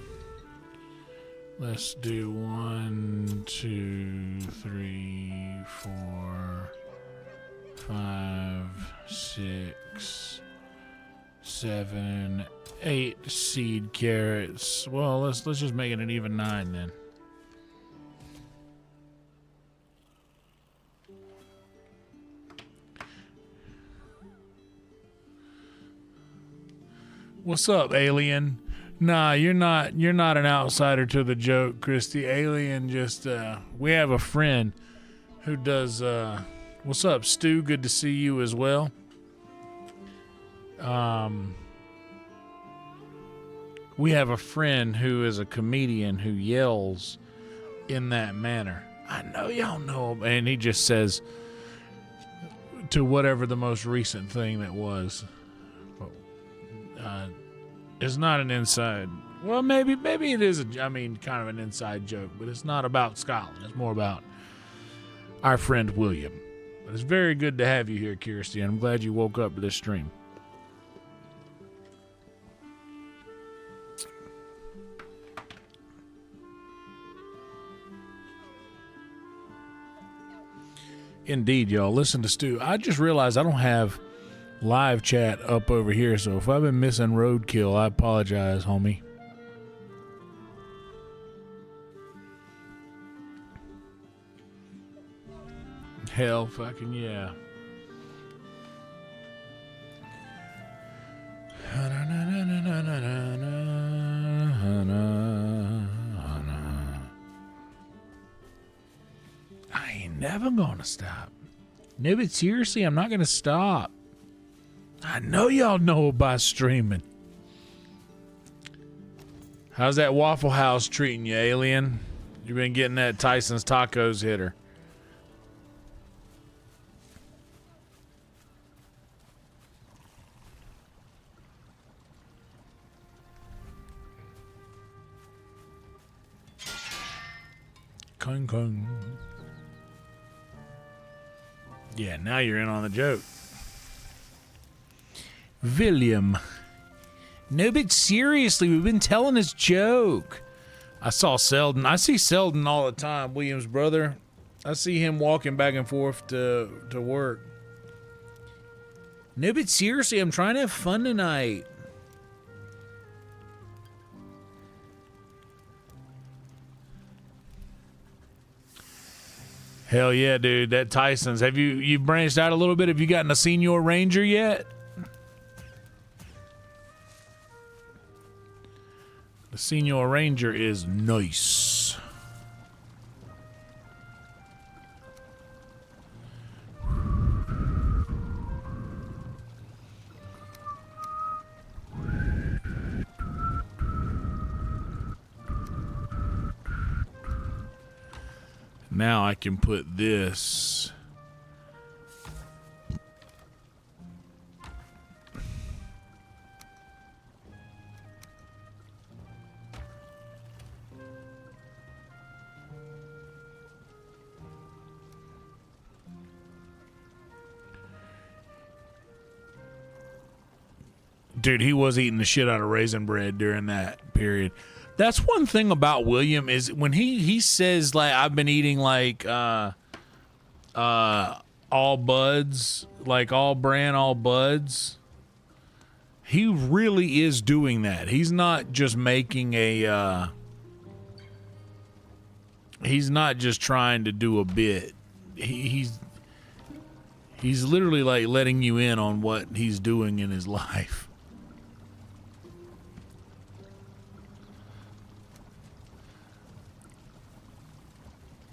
let's do 1, 2, 3, 4, 5, 6, 7, 8 seed carrots. Well, let's just make it an even 9 then. What's up, Alien? Nah, you're not an outsider to the joke, Christy. Alien just we have a friend who does what's up, Stu? Good to see you as well. We have a friend who is a comedian who yells in that manner. I know y'all know him, and he just says to whatever the most recent thing that was. It's not an inside. Well, maybe it is. Kind of an inside joke, but it's not about Scotland. It's more about our friend William. But it's very good to have you here, Kirsty, and I'm glad you woke up to this stream. Indeed, y'all. Listen to Stu. I just realized I don't have live chat up over here, so if I've been missing roadkill, I apologize, homie. Hell fucking yeah. I ain't never gonna stop. No, but seriously, I'm not gonna stop. I know y'all know about streaming. How's that Waffle House treating you, Alien? You been getting that Tyson's Tacos hitter? Kung kung. Yeah, now you're in on the joke. William. No, but seriously, we've been telling this joke. I saw Selden. I see Selden all the time, William's brother. I see him walking back and forth to work. No, but seriously, I'm trying to have fun tonight. Hell yeah, dude. That Tyson's. Have you branched out a little bit? Have you gotten a Senior Ranger yet? The Senior Ranger is nice. Now I can put this. Dude, he was eating the shit out of raisin bread during that period. That's one thing about William is when he says, like, I've been eating like all buds, like all bran, all buds. He really is doing that. He's not just making a he's not just trying to do a bit. He's literally like letting you in on what he's doing in his life.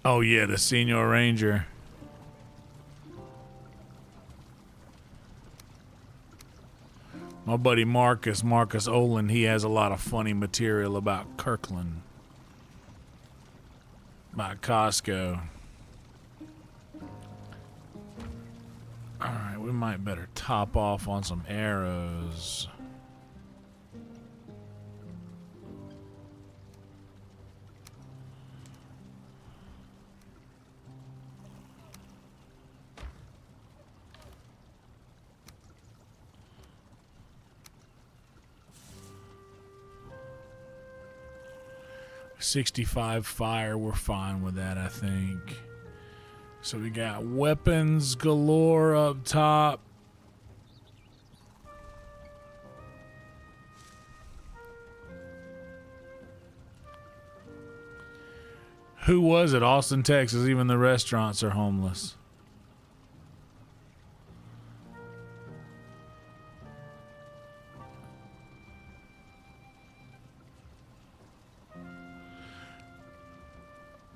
Oh yeah, the Senior Ranger. My buddy Marcus Olin, he has a lot of funny material about Kirkland. About Costco. Alright, we might better top off on some arrows. 65 fire. We're fine with that, I think. So we got weapons galore up top. Who was it? Austin, Texas. Even the restaurants are homeless.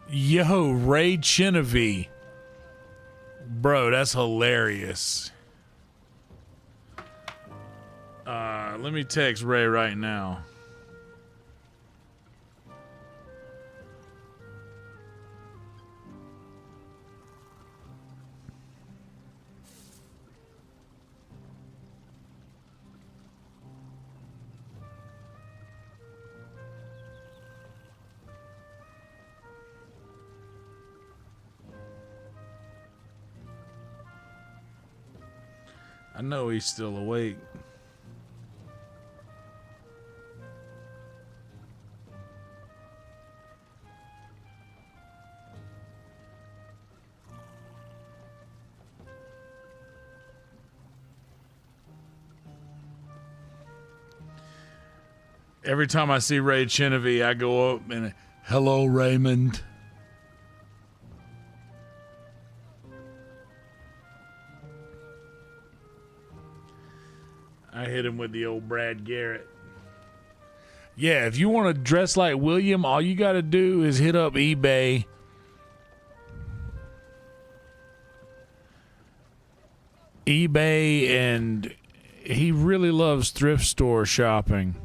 Yo, Ray Chinevy. Bro, that's hilarious. Let me text Ray right now. I know he's still awake. Every time I see Ray Chinevy, I go up and, hello, Raymond. I hit him with the old Brad Garrett. Yeah, if you want to dress like William, all you got to do is hit up eBay. And he really loves thrift store shopping.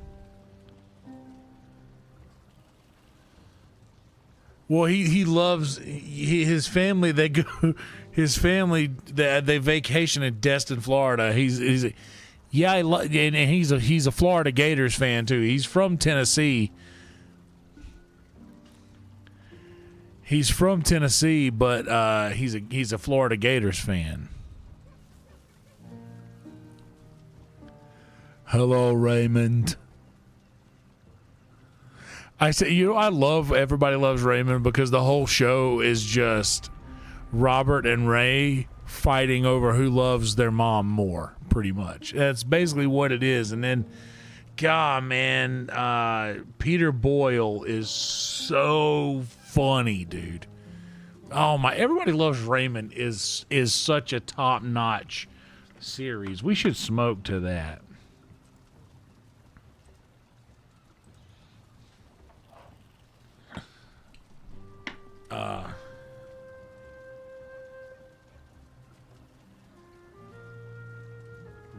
Well, he loves his family. They go, his family they vacation in Destin, Florida. He's yeah, and he's a Florida Gators fan too. He's from Tennessee. He's from Tennessee, but he's a Florida Gators fan. Hello, Raymond. I say, I love Everybody Loves Raymond because the whole show is just Robert and Ray fighting over who loves their mom more, pretty much. That's basically what it is. And then, God, man, Peter Boyle is so funny, dude. Oh my! Everybody Loves Raymond is such a top-notch series. We should smoke to that.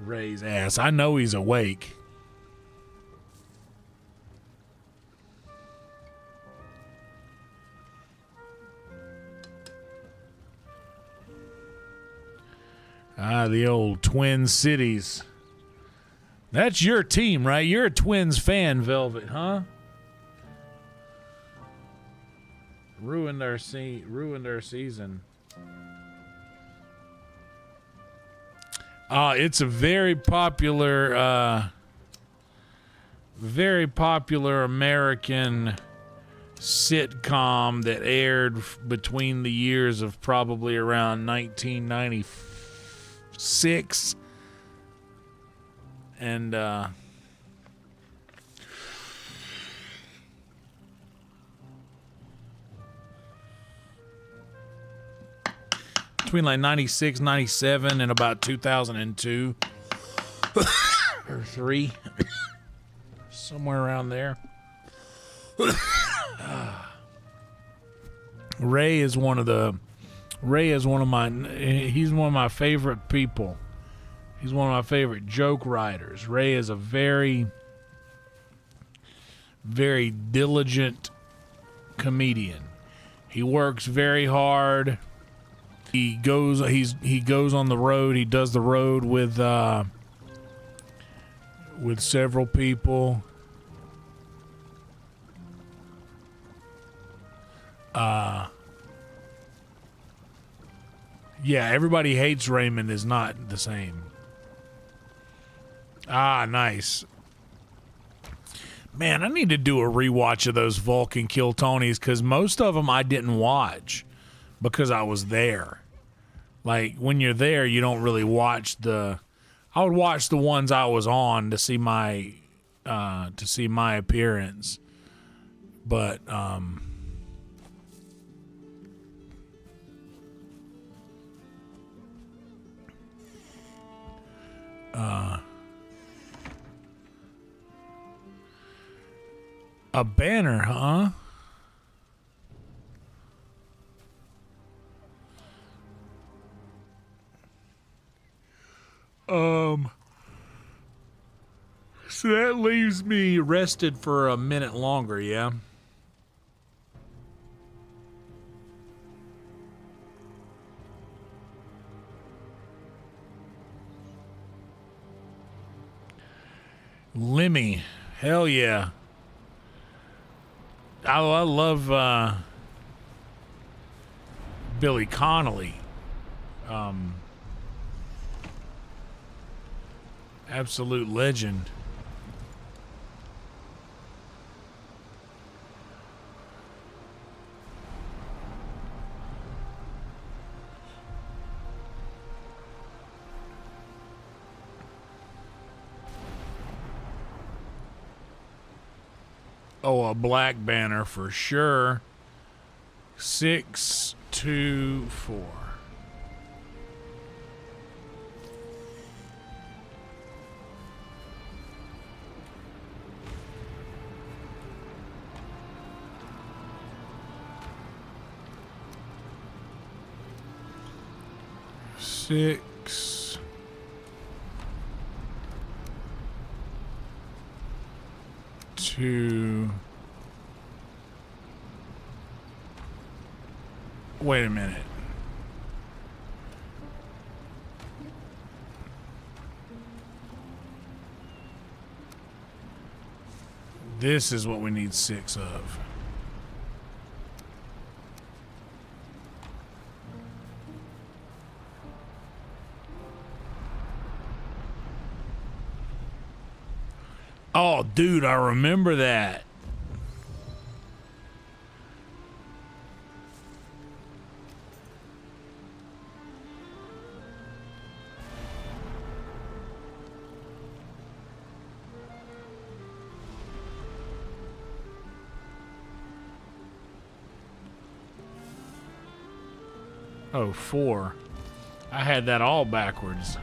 Ray's ass. I know he's awake. The old Twin Cities. That's your team, right? You're a Twins fan, Velvet, huh? Ruined their season. It's a very popular American sitcom that aired between the years of probably around 1996 and between like 96, 97 and about 2002 or 3, somewhere around there. Ray is one of my favorite people. He's one of my favorite joke writers. Ray is a very, very diligent comedian. He works very hard. He goes on the road. He does the road with several people. Yeah, Everybody Hates Raymond is not the same. Nice. Man, I need to do a rewatch of those Vulcan Kill Tonys because most of them I didn't watch because I was there. Like, when you're there, you don't really watch the... I would watch the ones I was on to see my appearance. But, a banner, huh? So that leaves me rested for a minute longer, yeah? Lemmy. Hell yeah. I love Billy Connolly. Absolute legend. Oh, a black banner for sure. 624. Six. Two. Wait a minute. This is what we need 6 of. Oh, dude, I remember that. Oh, 4. I had that all backwards.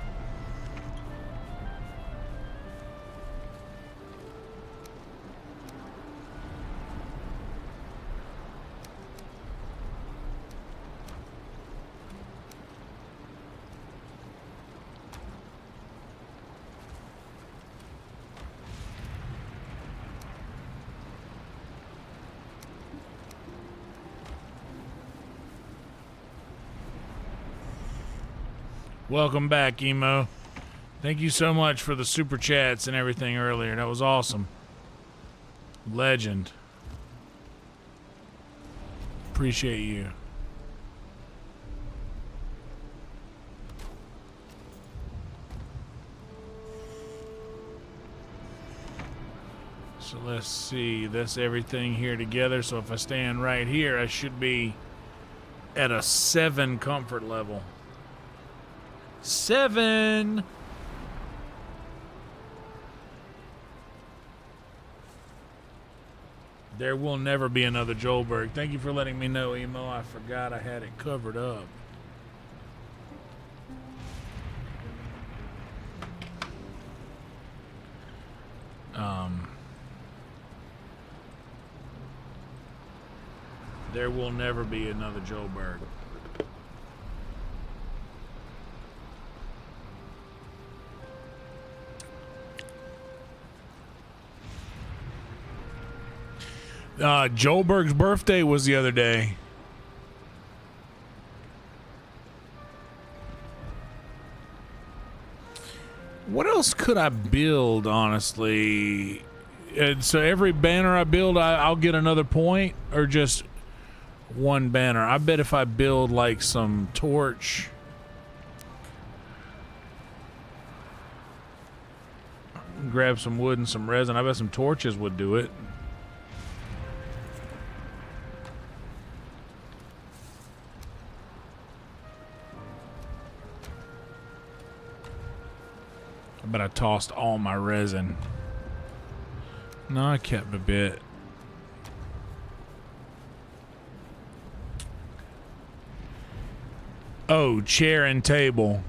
Welcome back, Emo. Thank you so much for the super chats and everything earlier. That was awesome. Legend. Appreciate you. So let's see. That's everything here together. So if I stand right here, I should be at a 7 comfort level. 7. There will never be another Joelberg. Thank you for letting me know, Emo. I forgot I had it covered up. There will never be another Joelberg. Joelberg's birthday was the other day. What else could I build, honestly? So every banner I build, I'll get another point, or just one banner? I bet if I build like some torch... I'm grab some wood and some resin. I bet some torches would do it. I bet I tossed all my resin. No, I kept a bit. Oh, chair and table.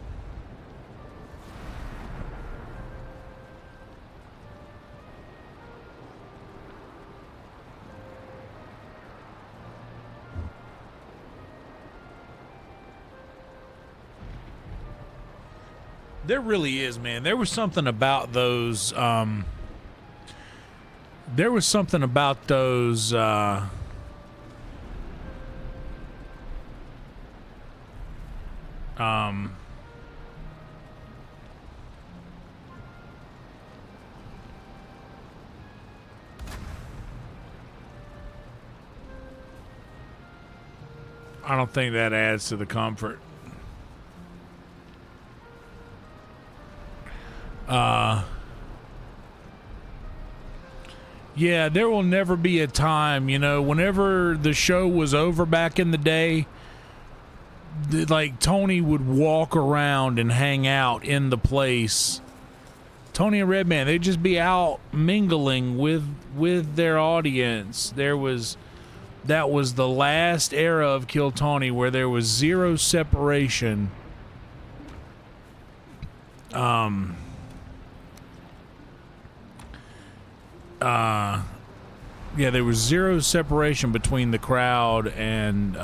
There really is, man. There was something about those, there was something about those, I don't think that adds to the comfort. Yeah, there will never be a time, you know, whenever the show was over back in the day, like Tony would walk around and hang out in the place. Tony and Redman, they'd just be out mingling with their audience. That was the last era of Kill Tony where there was zero separation. Yeah, there was zero separation between the crowd and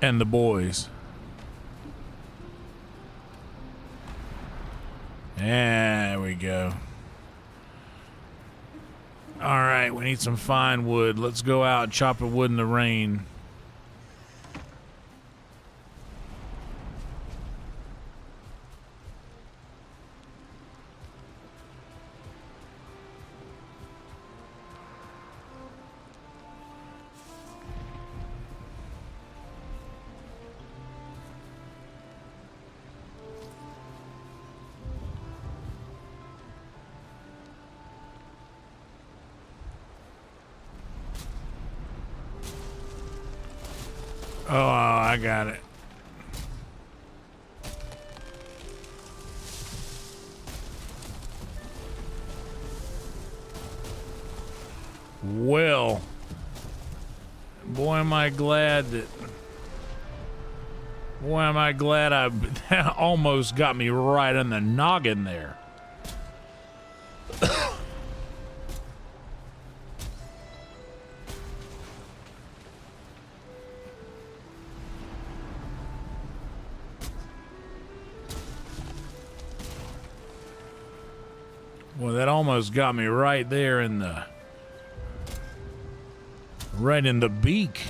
the boys. There we go. All right, we need some fine wood. Let's go out and chop a wood in the rain. Oh, I got it. Well, boy, am I glad that. Boy, am I glad that almost got me right in the noggin there. Well, that almost got me right there in the beak.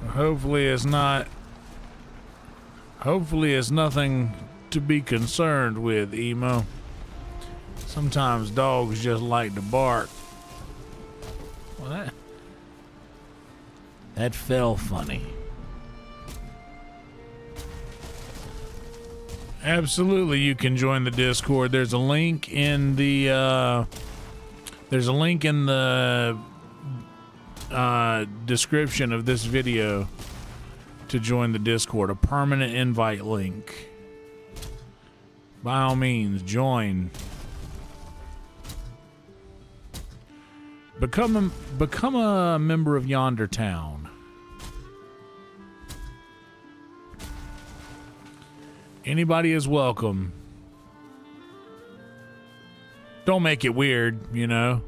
Hopefully it's not. Hopefully it's nothing to be concerned with, Emo. Sometimes dogs just like to bark. Well, that fell funny. Absolutely, you can join the Discord. There's a link in the description of this video to join the Discord, a permanent invite link. By all means, join. Become a member of Yonder Town. Anybody is welcome. Don't make it weird, you know.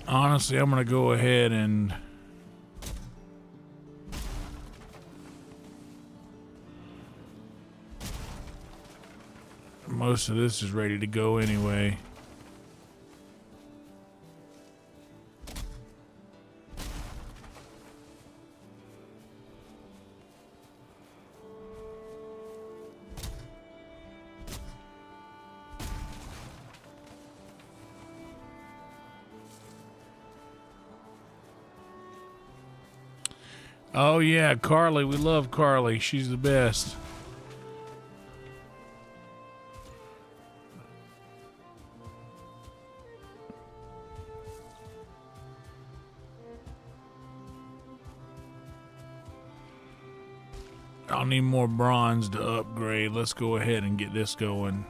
Honestly, I'm going to go ahead and most of this is ready to go anyway. Oh yeah, Carly. We love Carly. She's the best. I'll need more bronze to upgrade. Let's go ahead and get this going.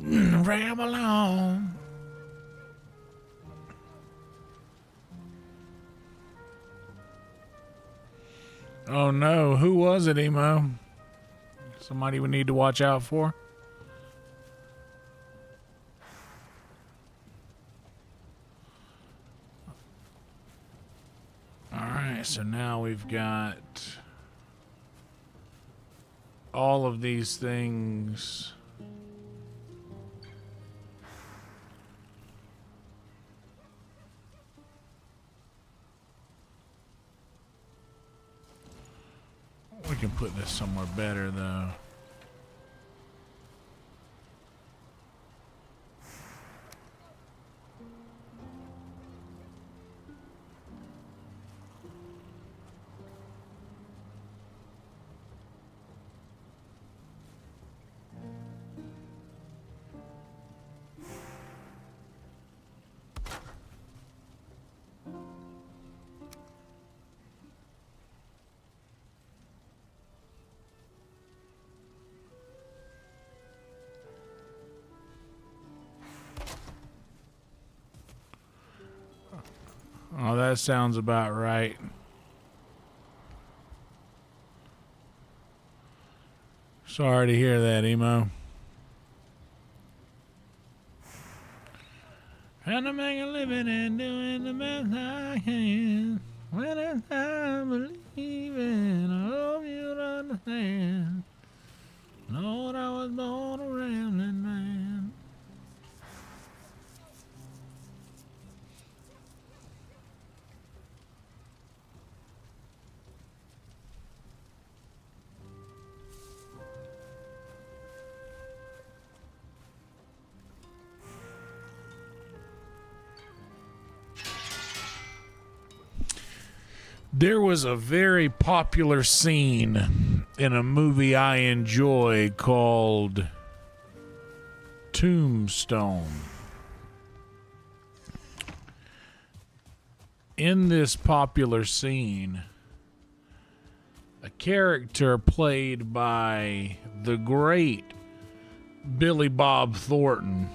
Ramble on. Oh no, who was it, Emo? Somebody we need to watch out for? Alright, so now we've got all of these things. We can put this somewhere better, though. that sounds about right. Sorry to hear that, Emo. Trying to make a living and doing the best I can. When it's time believing, I hope you'll understand. Lord, I was born a rambling man. There was a very popular scene in a movie I enjoy called Tombstone. In this popular scene, a character played by the great Billy Bob Thornton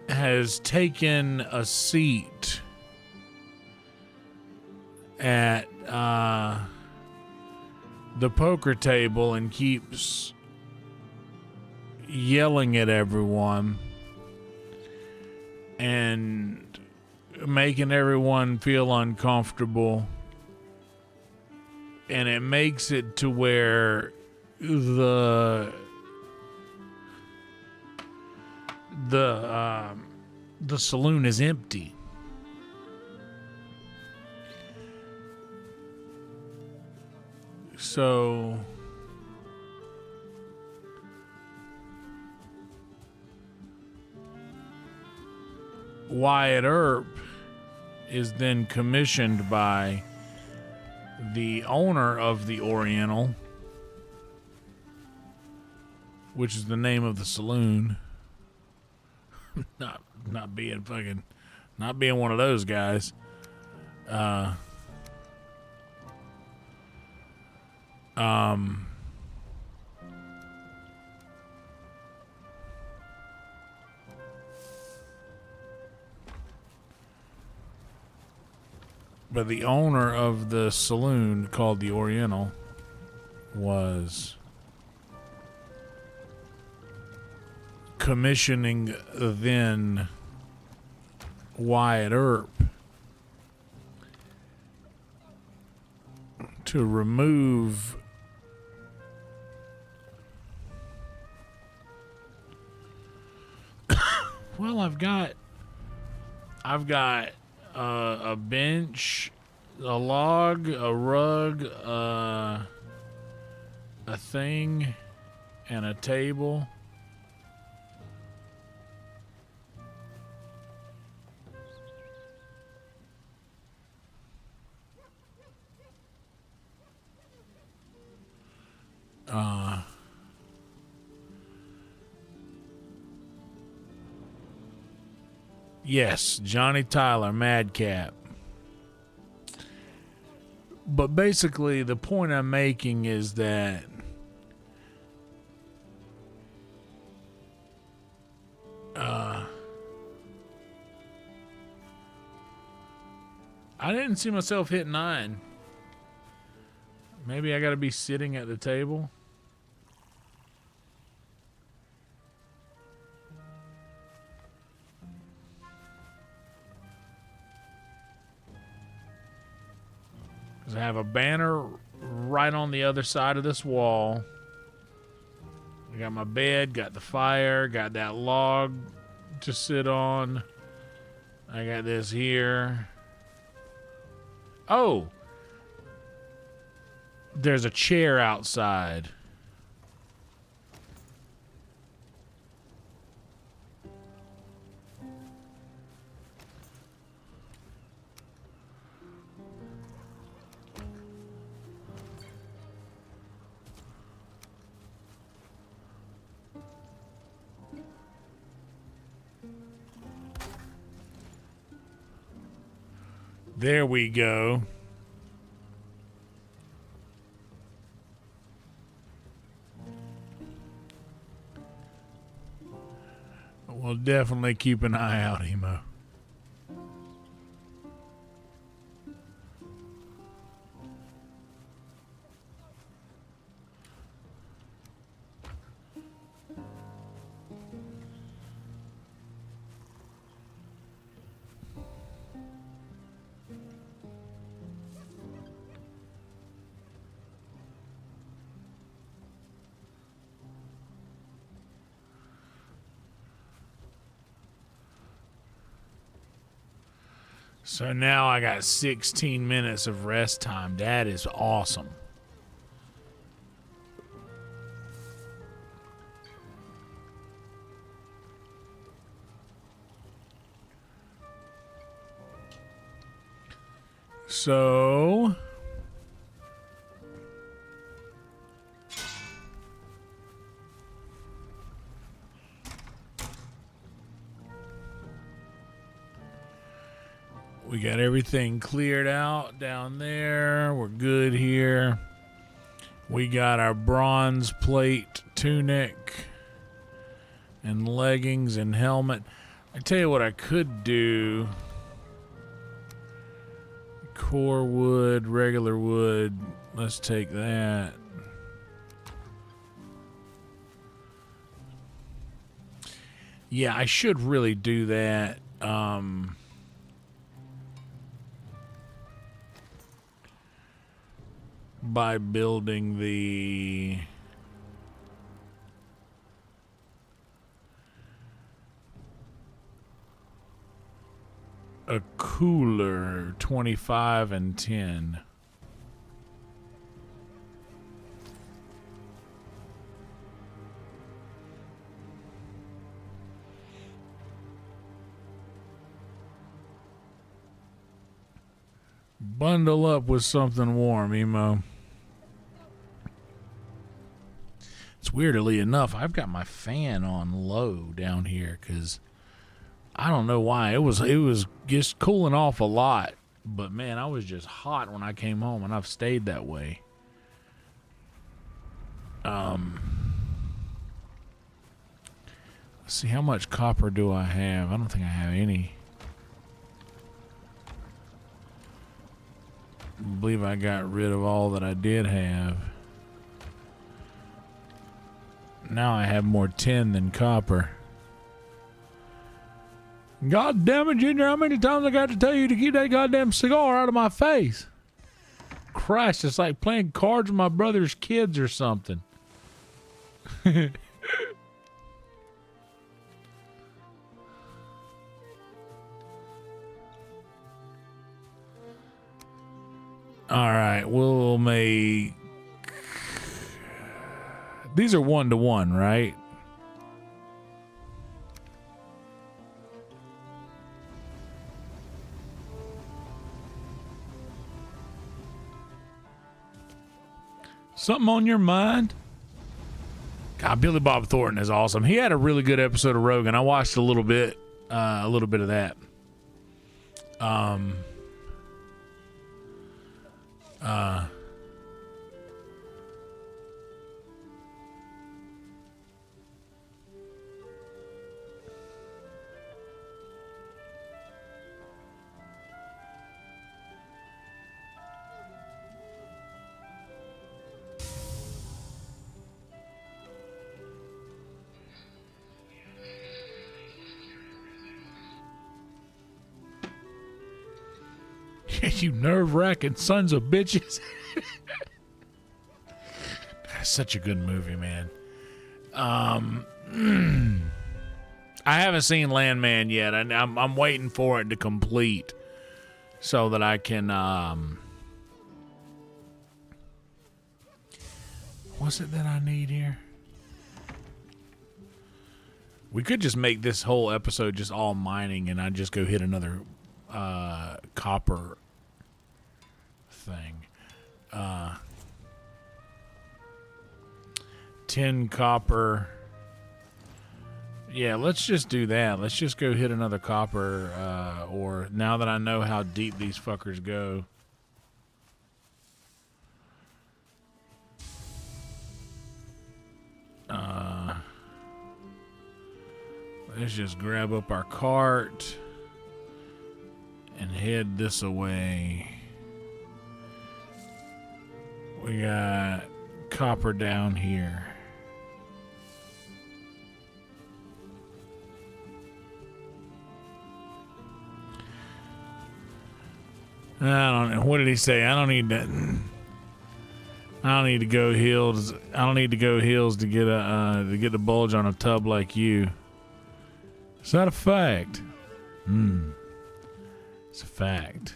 has taken a seat at the poker table and keeps yelling at everyone and making everyone feel uncomfortable, and it makes it to where the saloon is empty. So Wyatt Earp is then commissioned by the owner of the Oriental, which is the name of the saloon. Not being one of those guys. But the owner of the saloon called the Oriental was commissioning then Wyatt Earp to remove well, I've got a bench, a log, a rug, a thing, and a table. Yes, Johnny Tyler, Madcap. But basically, the point I'm making is that I didn't see myself hit 9. Maybe I got to be sitting at the table. I have a banner right on the other side of this wall. I got my bed, got the fire, got that log to sit on. I got this here. Oh! There's a chair outside. There we go. We'll definitely keep an eye out, Emo. So now I got 16 minutes of rest time. That is awesome. So we got everything cleared out down there. We're good here. We got our bronze plate tunic and leggings and helmet. I tell you what I could do. Core wood, regular wood. Let's take that. Yeah, I should really do that. By building a cooler 25 and 10. Bundle up with something warm, Emo. It's weirdly enough, I've got my fan on low down here because I don't know why. It was just cooling off a lot, but man, I was just hot when I came home, and I've stayed that way. Let's see, how much copper do I have? I don't think I have any. I believe I got rid of all that I did have. Now I have more tin than copper. God damn it, Junior, how many times I got to tell you to keep that goddamn cigar out of my face? Christ, it's like playing cards with my brother's kids or something. Alright, we'll make... These are 1-to-1, right? Something on your mind? God, Billy Bob Thornton is awesome. He had a really good episode of Rogan. I watched a little bit of that. You nerve-wracking sons of bitches. Such a good movie, man. I haven't seen Landman yet. I'm waiting for it to complete so that I can... what's it that I need here? We could just make this whole episode just all mining, and I just go hit another copper thing. 10 copper. Yeah, let's just do that. Let's just go hit another copper, or now that I know how deep these fuckers go. Let's just grab up our cart and head this way. We got copper down here. I don't know. What did he say? I don't need that. I don't need to go hills. I don't need to go hills to get a bulge on a tub like you. Is that a fact? It's a fact.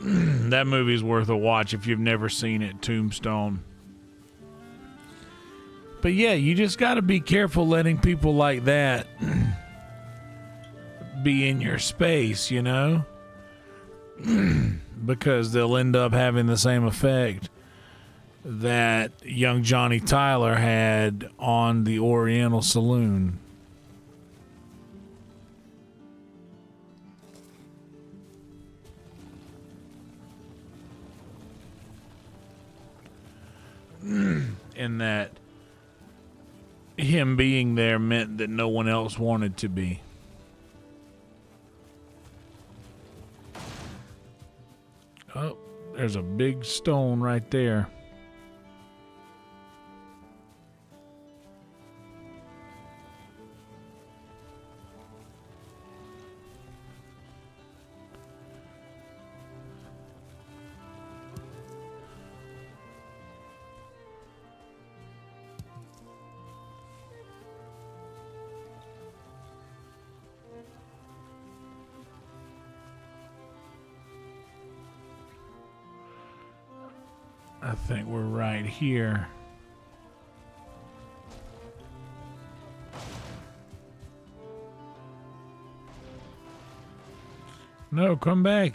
That movie's worth a watch if you've never seen it, Tombstone. But yeah, you just got to be careful letting people like that be in your space, you know? Because they'll end up having the same effect that young Johnny Tyler had on the Oriental Saloon. In that him being there meant that no one else wanted to be. Oh, there's a big stone right there. I think we're right here. No, come back.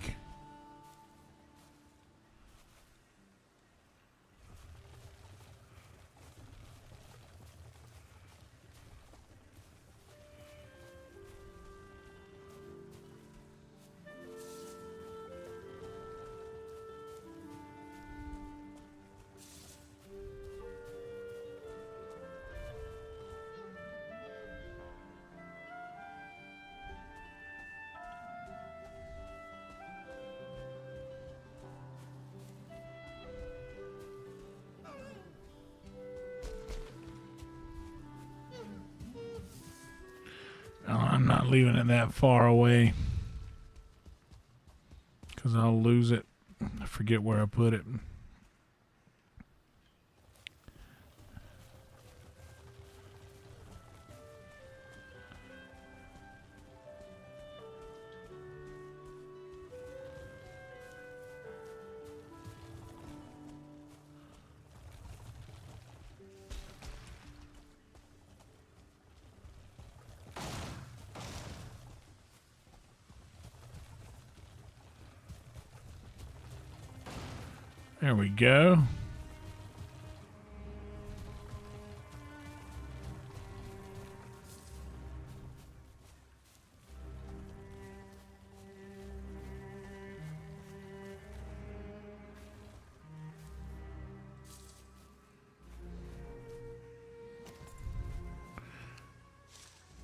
Oh, I'm not leaving it that far away because I'll lose it. I forget where I put it. There we go.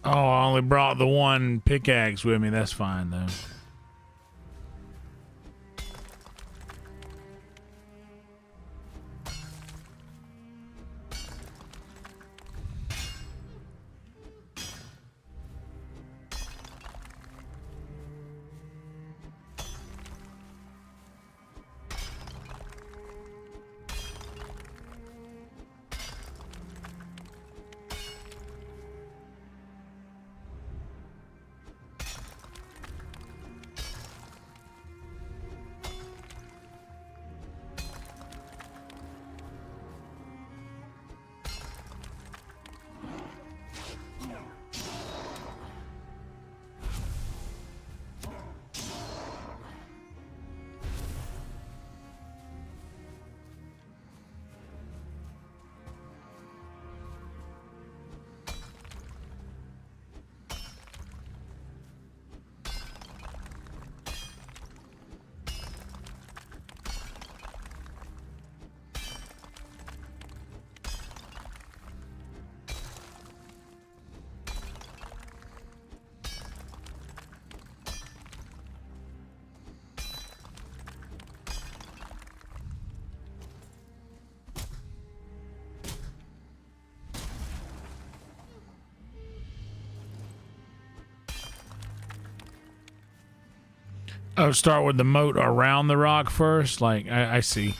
Oh, I only brought the one pickaxe with me. That's fine, though. Oh, start with the moat around the rock first? Like, I see.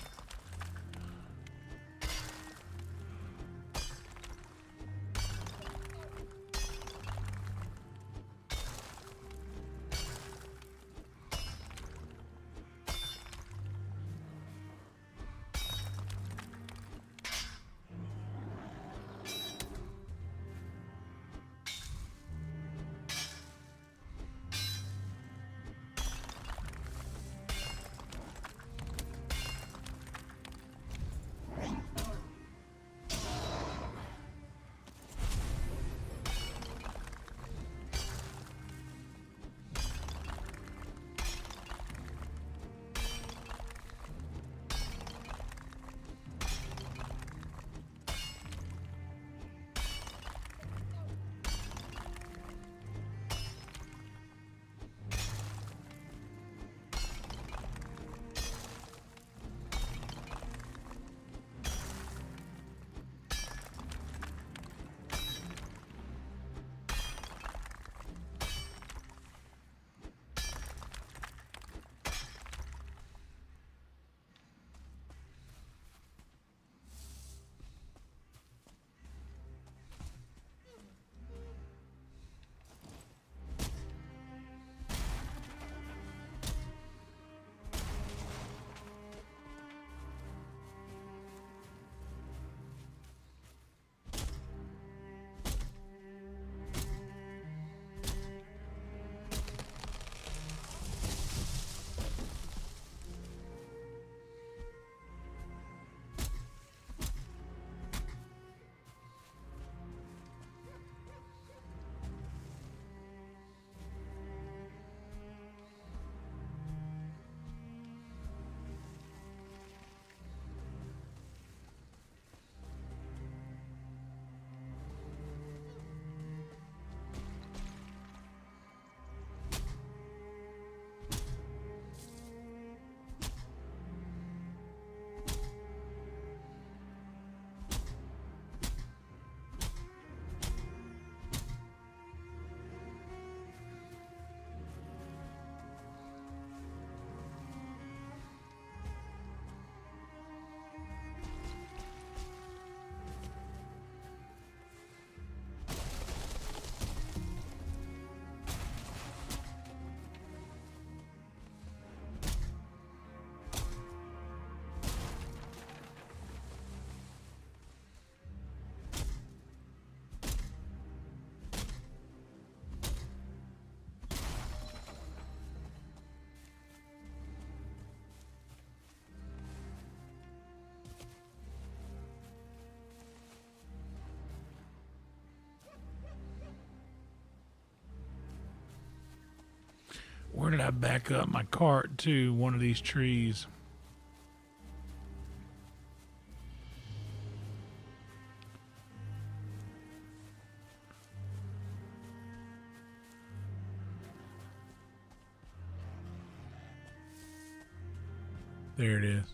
Where did I back up my cart to? One of these trees. There it is.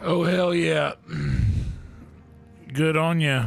Oh, hell yeah. Good on ya.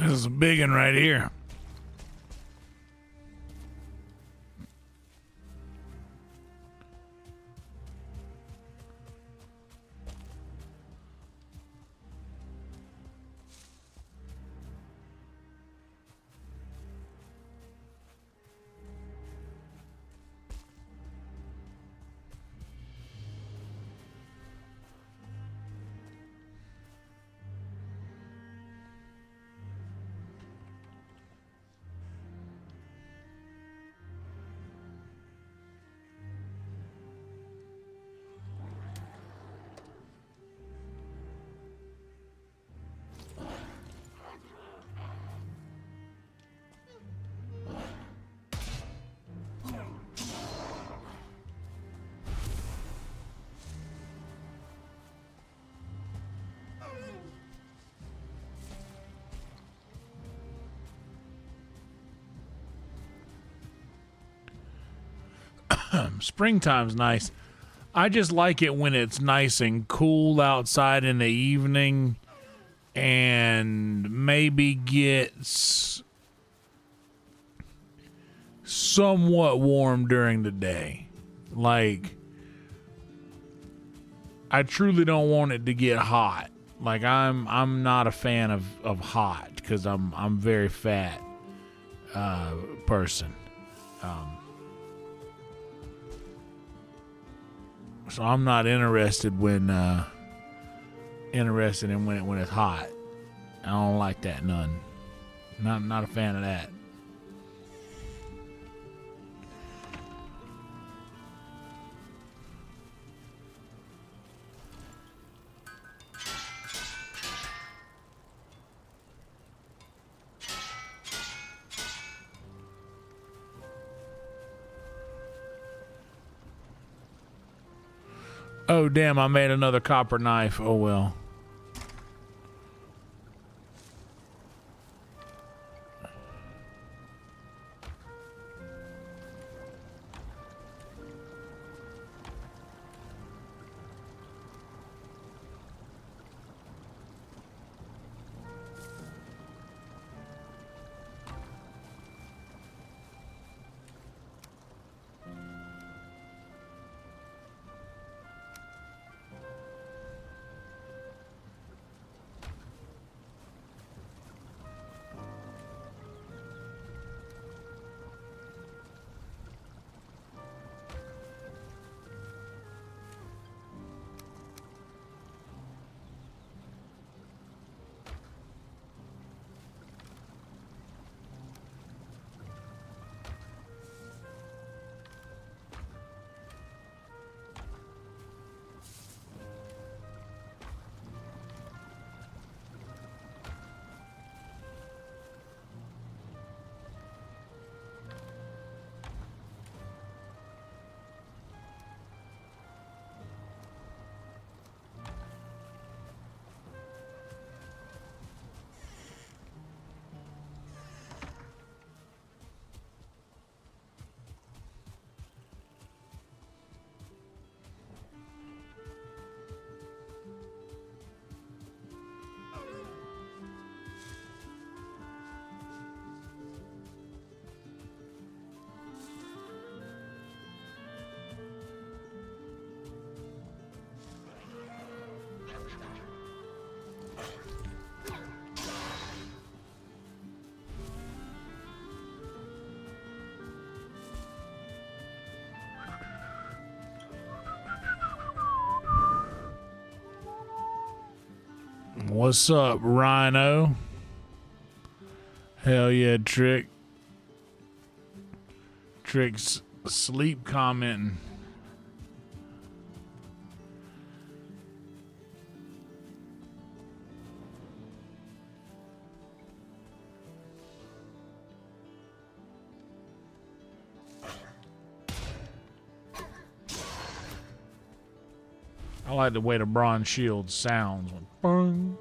This is a big one right here. Springtime's nice. I just like it when it's nice and cool outside in the evening and maybe gets somewhat warm during the day. Like, I truly don't want it to get hot. Like, I'm not a fan of hot because I'm very fat person. So I'm not interested in when it's hot. I don't like that none. Not a fan of that. Oh, damn, I made another copper knife. Oh, well. What's up, Rhino? Hell yeah, Trick. Trick's sleep commenting. I like the way the bronze shield sounds. Bang.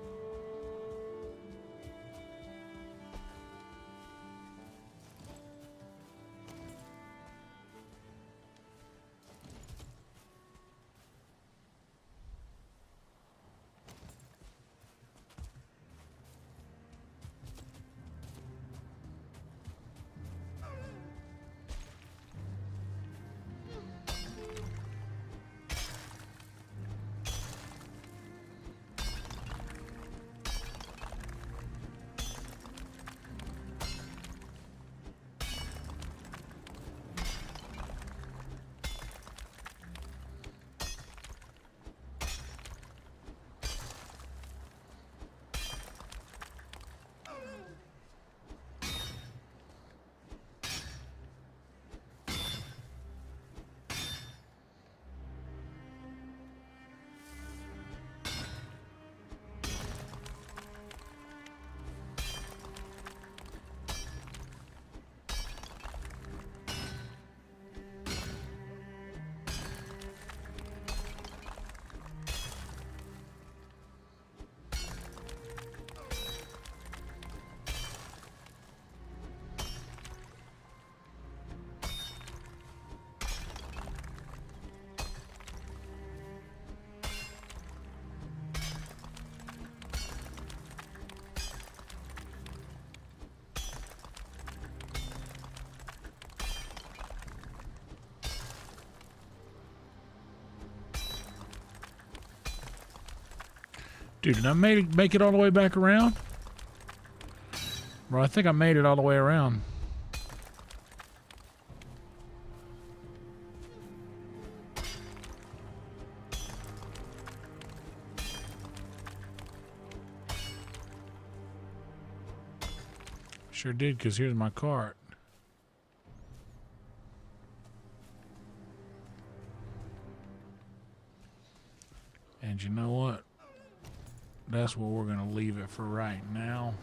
Dude, did I make it all the way back around? Bro, I think I made it all the way around. Sure did, because here's my cart. And you know what? That's where we're going to leave it for right now.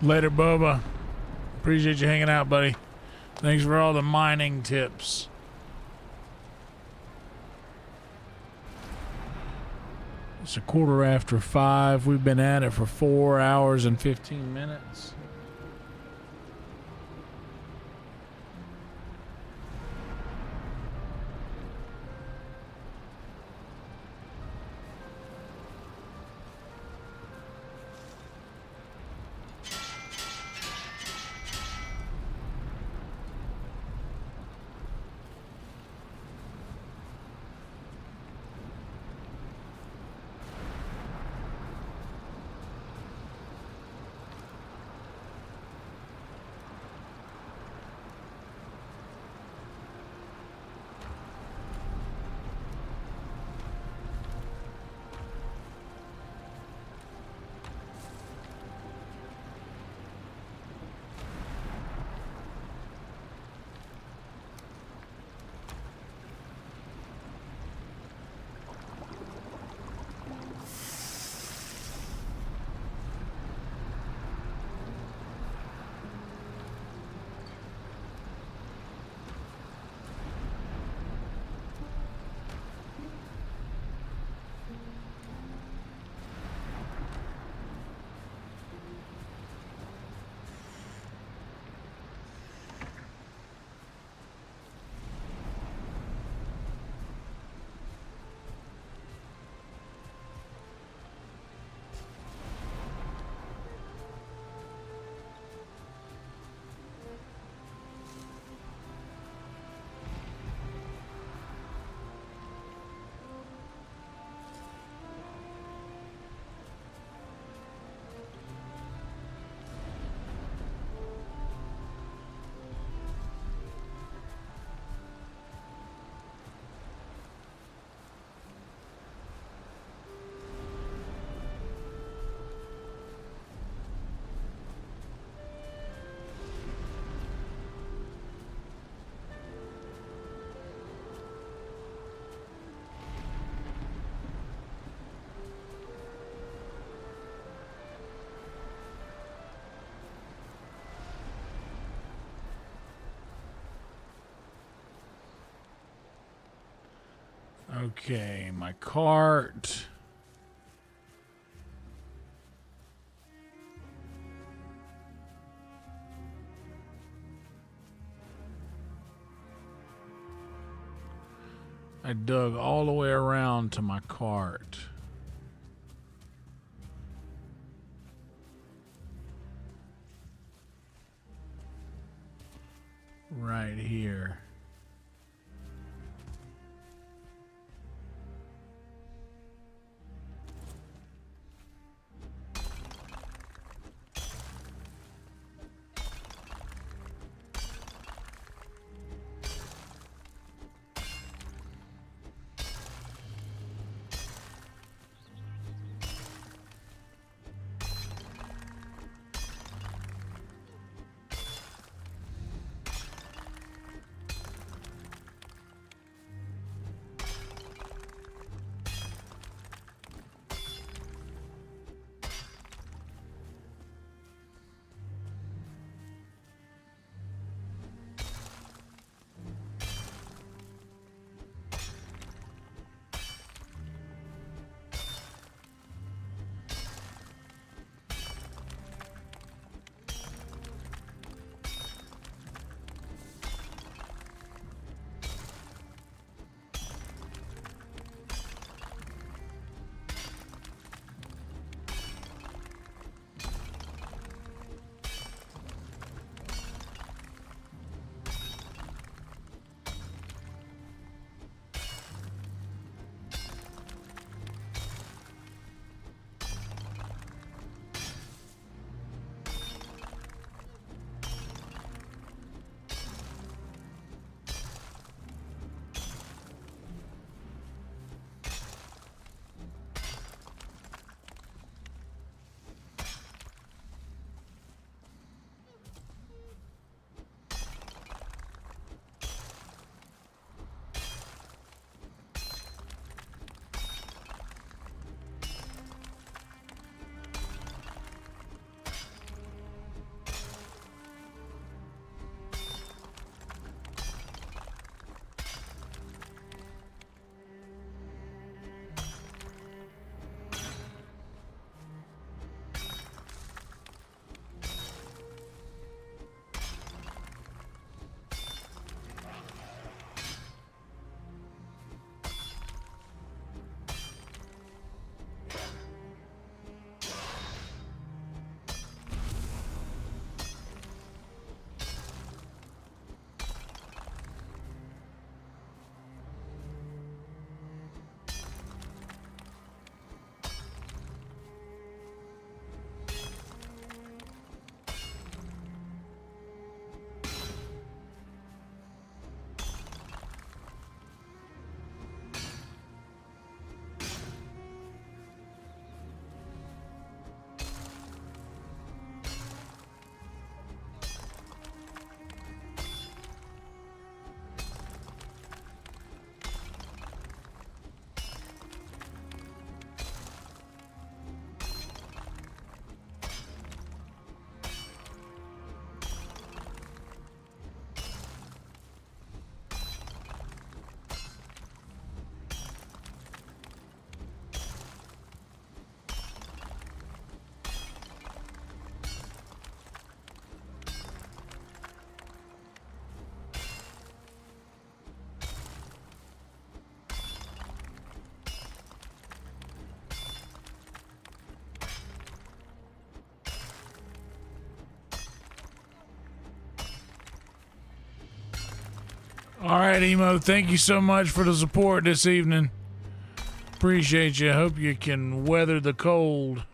Later, Bubba. Appreciate you hanging out, buddy. Thanks for all the mining tips. It's 5:15. We've been at it for 4 hours and 15 minutes. Okay, my cart. I dug all the way around to my cart. right here. All right, Emo, thank you so much for the support this evening. Appreciate you. Hope you can weather the cold.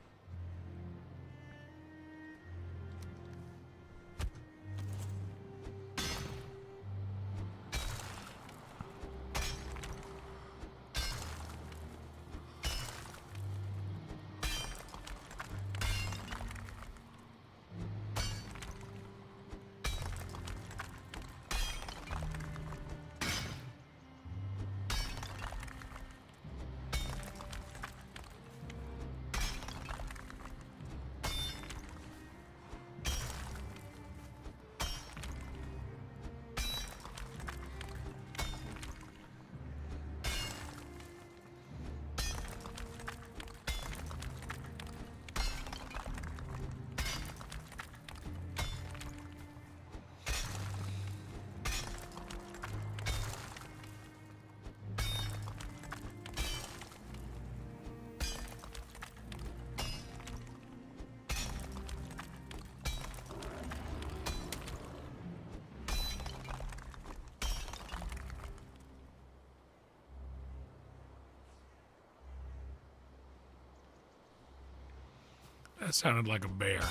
That sounded like a bear.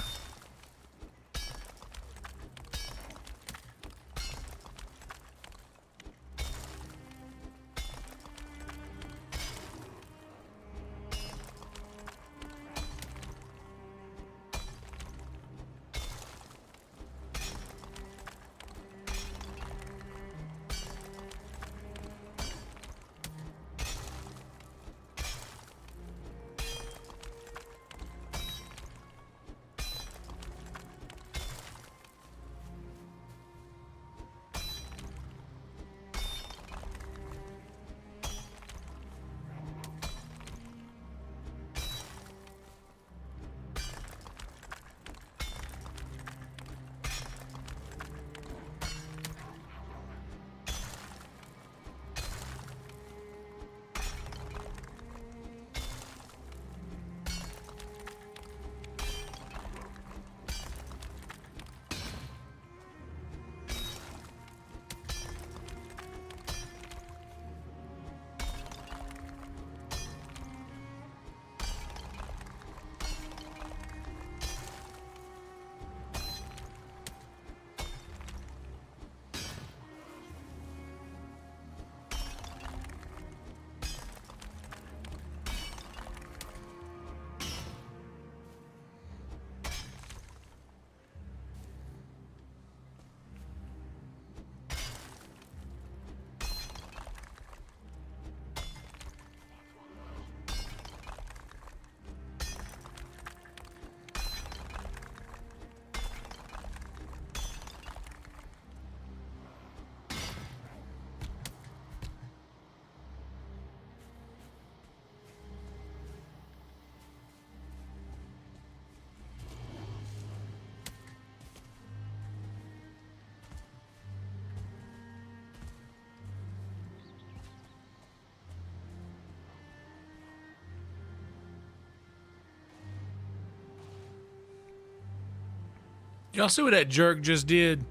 Y'all see what that jerk just did?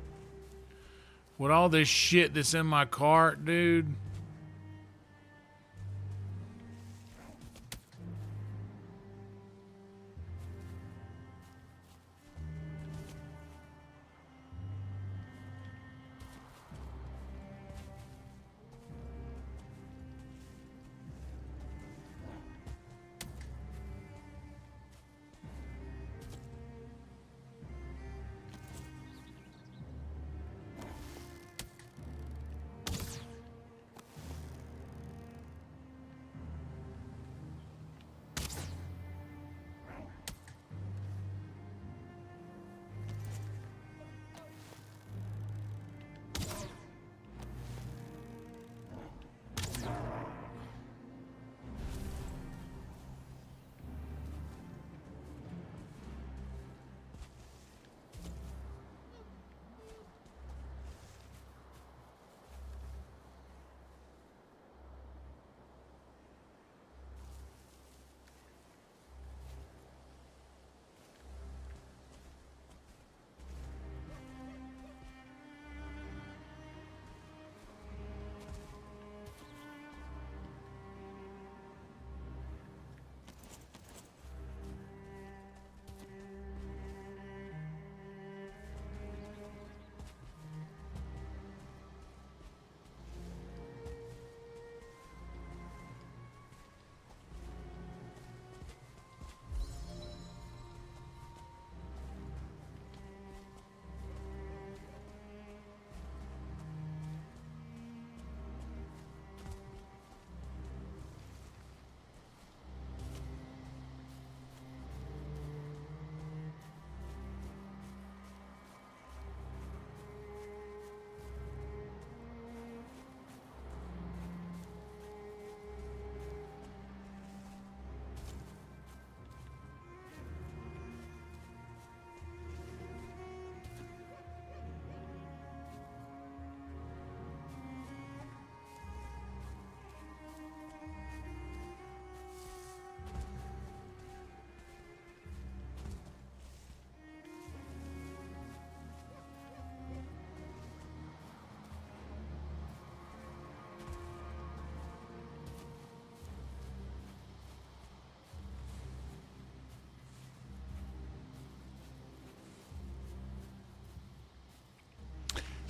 With all this shit that's in my cart, dude.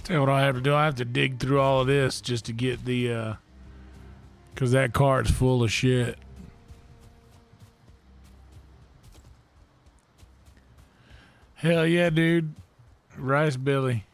Tell you what I have to do. I have to dig through all of this just to get the, because that cart's full of shit. Hell yeah, dude. Rice Billy.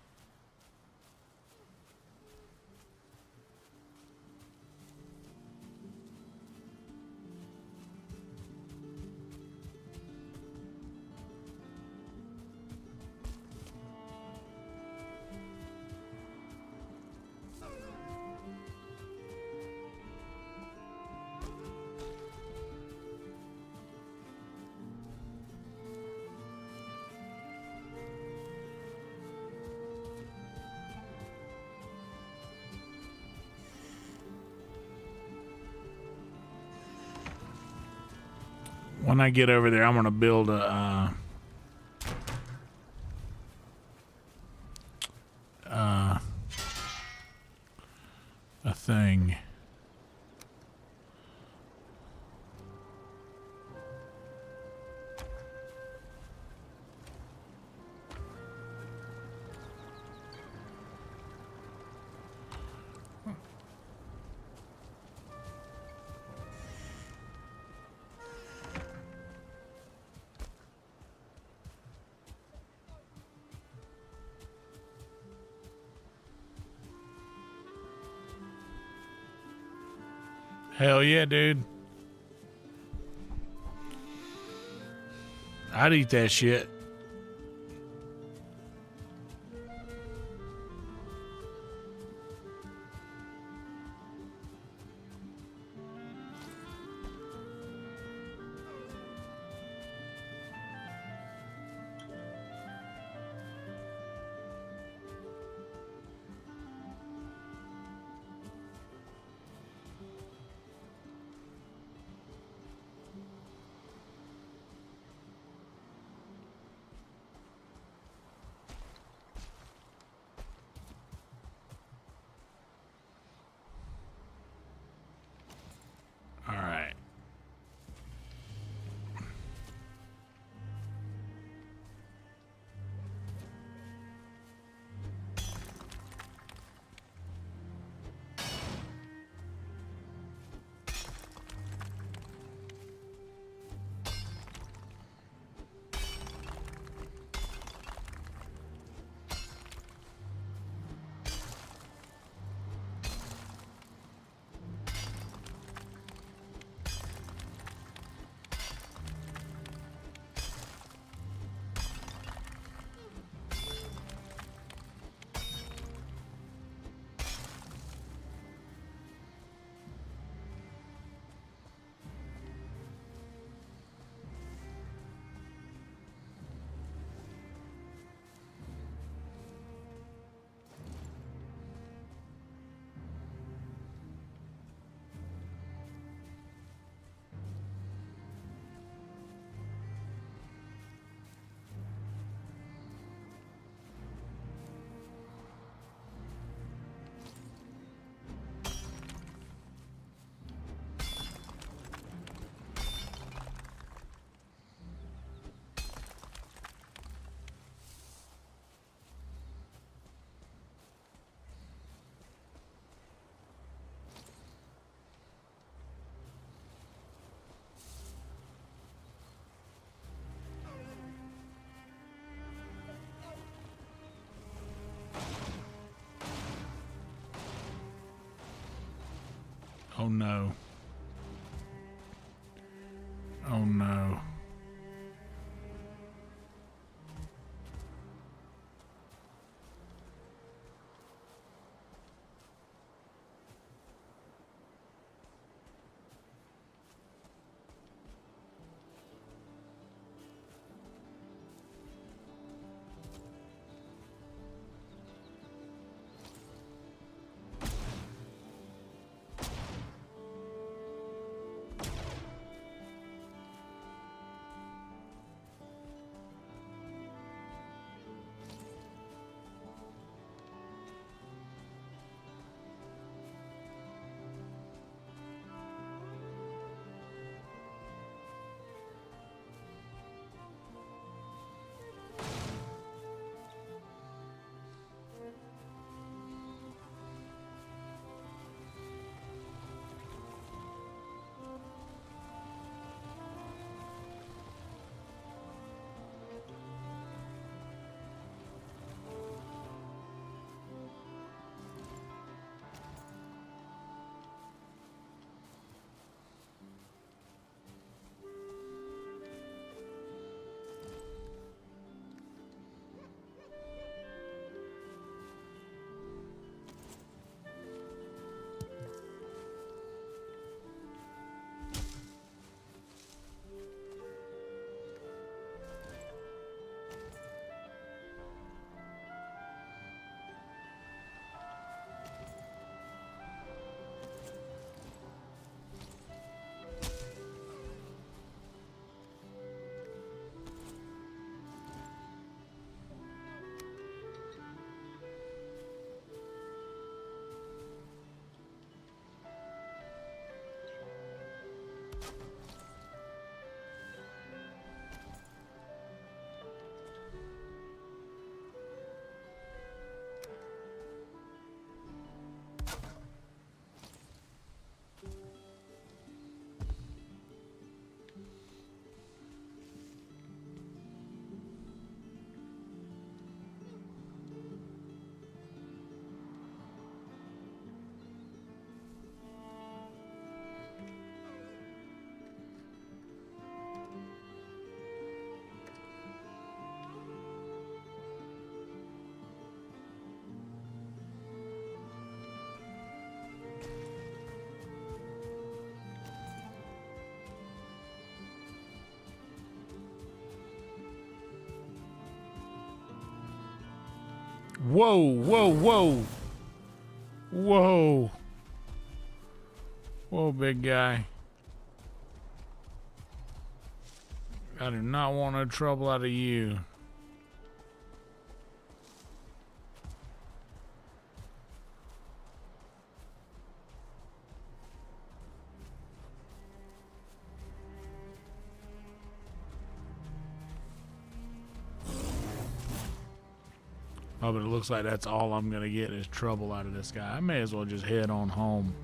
When I get over there, I'm going to build a thing. Hell yeah, dude. I'd eat that shit. All right. Oh no. Oh no. Whoa, whoa, whoa. Whoa. Whoa, big guy. I do not want no trouble out of you. Oh, but it looks like that's all I'm gonna get is trouble out of this guy. I may as well just head on home.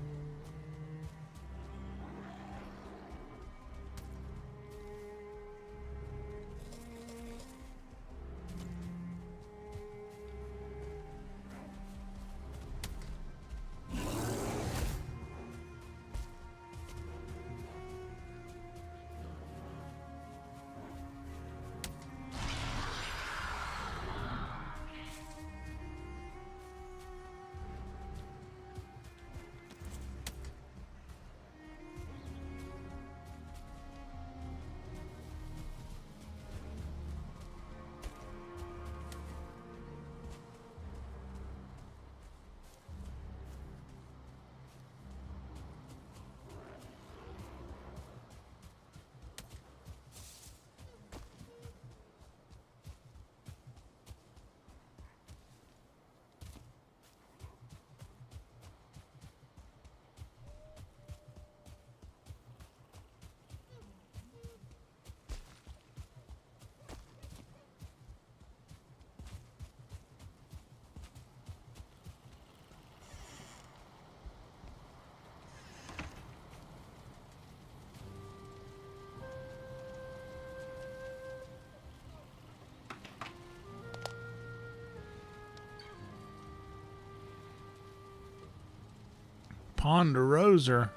Ponderosa.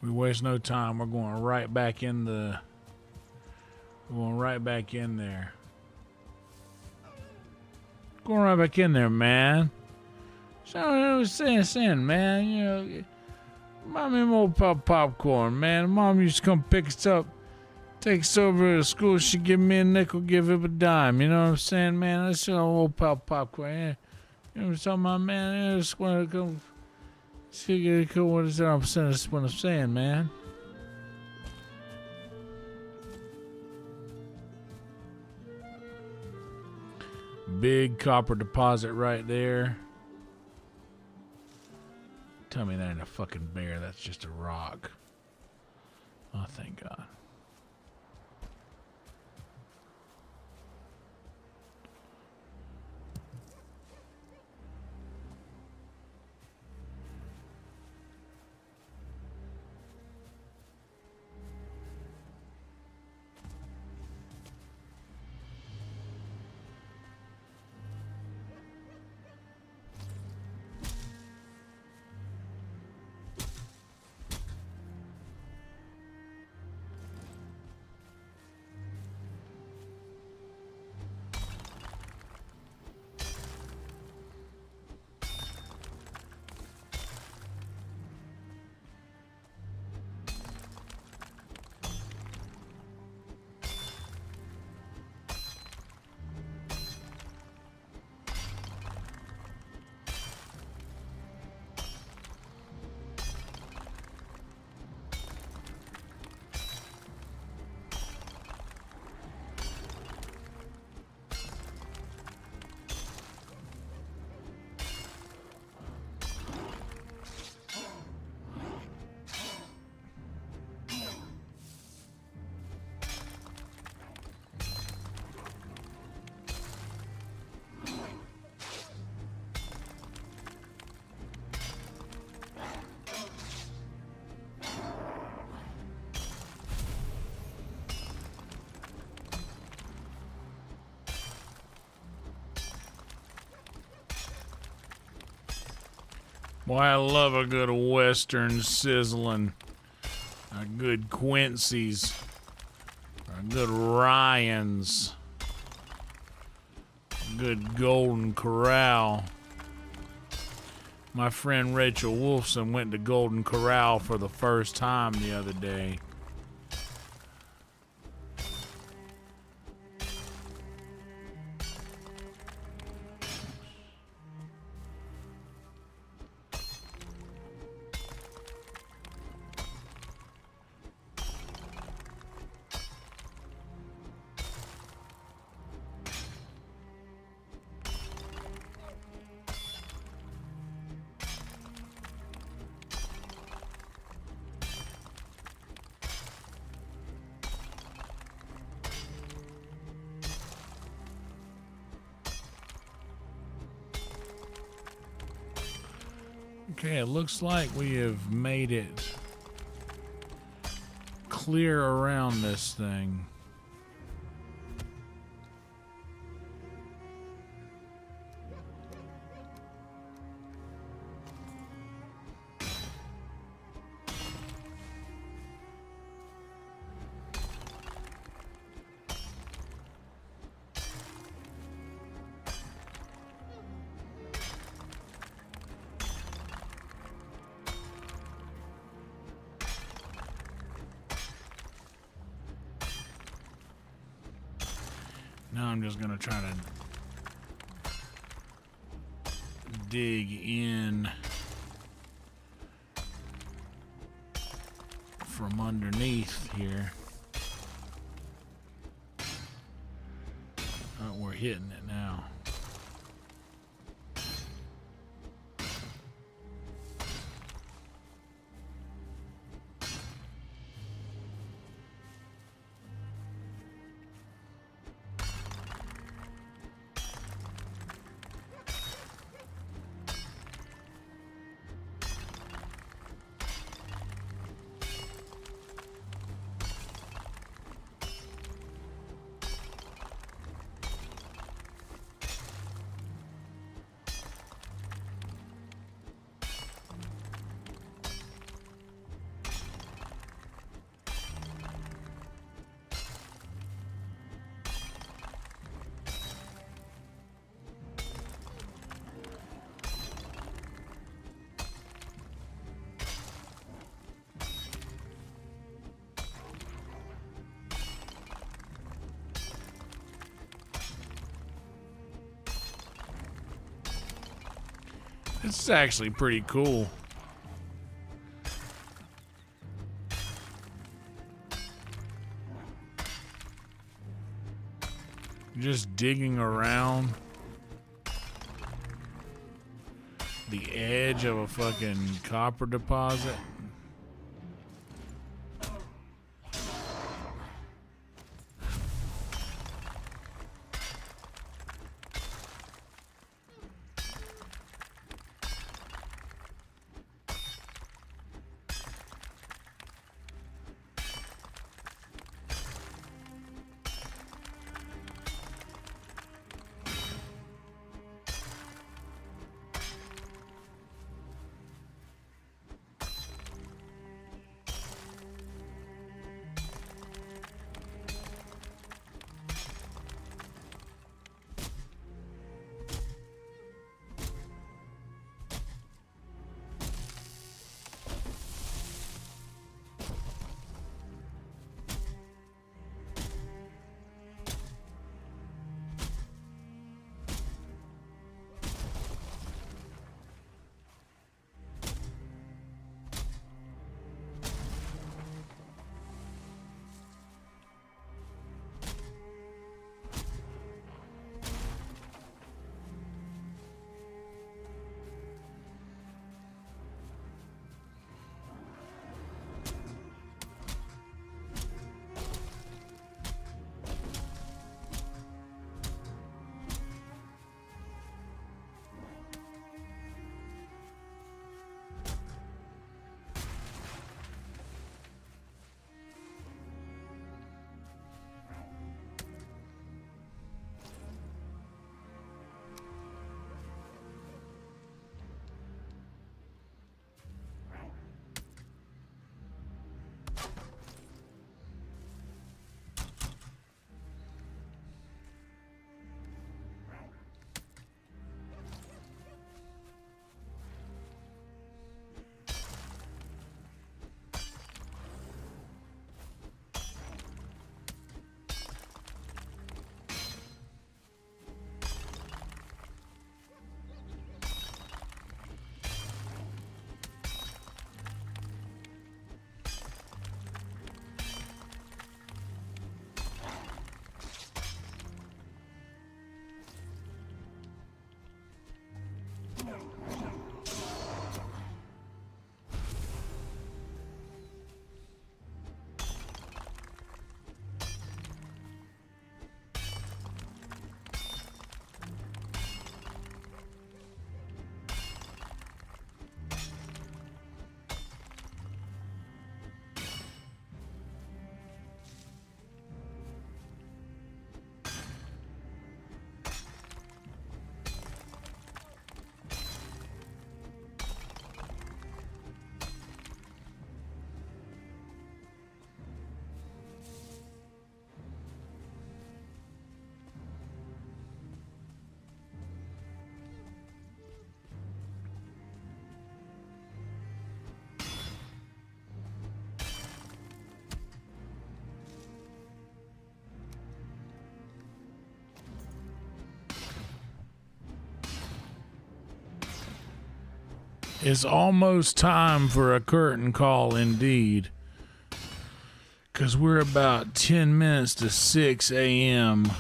We waste no time. We're going right back in the. We're going right back in there. Going right back in there, man. So I was saying, man, you know, mommy and old popcorn, man. Mom used to come pick us up, take us over to school. She'd give me a nickel, give him a dime. You know what I'm saying, man? That's old popcorn. Yeah. You know what I'm talking about, man? I just want to come. See, what is that? That's what I'm saying, man. Big copper deposit right there. Tell me that ain't a fucking bear. That's just a rock. Oh, thank God. Boy, I love a good Western sizzling. our good Quincy's, our good Ryan's, good Golden Corral. My friend Rachel Wolfson went to Golden Corral for the first time the other day. Okay, it looks like we have made it clear around this thing. Now I'm just gonna try to dig in from underneath here. Oh, we're hitting it now. This is actually pretty cool. Just digging around the edge of a fucking copper deposit. It's almost time for a curtain call indeed. Because we're about 10 minutes to 6 a.m.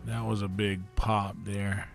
That was a big pop there.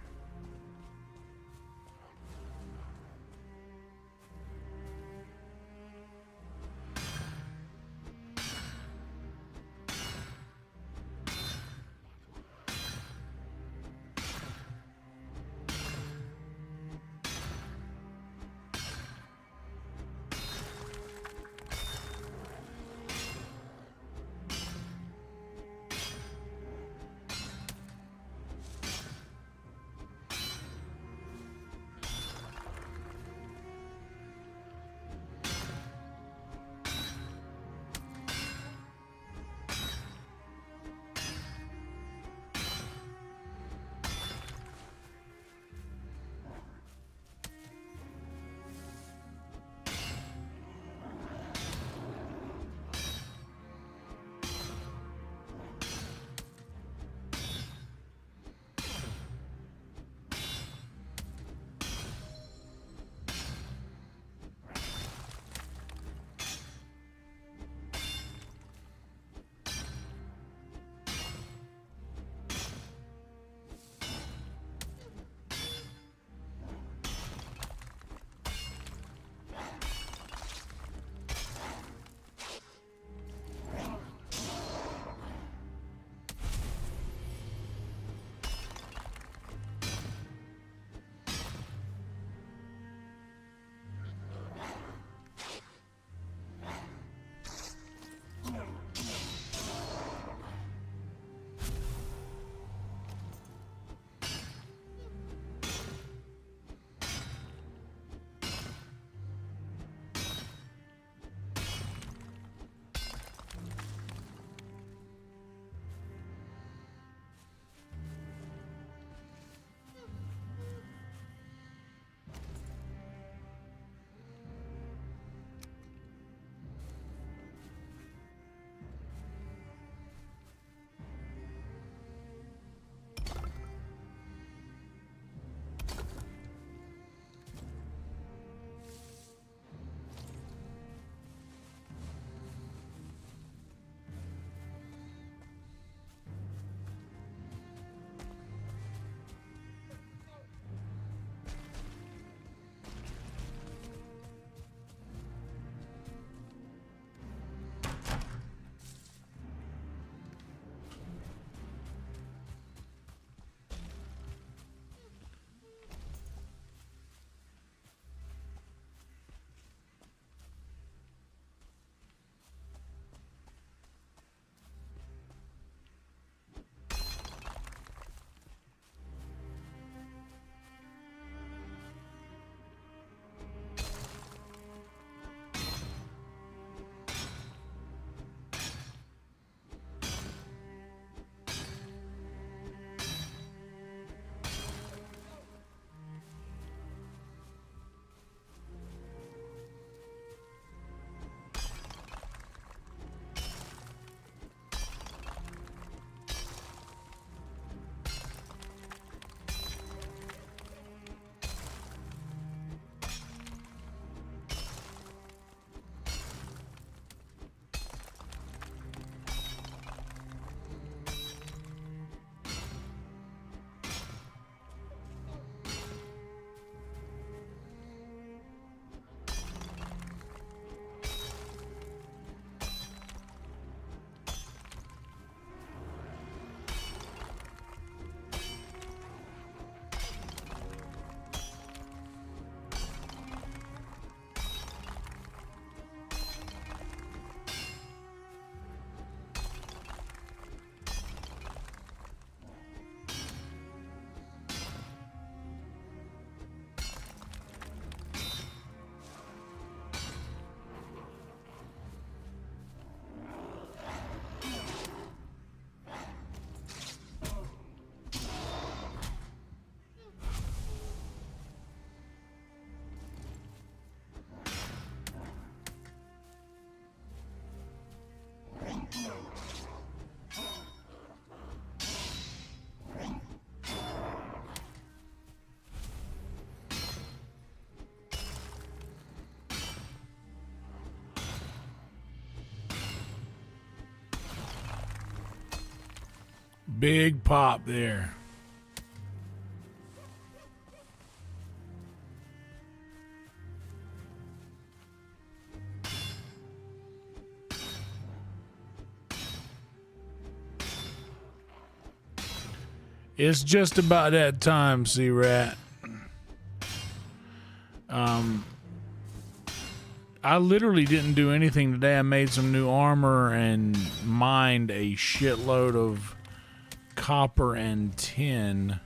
Big pop there. It's just about that time, C-Rat. I literally didn't do anything today. I made some new armor and mined a shitload of copper and tin.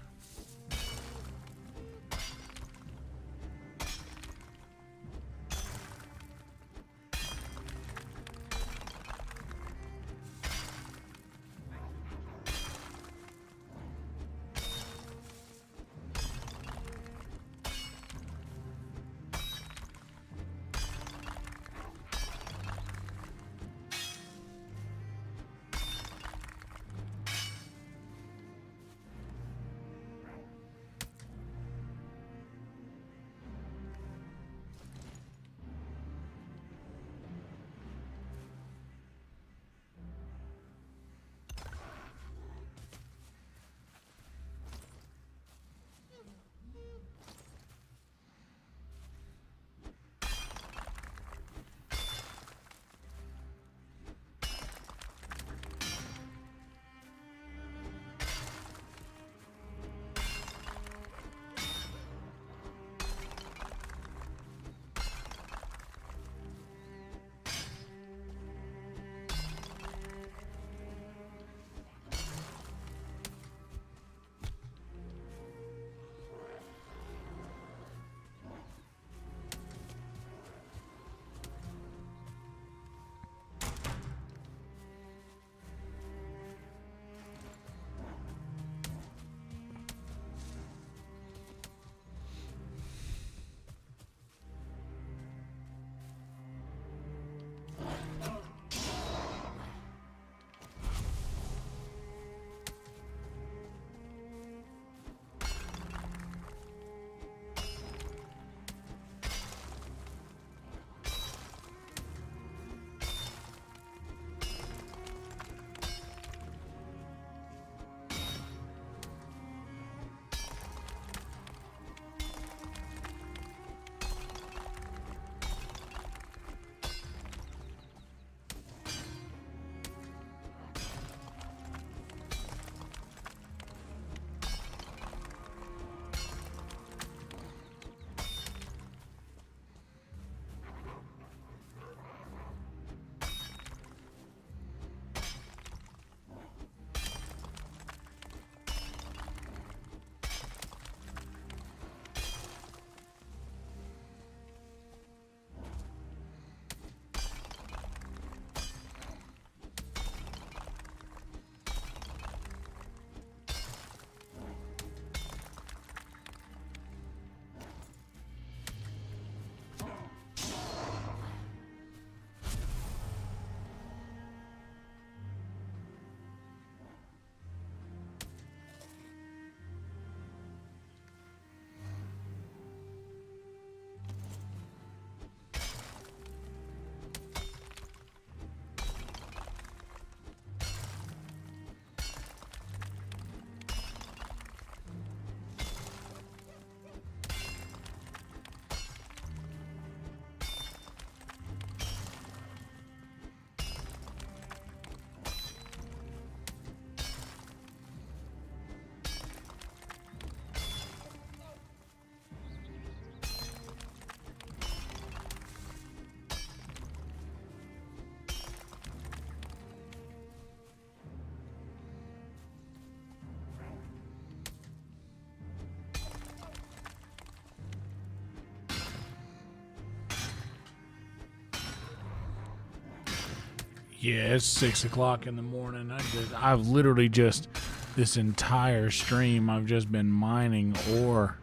Yeah, it's 6 o'clock in the morning. I've literally just, this entire stream, I've just been mining ore.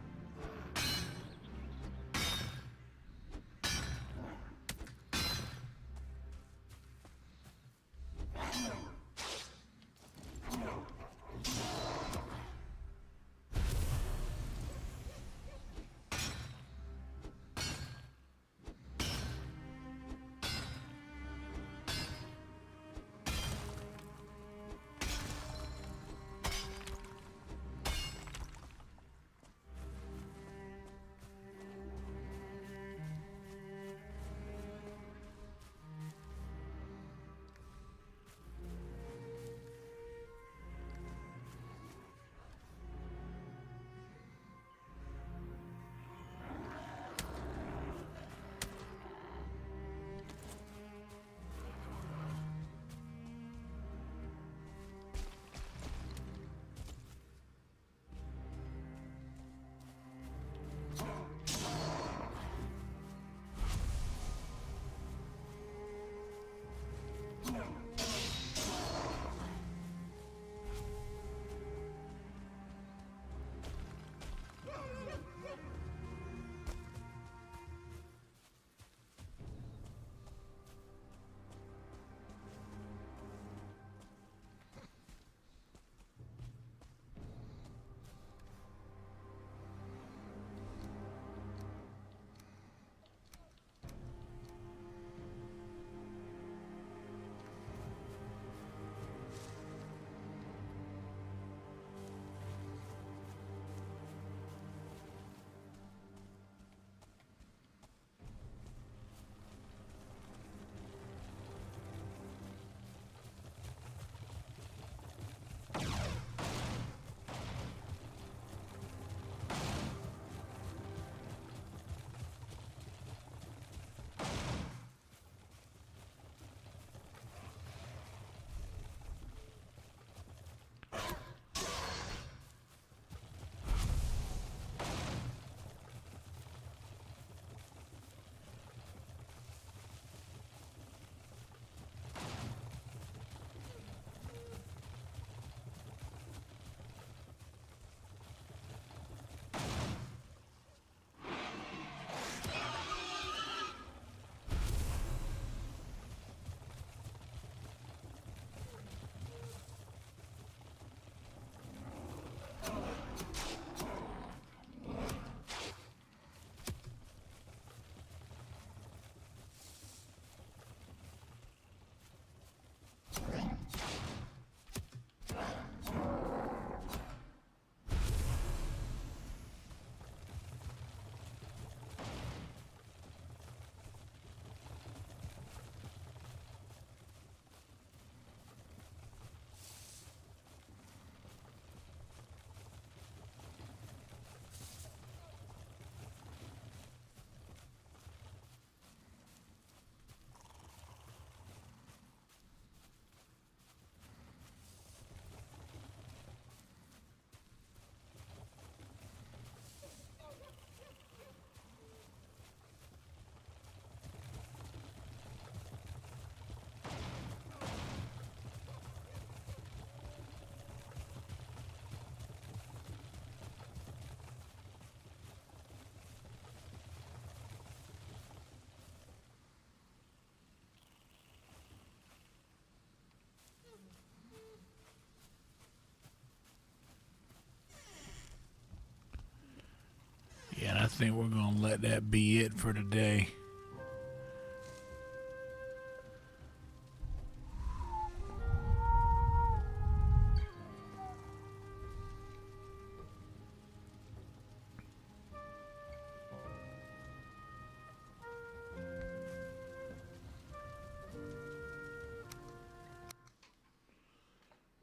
think we're going to let that be it for today.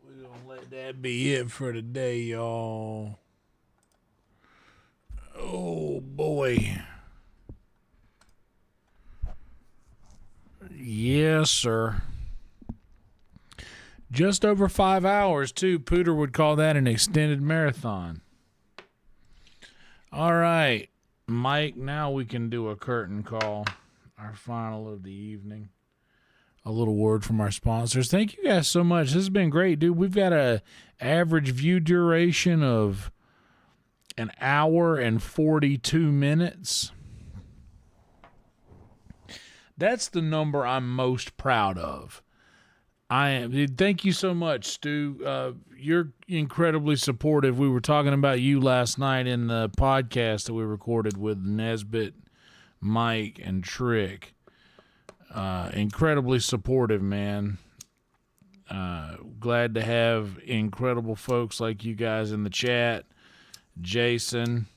We're going to let that be it for today, y'all. Oh, boy. Yes, sir. Just over 5 hours, too. Pooter would call that an extended marathon. All right, Mike, now we can do a curtain call, our final of the evening. A little word from our sponsors. Thank you guys so much. This has been great, dude. We've got a average view duration of an hour and 42 minutes. That's the number I'm most proud of. I am. Thank you so much, Stu. You're incredibly supportive. We were talking about you last night in the podcast that we recorded with Nesbitt, Mike, and Trick. Incredibly supportive, man. Glad to have incredible folks like you guys in the chat. Jason,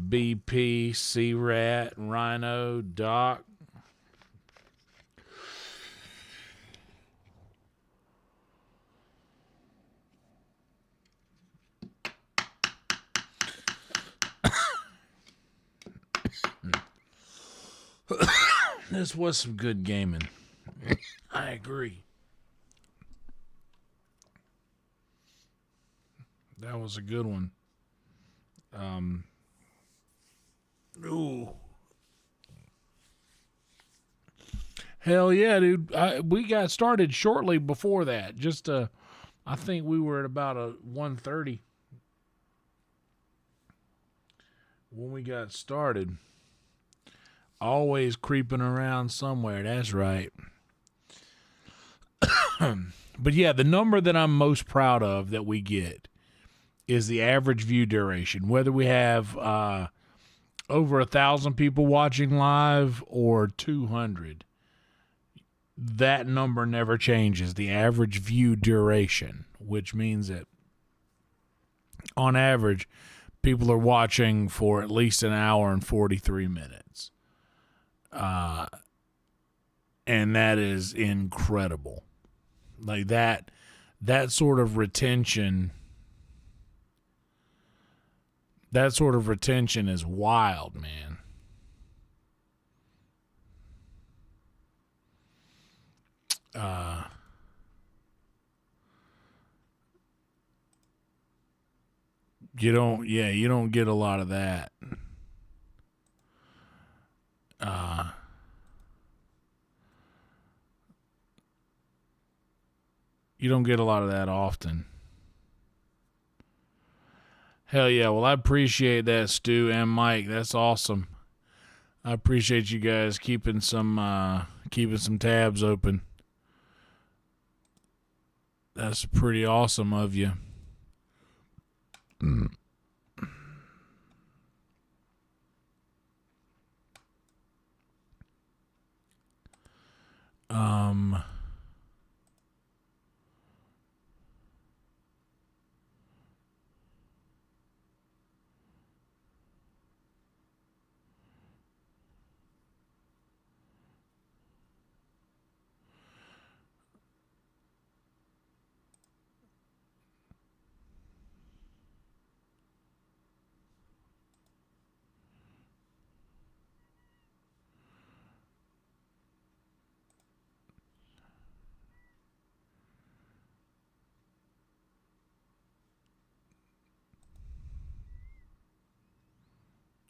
BP, C-Rat, Rhino, Doc. This was some good gaming. I agree. That was a good one. Ooh. Hell yeah, dude. We got started shortly before that. I think we were at about a 1:30 when we got started. Always creeping around somewhere. That's right. But yeah, the number that I'm most proud of that we get is the average view duration. Whether we have over 1,000 people watching live or 200, that number never changes. The average view duration, which means that on average, people are watching for at least an hour and 43 minutes. And that is incredible. Like that sort of retention is wild, man. You don't get a lot of that. You don't get a lot of that often. Hell yeah. Well, I appreciate that, Stu and Mike. That's awesome. I appreciate you guys keeping some tabs open. That's pretty awesome of you.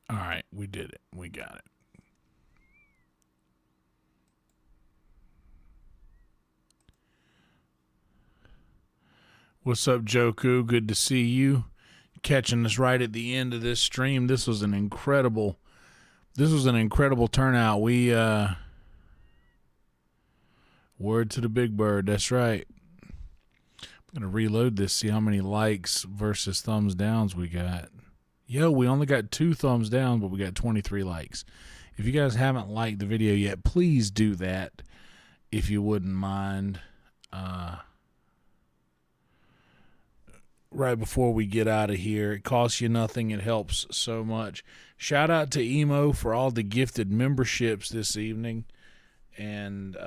All right, we did it. We got it. What's up, Joku? Good to see you. Catching us right at the end of this stream. This was an incredible turnout. We word to the big bird. That's right. I'm gonna reload this, see how many likes versus thumbs downs we got. Yo, we only got 2 thumbs down, but we got 23 likes. If you guys haven't liked the video yet, please do that if you wouldn't mind. Right before we get out of here, it costs you nothing. It helps so much. Shout out to Emo for all the gifted memberships this evening. And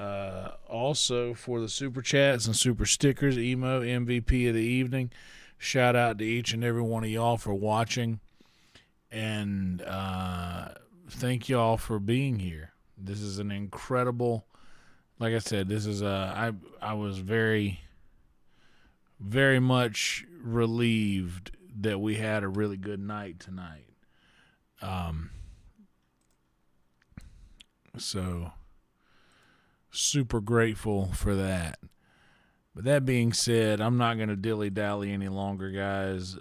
also for the super chats and super stickers. Emo, MVP of the evening. Shout out to each and every one of y'all for watching. And thank y'all for being here. This is an incredible, like I said, this is I was very, very much relieved that we had a really good night tonight. So super grateful for that. But that being said, I'm not going to dilly-dally any longer, guys.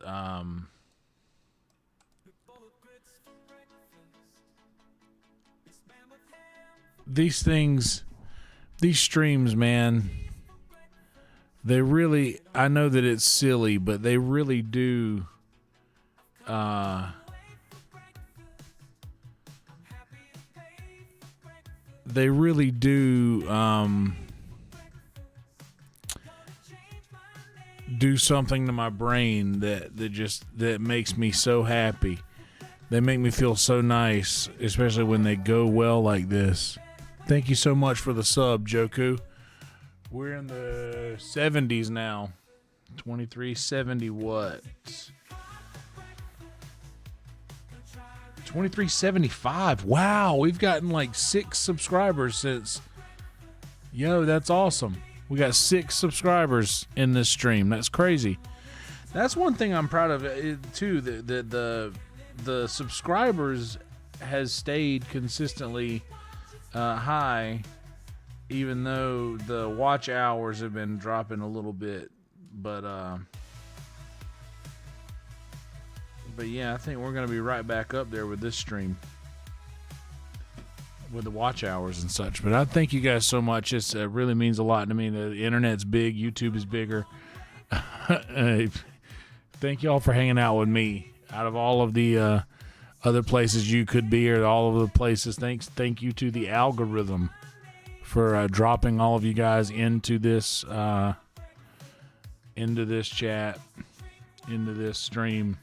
These things, these streams, man, they really, I know that it's silly, but they really do, do something to my brain that makes me so happy. They make me feel so nice, especially when they go well like this. Thank you so much for the sub, Joku. We're in the 70s now. 2370 what? 2375. Wow, we've gotten like 6 subscribers since. Yo, that's awesome. We got 6 subscribers in this stream. That's crazy. That's one thing I'm proud of too. The subscribers has stayed consistently high, even though the watch hours have been dropping a little bit. But yeah, I think we're gonna be right back up there with this stream, with the watch hours and such. But I thank you guys so much. It really means a lot to me. The internet's big, YouTube is bigger. Thank y'all for hanging out with me. Out of all of the other places you could be, or all of the places, thank you to the algorithm for dropping all of you guys into this chat, into this stream.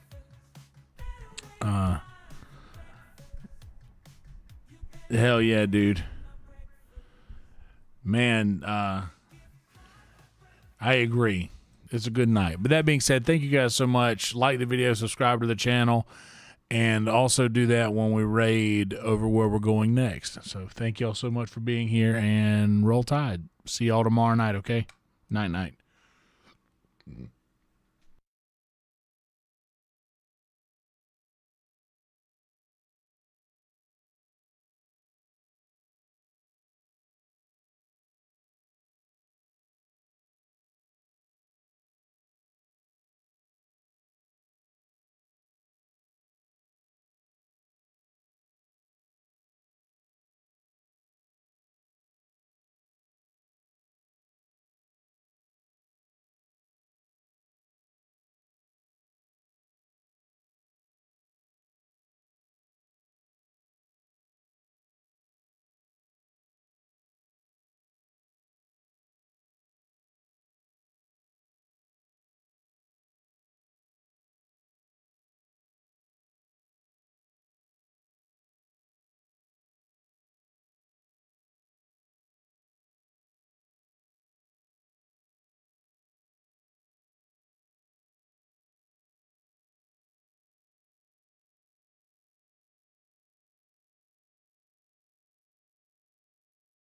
Hell yeah, dude. Man, I agree. It's a good night. But that being said, thank you guys so much. Like the video, subscribe to the channel, and also do that when we raid over where we're going next. So thank y'all so much for being here, and roll tide. See y'all tomorrow night, okay? Night.